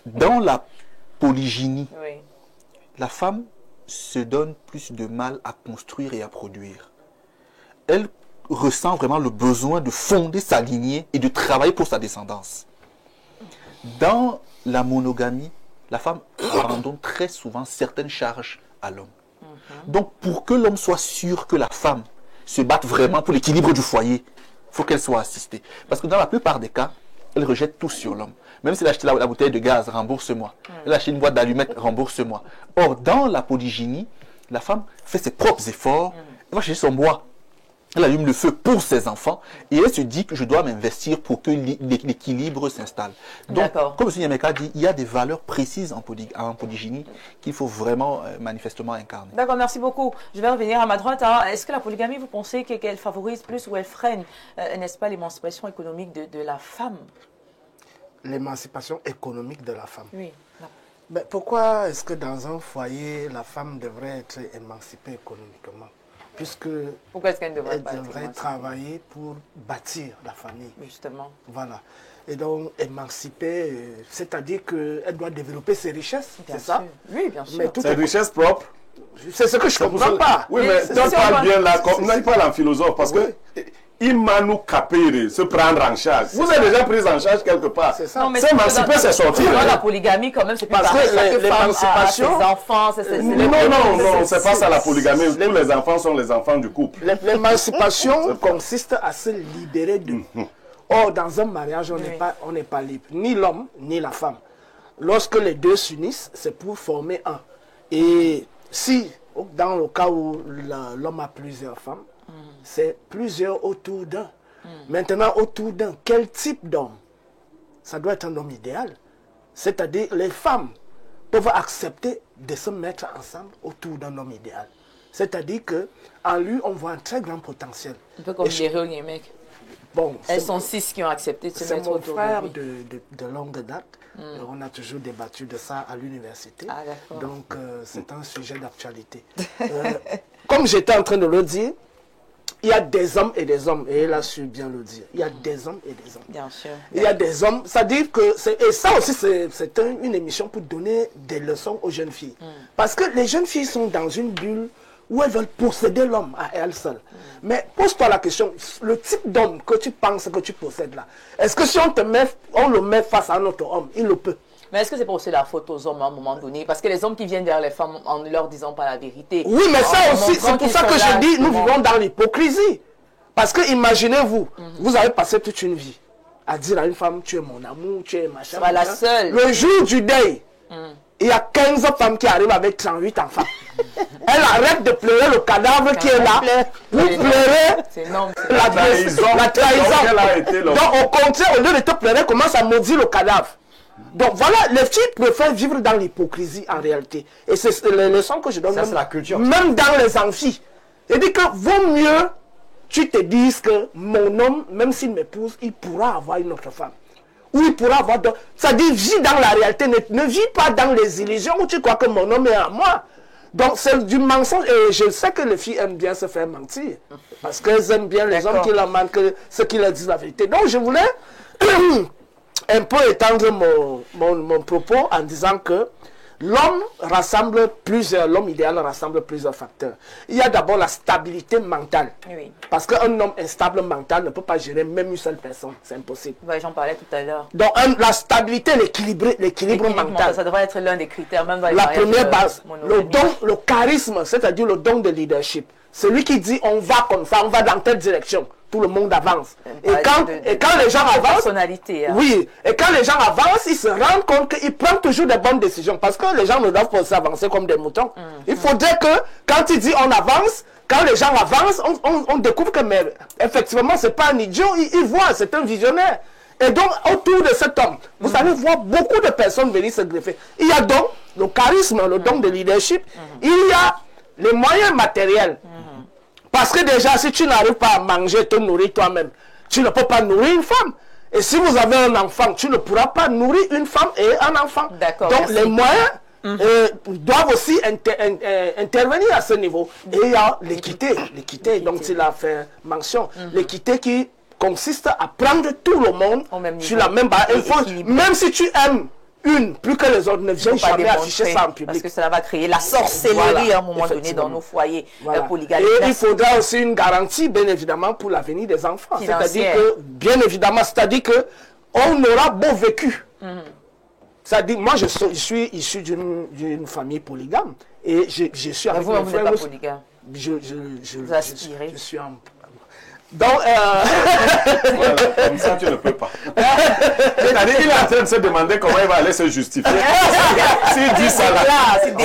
Dans la polygynie, la femme se donne plus de mal à construire et à produire. Elle ressent vraiment le besoin de fonder sa lignée et de travailler pour sa descendance. Dans la monogamie, la femme abandonne très souvent certaines charges à l'homme. Donc, pour que l'homme soit sûr que la femme se batte vraiment pour l'équilibre du foyer, il faut qu'elle soit assistée. Parce que dans la plupart des cas, elle rejette tout sur l'homme. Même si elle a acheté la bouteille de gaz, rembourse-moi. Elle a acheté une boîte d'allumettes, rembourse-moi. Or, dans la polygynie, la femme fait ses propres efforts, elle va chercher son bois. Elle allume le feu pour ses enfants et elle se dit que je dois m'investir pour que l'équilibre s'installe. Donc, comme M. Yameka dit, il y a des valeurs précises en polygynie qu'il faut vraiment manifestement incarner. D'accord, merci beaucoup. Je vais revenir à ma droite. Est-ce que la polygamie, vous pensez qu'elle favorise plus ou elle freine, n'est-ce pas, l'émancipation économique de la femme? L'émancipation économique de la femme. Oui. Mais pourquoi est-ce que dans un foyer, la femme devrait être émancipée économiquement? Puisque pourquoi est-ce qu'elle devrait travailler pour bâtir la famille. Justement. Voilà. Et donc, émancipée, c'est-à-dire qu'elle doit développer ses richesses, c'est ça? Oui, bien sûr. Ses richesses propres. C'est ce que je ne comprends pas. Oui, mais on parle bien là, on n'est pas un philosophe, parce que il m'a nous capé se prendre en charge. Vous êtes déjà pris en charge quelque part. C'est ça. C'est émanciper, c'est sortir. La polygamie, quand même, c'est parce que l'émancipation. Ses enfants, non, c'est pas ça la polygamie. Tous les enfants sont les enfants du couple. L'émancipation consiste à se libérer d'eux. Or, dans un mariage, on n'est pas libre. Ni l'homme, ni la femme. Lorsque les deux s'unissent, c'est pour former un. Et si, dans le cas où l'homme a plusieurs femmes, c'est plusieurs autour d'un. Maintenant, autour d'un, quel type d'homme? Ça doit être un homme idéal. C'est-à-dire, les femmes peuvent accepter de se mettre ensemble autour d'un homme idéal. C'est-à-dire qu'en lui, on voit un très grand potentiel. Un peu comme les Réunions, mec. Bon, elles sont 6 qui ont accepté de se mettre autour de lui. C'est mon frère de longue date. On a toujours débattu de ça à l'université. Donc, c'est un sujet d'actualité. Comme j'étais en train de le dire, il y a des hommes et des hommes, et elle a su bien le dire. Il y a des hommes et des hommes. Bien sûr. Il y a des hommes, c'est-à-dire que, et ça aussi c'est une émission pour donner des leçons aux jeunes filles. Parce que les jeunes filles sont dans une bulle où elles veulent posséder l'homme à elles seules. Mais pose-toi la question, le type d'homme que tu penses que tu possèdes là, est-ce que si on le met face à un autre homme, il le peut? Mais est-ce que c'est pas aussi la faute aux hommes à un moment donné? Parce que les hommes qui viennent vers les femmes en ne leur disant pas la vérité. Oui, mais ça aussi, c'est pour ça que je dis, nous vivons dans l'hypocrisie. Parce que imaginez-vous, vous avez passé toute une vie à dire à une femme, tu es mon amour, tu es machin. C'est pas la seule. Le jour du deuil, il y a 15 femmes qui arrivent avec 38 enfants. Elle arrête de pleurer le cadavre qui est là pour pleurer la trahison. Donc au contraire, au lieu de te pleurer, commence à maudire le cadavre. Donc voilà, les filles préfèrent vivre dans l'hypocrisie en réalité. Et c'est les leçons que je donne ça, la culture. Même dans les amphis. C'est-à-dire que vaut mieux tu te dises que mon homme, même s'il m'épouse, il pourra avoir une autre femme. Ou il pourra avoir d'autres. C'est-à-dire, vis dans la réalité, ne vis pas dans les illusions où tu crois que mon homme est à moi. Donc c'est du mensonge. Et je sais que les filles aiment bien se faire mentir. Parce qu'elles aiment bien les hommes qui leur mentent, que ceux qui leur disent la vérité. Donc je voulais un peu étendre mon propos en disant que l'homme idéal rassemble plusieurs facteurs. Il y a d'abord la stabilité mentale. Oui. Parce qu'un homme instable mental ne peut pas gérer même une seule personne. C'est impossible. Ouais, j'en parlais tout à l'heure. Donc la stabilité, l'équilibre mental. Ça devrait être l'un des critères. Même dans la première base. Le charisme, c'est-à-dire le don de leadership. Celui qui dit on va comme ça, on va dans telle direction. Tout le monde avance. Et quand les gens avancent, oui, et quand les gens avancent, ils se rendent compte qu'ils prennent toujours des bonnes décisions. Parce que les gens ne doivent pas s'avancer comme des moutons. Il faudrait que, quand il dit on avance, quand les gens avancent, on découvre que, mais, effectivement, ce n'est pas un idiot, il voit, c'est un visionnaire. Et donc, autour de cet homme, vous allez voir beaucoup de personnes venir se greffer. Il y a donc le charisme, le don de leadership, il y a les moyens matériels. Parce que déjà, si tu n'arrives pas à manger, te nourrir toi-même, tu ne peux pas nourrir une femme. Et si vous avez un enfant, tu ne pourras pas nourrir une femme et un enfant. D'accord. Donc les moyens doivent aussi intervenir à ce niveau. Et il y a l'équité dont il a fait mention. L'équité qui consiste à prendre tout le monde sur la même base. Même si tu aimes une plus que les autres, ne viens jamais afficher ça en public. Parce que cela va créer la sorcellerie à un moment donné dans nos foyers polygamiques. Et il faudra aussi une garantie, bien évidemment, pour l'avenir des enfants. C'est-à-dire que, bien évidemment, c'est-à-dire qu'on aura beau vécu. C'est-à-dire, moi, je suis issu d'une famille polygame. Et je suis avec mes frères. Vous n'êtes pas polygame. Je suis en... Donc, comme ça, tu ne peux pas. C'est-à-dire qu'il est en train de se demander comment il va aller se justifier. S'il dit ça là. S'il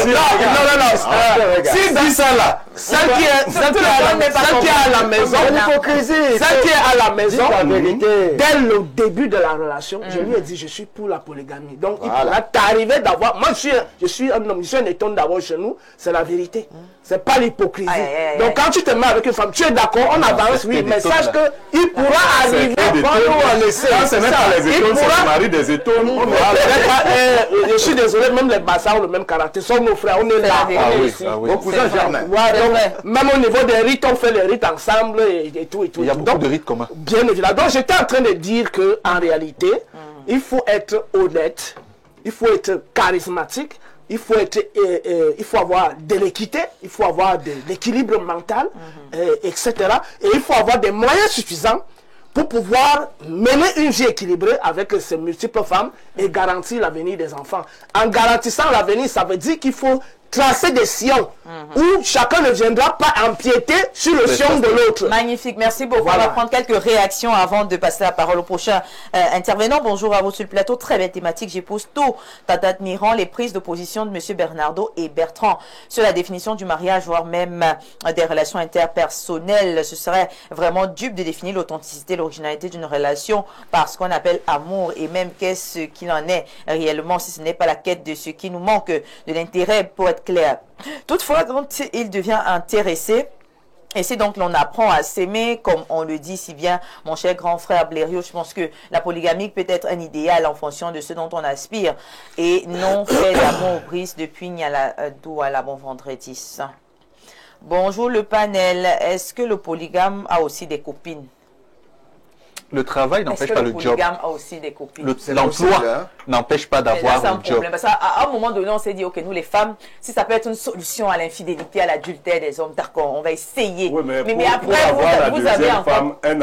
dit ça là, ça qui est à la maison, dès le début de la relation, je lui ai dit, je suis pour la polygamie. Donc, il pourra t'arriver d'avoir... Moi, je suis un homme, je suis un étonne d'avoir chez nous, c'est la vérité. C'est pas l'hypocrisie. Donc, quand tu te mets avec une femme, tu es d'accord, on avance, oui, mais sache qu'il pourra arriver... Quand ce n'est pas les étoiles, c'est le mari des étoiles. Je suis désolé, même les Bassas ont le même caractère. Ce sont nos frères, on est là. Vos cousins germains. Même au niveau des rites, on fait les rites ensemble et tout. Il y a beaucoup de rites communs. Bien évidemment. Donc, j'étais en train de dire qu'en réalité, il faut être honnête, il faut être charismatique, il faut avoir de l'équité, il faut avoir de l'équilibre mental, etc. Et il faut avoir des moyens suffisants pour pouvoir mener une vie équilibrée avec ces multiples femmes et garantir l'avenir des enfants. En garantissant l'avenir, ça veut dire qu'il faut tracer des sillons où chacun ne viendra pas empiéter sur le sillon de l'autre. Magnifique, merci beaucoup. On va prendre quelques réactions avant de passer la parole au prochain intervenant. Bonjour à vous sur le plateau. Très belle thématique. J'épouse tout en admirant les prises de position de M. Bernardo et Bertrand sur la définition du mariage, voire même des relations interpersonnelles. Ce serait vraiment dupe de définir l'authenticité, l'originalité d'une relation par ce qu'on appelle amour, et même qu'est-ce qu'il en est réellement si ce n'est pas la quête de ce qui nous manque, de l'intérêt pour être clair. Toutefois, quand il devient intéressé, et c'est donc l'on apprend à s'aimer, comme on le dit si bien, mon cher grand frère Blériot, je pense que la polygamie peut être un idéal en fonction de ce dont on aspire, et non fait d'amour brise depuis Nialadou à la bon vendredi. Bonjour le panel, est-ce que le polygame a aussi des copines? Le travail n'empêche pas le job. Le polygame a aussi des copines. L'emploi n'empêche pas d'avoir un job. Parce qu'à un moment donné, on s'est dit, ok, nous les femmes, si ça peut être une solution à l'infidélité, à l'adultère des hommes, d'accord, on va essayer. Oui, mais après, vous avez encore... femme, elle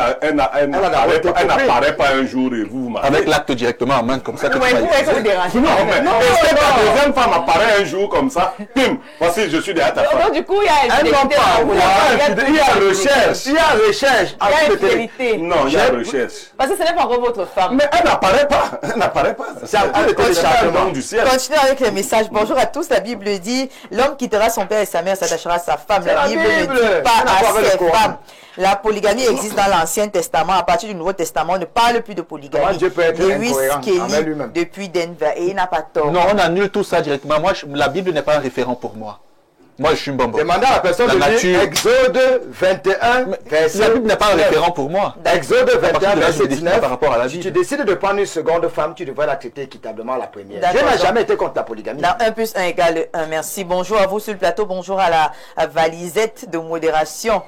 n'apparaît pas un jour et vous mariez. Avec l'acte directement en main, comme ça. Non, mais est-ce que ta deuxième femme apparaît un jour comme ça, pim, voici, je suis derrière ta femme. Donc, du coup, il y a infidélité. Il y a recherche. Il y a recherche. Il y a infidélité. Non, il y a recherche. Parce que ce n'est pas encore votre femme. Mais elle n'apparaît pas. Elle n'apparaît pas. C'est un peu le téléchargement du ciel. Continuez avec les messages. Bonjour à tous. La Bible dit, l'homme quittera son père et sa mère, s'attachera à sa femme. La Bible ne dit pas à ses femmes. La polygamie existe dans l'Ancien Testament. À partir du Nouveau Testament, on ne parle plus de polygamie. Lewis Kelly, depuis Denver, et il n'a pas tort. Non, on annule tout ça directement. Moi, la Bible n'est pas un référent pour moi. Moi, je suis une bonbon. Demandez à la personne de lire Exode 21, verset... La Bible n'est pas un référent pour moi. Exode 21, verset 19. Par rapport à la Bible. Si tu décides de prendre une seconde femme, tu devrais la traiter équitablement à la première. Dieu n'a jamais été contre la polygamie. Dans 1 plus 1 égale 1. Merci. Bonjour à vous sur le plateau. Bonjour à la valisette de modération.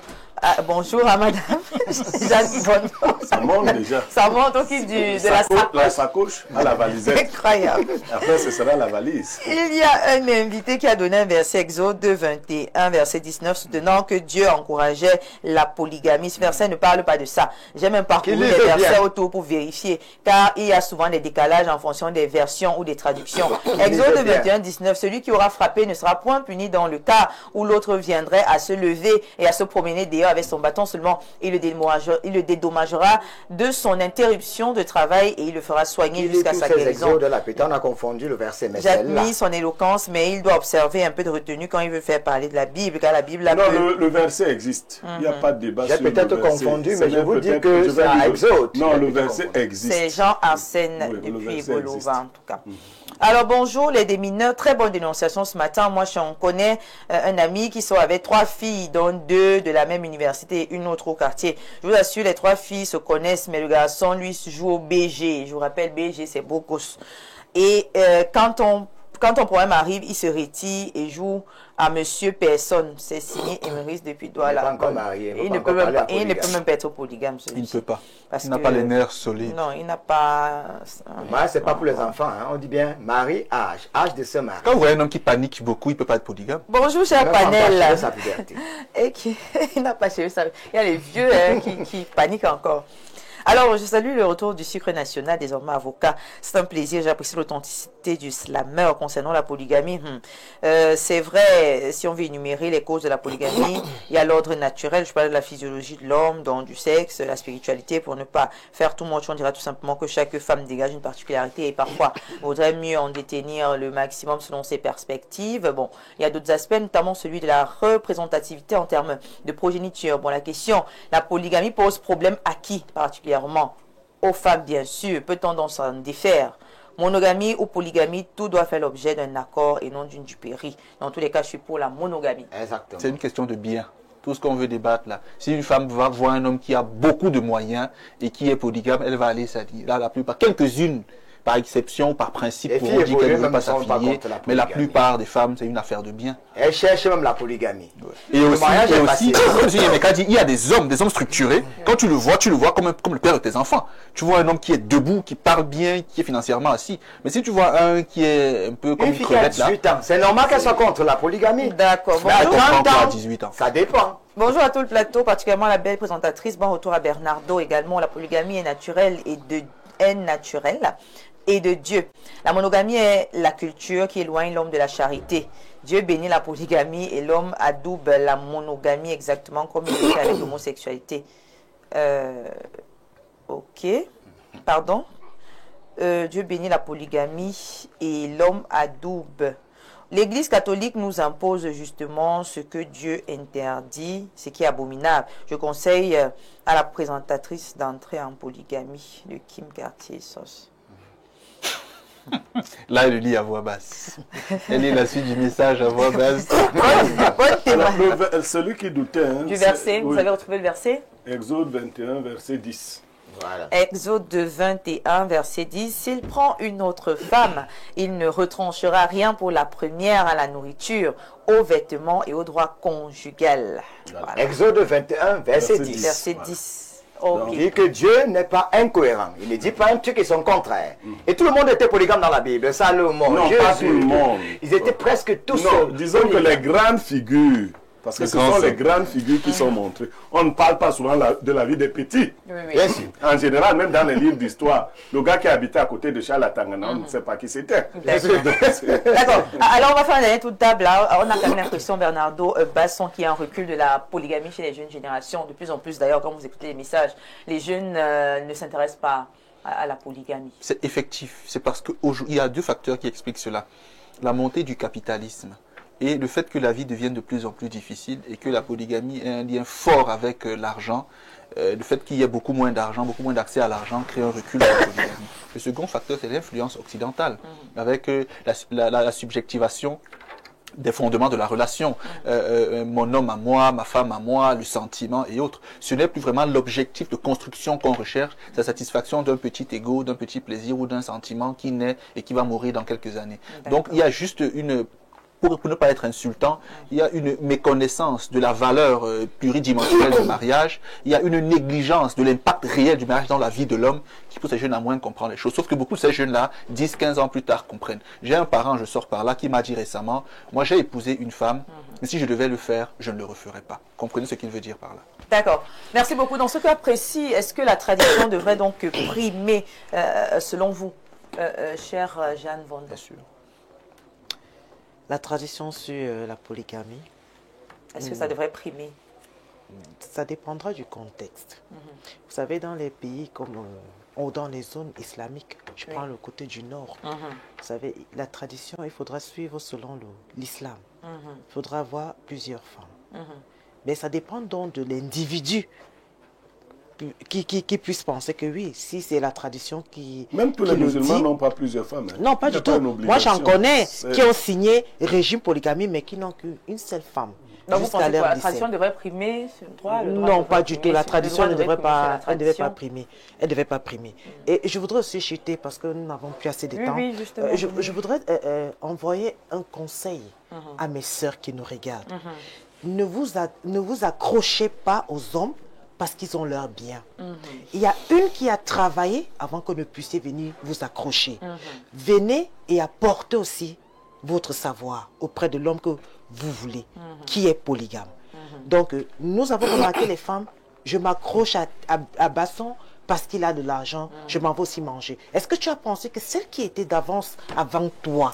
Bonjour à madame Jeanne Bonneau. Ça monte déjà. Ça monte aussi de la sacoche à la valisette. Incroyable. Après, ce sera la valise. Il y a un invité qui a donné un verset, Exode 21, verset 19, soutenant que Dieu encourageait la polygamie. Ce verset ne parle pas de ça. J'ai même parcouru les versets autour pour vérifier, car il y a souvent des décalages en fonction des versions ou des traductions. Exode 21, 19, celui qui aura frappé ne sera point puni dans le cas où l'autre viendrait à se lever et à se promener dehors avec son bâton, seulement il le dédommagera de son interruption de travail et il le fera soigner jusqu'à sa guérison. On a confondu le verset, mais j'admire son éloquence, mais il doit observer un peu de retenue quand il veut faire parler de la Bible, car la Bible... le verset existe. Il n'y a pas de débat sur le verset. J'ai peut-être confondu, mais je vous dis que c'est à Exode. Non, le verset existe. C'est Jean Arsène depuis Bolova, en tout cas. Alors bonjour les démineurs, très bonne dénonciation ce matin. Moi j'en connais un ami qui sort avec 3 filles, dont 2 de la même université et une autre au quartier. Je vous assure, les 3 filles se connaissent, mais le garçon lui joue au BG. Je vous rappelle, BG c'est beau gosse. Et quand ton problème arrive, il se retire et joue à Monsieur Personne. C'est signé Émeris depuis Douala. Il ne peut même pas être polygame. Il ne peut pas. Parce il n'a pas les nerfs solides. Non, il n'a pas... Moi, c'est pas pour les enfants. Hein. On dit bien mari, âge de se marier. Quand vous voyez un homme qui panique beaucoup, il ne peut pas être polygame. Bonjour, cher panel. Et il n'a pas chéri sa... Il y a les vieux qui paniquent encore. Alors, je salue le retour du sucre national, désormais avocat. C'est un plaisir, j'apprécie l'authenticité du slammer concernant la polygamie. C'est vrai, si on veut énumérer les causes de la polygamie, il y a l'ordre naturel, je parle de la physiologie de l'homme, donc du sexe, la spiritualité, pour ne pas faire tout moche, on dira tout simplement que chaque femme dégage une particularité et parfois, il vaudrait mieux en détenir le maximum selon ses perspectives. Bon, il y a d'autres aspects, notamment celui de la représentativité en termes de progéniture. Bon, la question, la polygamie pose problème à qui particulièrement? Aux femmes, bien sûr. Peut-on donc s'en défaire? Monogamie ou polygamie, tout doit faire l'objet d'un accord et non d'une duperie. Dans tous les cas, je suis pour la monogamie. Exactement. C'est une question de bien. Tout ce qu'on veut débattre là. Si une femme va voir un homme qui a beaucoup de moyens et qui est polygame, elle va aller s'allier. Là, la plupart, quelques-unes, par exception, par principe, pourront dire qu'elle ne veut pas s'affilier. Mais la plupart des femmes, c'est une affaire de bien. Elles cherchent même la polygamie. Ouais. Et aussi, comme Yemeka dit, il y a des hommes structurés. Quand tu le vois comme le père de tes enfants. Tu vois un homme qui est debout, qui parle bien, qui est financièrement assis. Mais si tu vois un qui est un peu comme une crevette là... C'est normal qu'elle soit contre la polygamie. D'accord. Mais à 30 ans, 18 ans. Ça dépend. Bonjour à tout le plateau, particulièrement la belle présentatrice. Bon retour à Bernardo également. La polygamie est naturelle et de Dieu. La monogamie est la culture qui éloigne l'homme de la charité. Dieu bénit la polygamie et l'homme adoube la monogamie exactement comme il le fait avec l'homosexualité. Ok. Pardon. Dieu bénit la polygamie et l'homme adoube. L'Église catholique nous impose justement ce que Dieu interdit, ce qui est abominable. Je conseille à la présentatrice d'entrer en polygamie de Kim Cartier-Sauce. Là, elle lit à voix basse. Elle lit la suite du message à voix basse. Celui qui doutait. Hein, du verset, vous avez retrouvé le verset? Exode 21, verset 10. Voilà. Exode 21, verset 10. S'il prend une autre femme, il ne retranchera rien pour la première à la nourriture, aux vêtements et aux droits conjugal. Voilà. Exode 21, verset 10. Verset 10. Okay. Il dit que Dieu n'est pas incohérent. Il ne dit pas un truc qui sont contraires. Et tout le monde était polygame dans la Bible. Salomon, non, Jésus, pas tout le monde. Ils étaient presque tous. Non, disons polygames. Que les grandes figures, parce que ce sont les grandes figures qui sont montrées. On ne parle pas souvent de la vie des petits. Bien sûr. En général, même dans les livres d'histoire, le gars qui habitait à côté de Charles Tangana, on ne sait pas qui c'était. D'accord. Alors, on va faire un dernier tour de table. Là. On a quand même l'impression, Bernardo Basson, qu'il y a un recul de la polygamie chez les jeunes générations. De plus en plus, d'ailleurs, quand vous écoutez les messages, les jeunes ne s'intéressent pas à la polygamie. C'est effectif. C'est parce qu'il y a 2 facteurs qui expliquent cela. La montée du capitalisme. Et le fait que la vie devienne de plus en plus difficile et que la polygamie ait un lien fort avec l'argent, le fait qu'il y ait beaucoup moins d'argent, beaucoup moins d'accès à l'argent, crée un recul de la polygamie. Le second facteur, c'est l'influence occidentale, avec la subjectivation des fondements de la relation. Mon homme à moi, ma femme à moi, le sentiment et autres. Ce n'est plus vraiment l'objectif de construction qu'on recherche, c'est la satisfaction d'un petit ego, d'un petit plaisir ou d'un sentiment qui naît et qui va mourir dans quelques années. Donc il y a juste une... Pour ne pas être insultant, il y a une méconnaissance de la valeur pluridimensionnelle du mariage, il y a une négligence de l'impact réel du mariage dans la vie de l'homme qui pousse ces jeunes à moins comprendre les choses. Sauf que beaucoup de ces jeunes-là, 10, 15 ans plus tard, comprennent. J'ai un parent, je sors par là, qui m'a dit récemment, moi j'ai épousé une femme, mais si je devais le faire, je ne le referais pas. Comprenez ce qu'il veut dire par là. D'accord. Merci beaucoup. Dans ce cas précis, est-ce que la tradition devrait donc primer, selon vous, chère Jeanne Von? Bien sûr. La tradition sur la polygamie. Est-ce que ça devrait primer? Ça dépendra du contexte. Vous savez, dans les pays comme ou dans les zones islamiques, je prends le côté du nord, vous savez, la tradition, il faudra suivre selon l'islam. Il faudra avoir plusieurs femmes. Mais ça dépend donc de l'individu. qui puissent penser que oui, si c'est la tradition qui... Même tous les musulmans n'ont pas plusieurs femmes. Hein. Non, pas du tout. Moi, j'en connais qui ont signé régime polygamie, mais qui n'ont qu'une seule femme. Donc vous pensez que la tradition devrait primer ce droit? Non, pas du tout. La tradition ne devrait pas, elle devait pas primer. Elle devait pas primer. Et je voudrais aussi chuter, parce que nous n'avons plus assez de temps. Oui, justement. Je voudrais envoyer un conseil à mes sœurs qui nous regardent. Ne vous accrochez pas aux hommes parce qu'ils ont leur bien. Il y a une qui a travaillé avant que ne puissiez venir vous accrocher. Venez et apportez aussi votre savoir auprès de l'homme que vous voulez, qui est polygame. Donc, nous avons remarqué les femmes, je m'accroche à Basson parce qu'il a de l'argent, je m'en vais aussi manger. Est-ce que tu as pensé que celle qui était d'avance avant toi,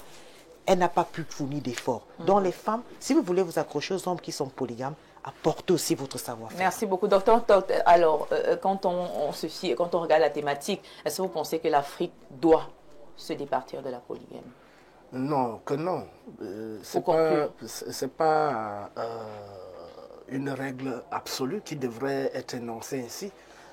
elle n'a pas pu fournir d'efforts? Donc les femmes, si vous voulez vous accrocher aux hommes qui sont polygames, apportez aussi votre savoir-faire. Merci beaucoup, docteur. Alors, quand on regarde la thématique, est-ce que vous pensez que l'Afrique doit se départir de la polygamie? Non, que non. C'est pas une règle absolue qui devrait être énoncée ainsi.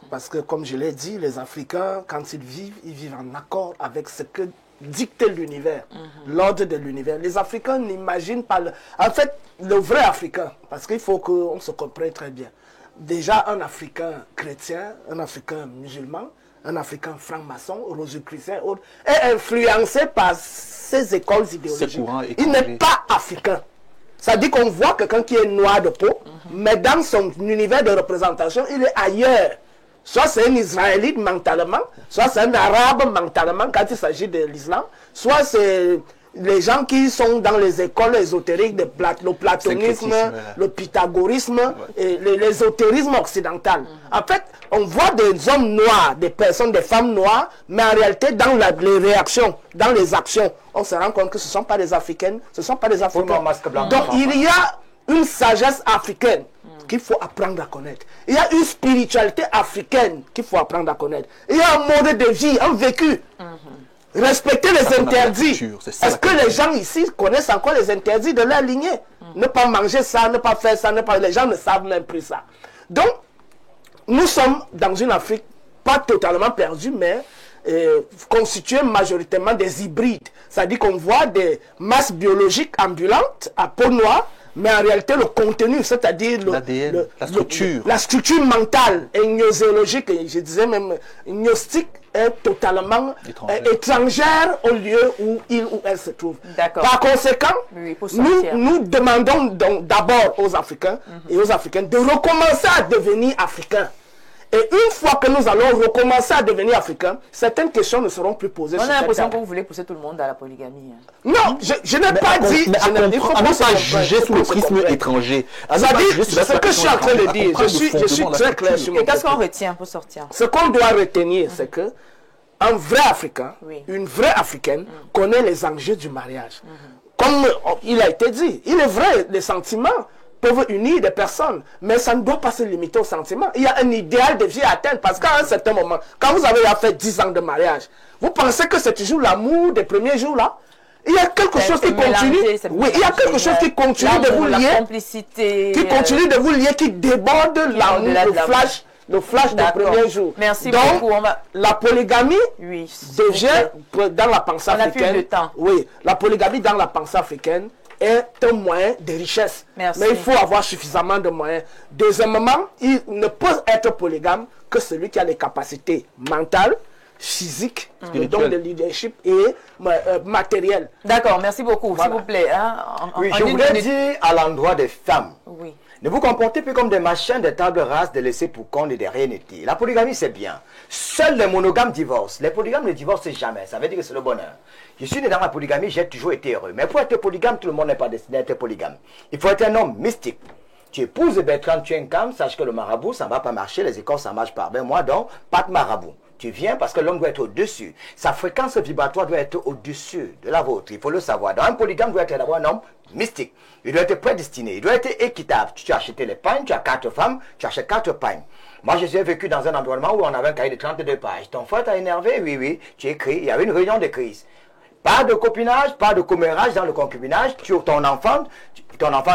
Parce que, comme je l'ai dit, les Africains, quand ils vivent en accord avec ce que dicte l'univers, l'ordre de l'univers. Les Africains n'imaginent pas... En fait, le vrai Africain, parce qu'il faut qu'on se comprenne très bien. Déjà, un Africain chrétien, un Africain musulman, un Africain franc-maçon, rosicrucien, est influencé par ces écoles idéologiques. Il n'est pas africain. Ça dit qu'on voit quelqu'un qui est noir de peau, mais dans son univers de représentation, il est ailleurs. Soit c'est un Israélite mentalement, soit c'est un Arabe mentalement quand il s'agit de l'islam, soit c'est les gens qui sont dans les écoles ésotériques, le platonisme, le pythagorisme, et l'ésotérisme occidental. En fait, on voit des hommes noirs, des personnes, des femmes noires, mais en réalité, dans les réactions, dans les actions, on se rend compte que ce ne sont pas des Africaines, ce ne sont pas des Africains. Donc il y a une sagesse africaine qu'il faut apprendre à connaître. Il y a une spiritualité africaine qu'il faut apprendre à connaître. Il y a un mode de vie, un vécu. Respecter les interdits. Est-ce que les gens ici connaissent encore les interdits de leur lignée? Ne pas manger ça, ne pas faire ça, les gens ne savent même plus ça. Donc, nous sommes dans une Afrique pas totalement perdue, mais constituée majoritairement des hybrides. C'est-à-dire qu'on voit des masses biologiques ambulantes à peau noire, mais en réalité, le contenu, c'est-à-dire la structure mentale et gnoséologique, et je disais même gnostique, est totalement étrangère au lieu où il ou elle se trouve. Par conséquent, nous demandons d'abord aux Africains et aux Africaines de recommencer à devenir africains. Et une fois que nous allons recommencer à devenir africains, certaines questions ne seront plus posées. On a l'impression que vous voulez pousser tout le monde à la polygamie. Non, je n'ai pas dit... Il faut pas juger sous le prisme étranger. Ce que je suis en train de dire, je suis très clair sur mon... Et qu'est-ce qu'on retient pour sortir? Ce qu'on doit retenir, c'est que un vrai Africain, une vraie Africaine, connaît les enjeux du mariage. Comme il a été dit, il est vrai, les sentiments peuvent unir des personnes, mais ça ne doit pas se limiter aux sentiments. Il y a un idéal de vie à atteindre, parce qu'à un certain moment, quand vous avez fait 10 ans de mariage, vous pensez que c'est toujours l'amour des premiers jours là? Il y a quelque chose qui continue. Oui, il y a quelque chose qui continue de vous lier, qui continue de vous lier, qui déborde l'amour, le flash des premiers jours. Merci donc, beaucoup. La polygamie devient dans la pensée africaine. Oui, la polygamie dans la pensée africaine est un moyen de richesse. Merci. Mais il faut avoir suffisamment de moyens. Deuxièmement, il ne peut être polygame que celui qui a les capacités mentales, physiques, donc de leadership et matériel. D'accord, merci beaucoup. S'il vous plaît. Oui, je voulais dire à l'endroit des femmes. Oui. Ne vous comportez plus comme des machins de table rase, de laisser pour compte et de rien n'était. La polygamie, c'est bien. Seuls les monogames divorcent. Les polygames ne divorcent jamais. Ça veut dire que c'est le bonheur. Je suis né dans la polygamie, j'ai toujours été heureux. Mais pour être polygame, tout le monde n'est pas destiné à être polygame. Il faut être un homme mystique. Tu épouses Bertrand Tchenkam, sache que le marabout, ça ne va pas marcher. Les écoles, ça marche pas. Ben moi, donc, pas de marabout. Tu viens parce que l'homme doit être au-dessus. Sa fréquence vibratoire doit être au-dessus de la vôtre. Il faut le savoir. Dans un polygame, doit être d'abord un homme mystique. Il doit être prédestiné. Il doit être équitable. Tu as acheté les pagnes, tu as 4 femmes, tu achètes 4 pagnes. Moi, j'ai vécu dans un environnement où on avait un cahier de 32 pages. Ton frère t'a énervé? Oui, oui. Tu écris. Il y avait une réunion de crise. Pas de copinage, pas de commérage dans le concubinage. Ton enfant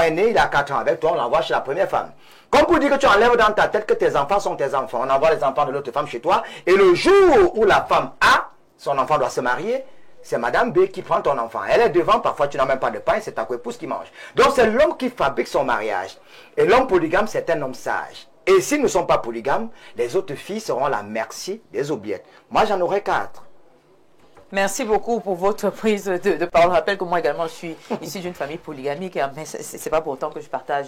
est né, il a 4 ans avec toi, on l'envoie chez la première femme. Comme pour dire que tu enlèves dans ta tête que tes enfants sont tes enfants. On envoie les enfants de l'autre femme chez toi. Et le jour où la femme a, son enfant doit se marier, c'est Madame B qui prend ton enfant. Elle est devant, parfois tu n'as même pas de pain, c'est ta coépouse qui mange. Donc c'est l'homme qui fabrique son mariage. Et l'homme polygame, c'est un homme sage. Et si nous ne sommes pas polygames, les autres filles seront à la merci des oubliettes. Moi, j'en aurai 4. Merci beaucoup pour votre prise de parole. Je rappelle que moi également, je suis issue d'une famille polygamique, mais ce n'est pas pour autant que je partage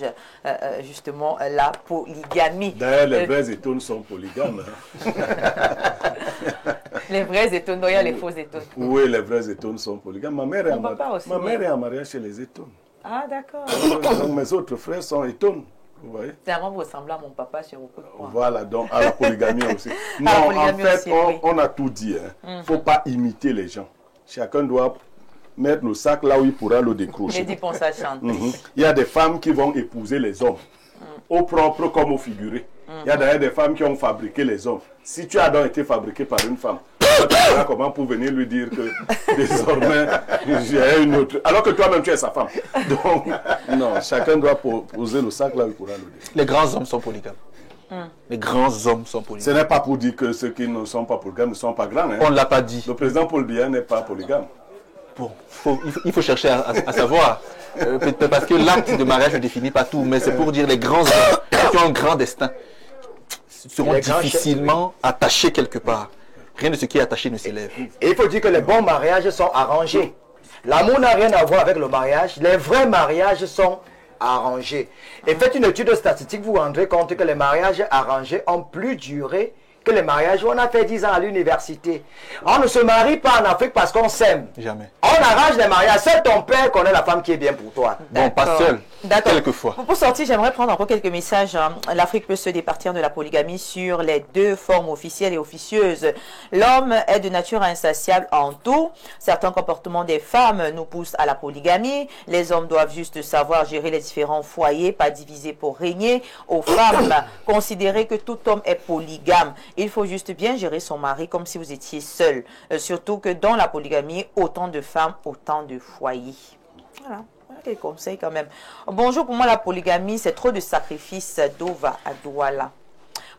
justement la polygamie. D'ailleurs, les vrais étones sont polygames. Hein. Les vrais étones, il y a les faux étones. Oui, les vrais étones sont polygames. Ma mère est en mariage chez les étones. Ah, d'accord. Donc, mes autres frères sont étones. Vous voyez? C'est vraiment vous ressemblez à mon papa sur beaucoup de points. Voilà, donc à la polygamie aussi. Non, en fait, aussi, on a tout dit. Il ne faut pas imiter les gens. Chacun doit mettre le sac là où il pourra le décrocher. Les dix ça chante. Il y a des femmes qui vont épouser les hommes, au propre comme au figuré. Il y a d'ailleurs des femmes qui ont fabriqué les hommes. Si tu as donc été fabriqué par une femme, tu verras comment pour venir lui dire que désormais j'ai une autre. Alors que toi-même tu es sa femme. Donc, non, chacun doit poser le sac là où il pourra le dire. Les grands hommes sont polygames. Les grands hommes sont polygames. Ce n'est pas pour dire que ceux qui ne sont pas polygames ne sont pas grands. Hein. On ne l'a pas dit. Le président Paul Biya n'est pas polygame. Bon, il faut chercher à savoir. Peut-être parce que l'acte de mariage ne définit pas tout, mais c'est pour dire les grands hommes qui ont un grand destin seront difficilement attachés quelque part. Rien de ce qui est attaché ne s'élève. Et il faut dire que les bons mariages sont arrangés. L'amour n'a rien à voir avec le mariage. Les vrais mariages sont arrangés. Et faites une étude statistique, vous vous rendrez compte que les mariages arrangés ont plus duré que les mariages où on a fait 10 ans à l'université. On ne se marie pas en Afrique parce qu'on s'aime. Jamais. On arrange les mariages. Seul ton père connaît la femme qui est bien pour toi. Bon, pas seul. Quelquefois. Pour sortir, j'aimerais prendre encore quelques messages. L'Afrique peut se départir de la polygamie sur les deux formes officielles et officieuses. L'homme est de nature insatiable en tout. Certains comportements des femmes nous poussent à la polygamie. Les hommes doivent juste savoir gérer les différents foyers, pas diviser pour régner. Aux femmes, considérez que tout homme est polygame. Il faut juste bien gérer son mari comme si vous étiez seul. Surtout que dans la polygamie, autant de femmes, autant de foyers. Voilà. Quel conseil quand même. Bonjour, pour moi la polygamie c'est trop de sacrifices. Dova à Douala.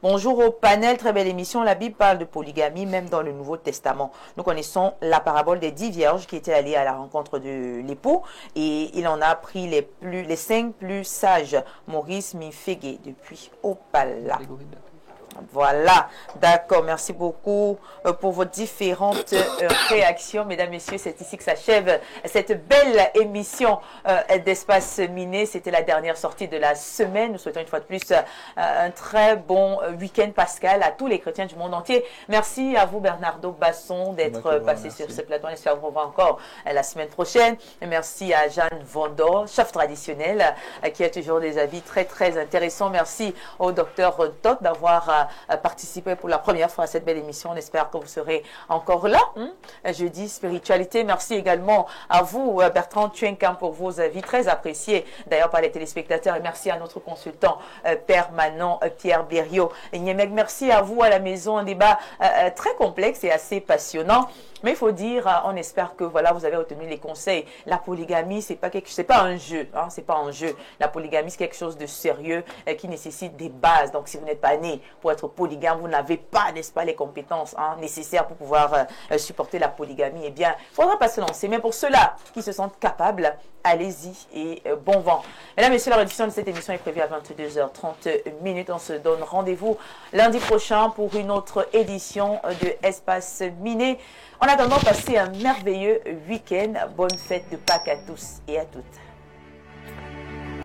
Bonjour au panel, très belle émission. La Bible parle de polygamie même dans le Nouveau Testament. Nous connaissons la parabole des 10 vierges qui étaient allées à la rencontre de l'époux et il en a pris les 5 plus sages. Maurice Mifégué depuis Opala. Voilà, d'accord, merci beaucoup pour vos différentes réactions. Mesdames, Messieurs, c'est ici que s'achève cette belle émission d'Espace Miné. C'était la dernière sortie de la semaine. Nous souhaitons une fois de plus un très bon week-end pascal à tous les chrétiens du monde entier. Merci à vous, Bernardo Basson, d'être passé sur ce plateau. J'espère vous revoir encore la semaine prochaine. Et merci à Jeanne Vondor, chef traditionnel, qui a toujours des avis très, très intéressants. Merci au docteur Todd d'avoir participer pour la première fois à cette belle émission. On espère que vous serez encore là. Jeudi spiritualité. Merci également à vous, Bertrand Tuenkamp, pour vos avis très appréciés d'ailleurs par les téléspectateurs. Et merci à notre consultant permanent Pierre Berriot. Merci à vous à la maison. Un débat très complexe et assez passionnant. Mais il faut dire, on espère que voilà, vous avez retenu les conseils. La polygamie, c'est pas un jeu, hein, c'est pas un jeu. La polygamie, c'est quelque chose de sérieux qui nécessite des bases. Donc, si vous n'êtes pas né pour être polygame, vous n'avez pas, n'est-ce pas, les compétences nécessaires pour pouvoir supporter la polygamie. Eh bien, il ne faudra pas se lancer. Mais pour ceux-là qui se sentent capables, allez-y et bon vent. Mesdames et messieurs, la rediffusion de cette émission est prévue à 22h30. On se donne rendez-vous lundi prochain pour une autre édition de Espace Miné. En attendant, passez un merveilleux week-end. Bonne fête de Pâques à tous et à toutes.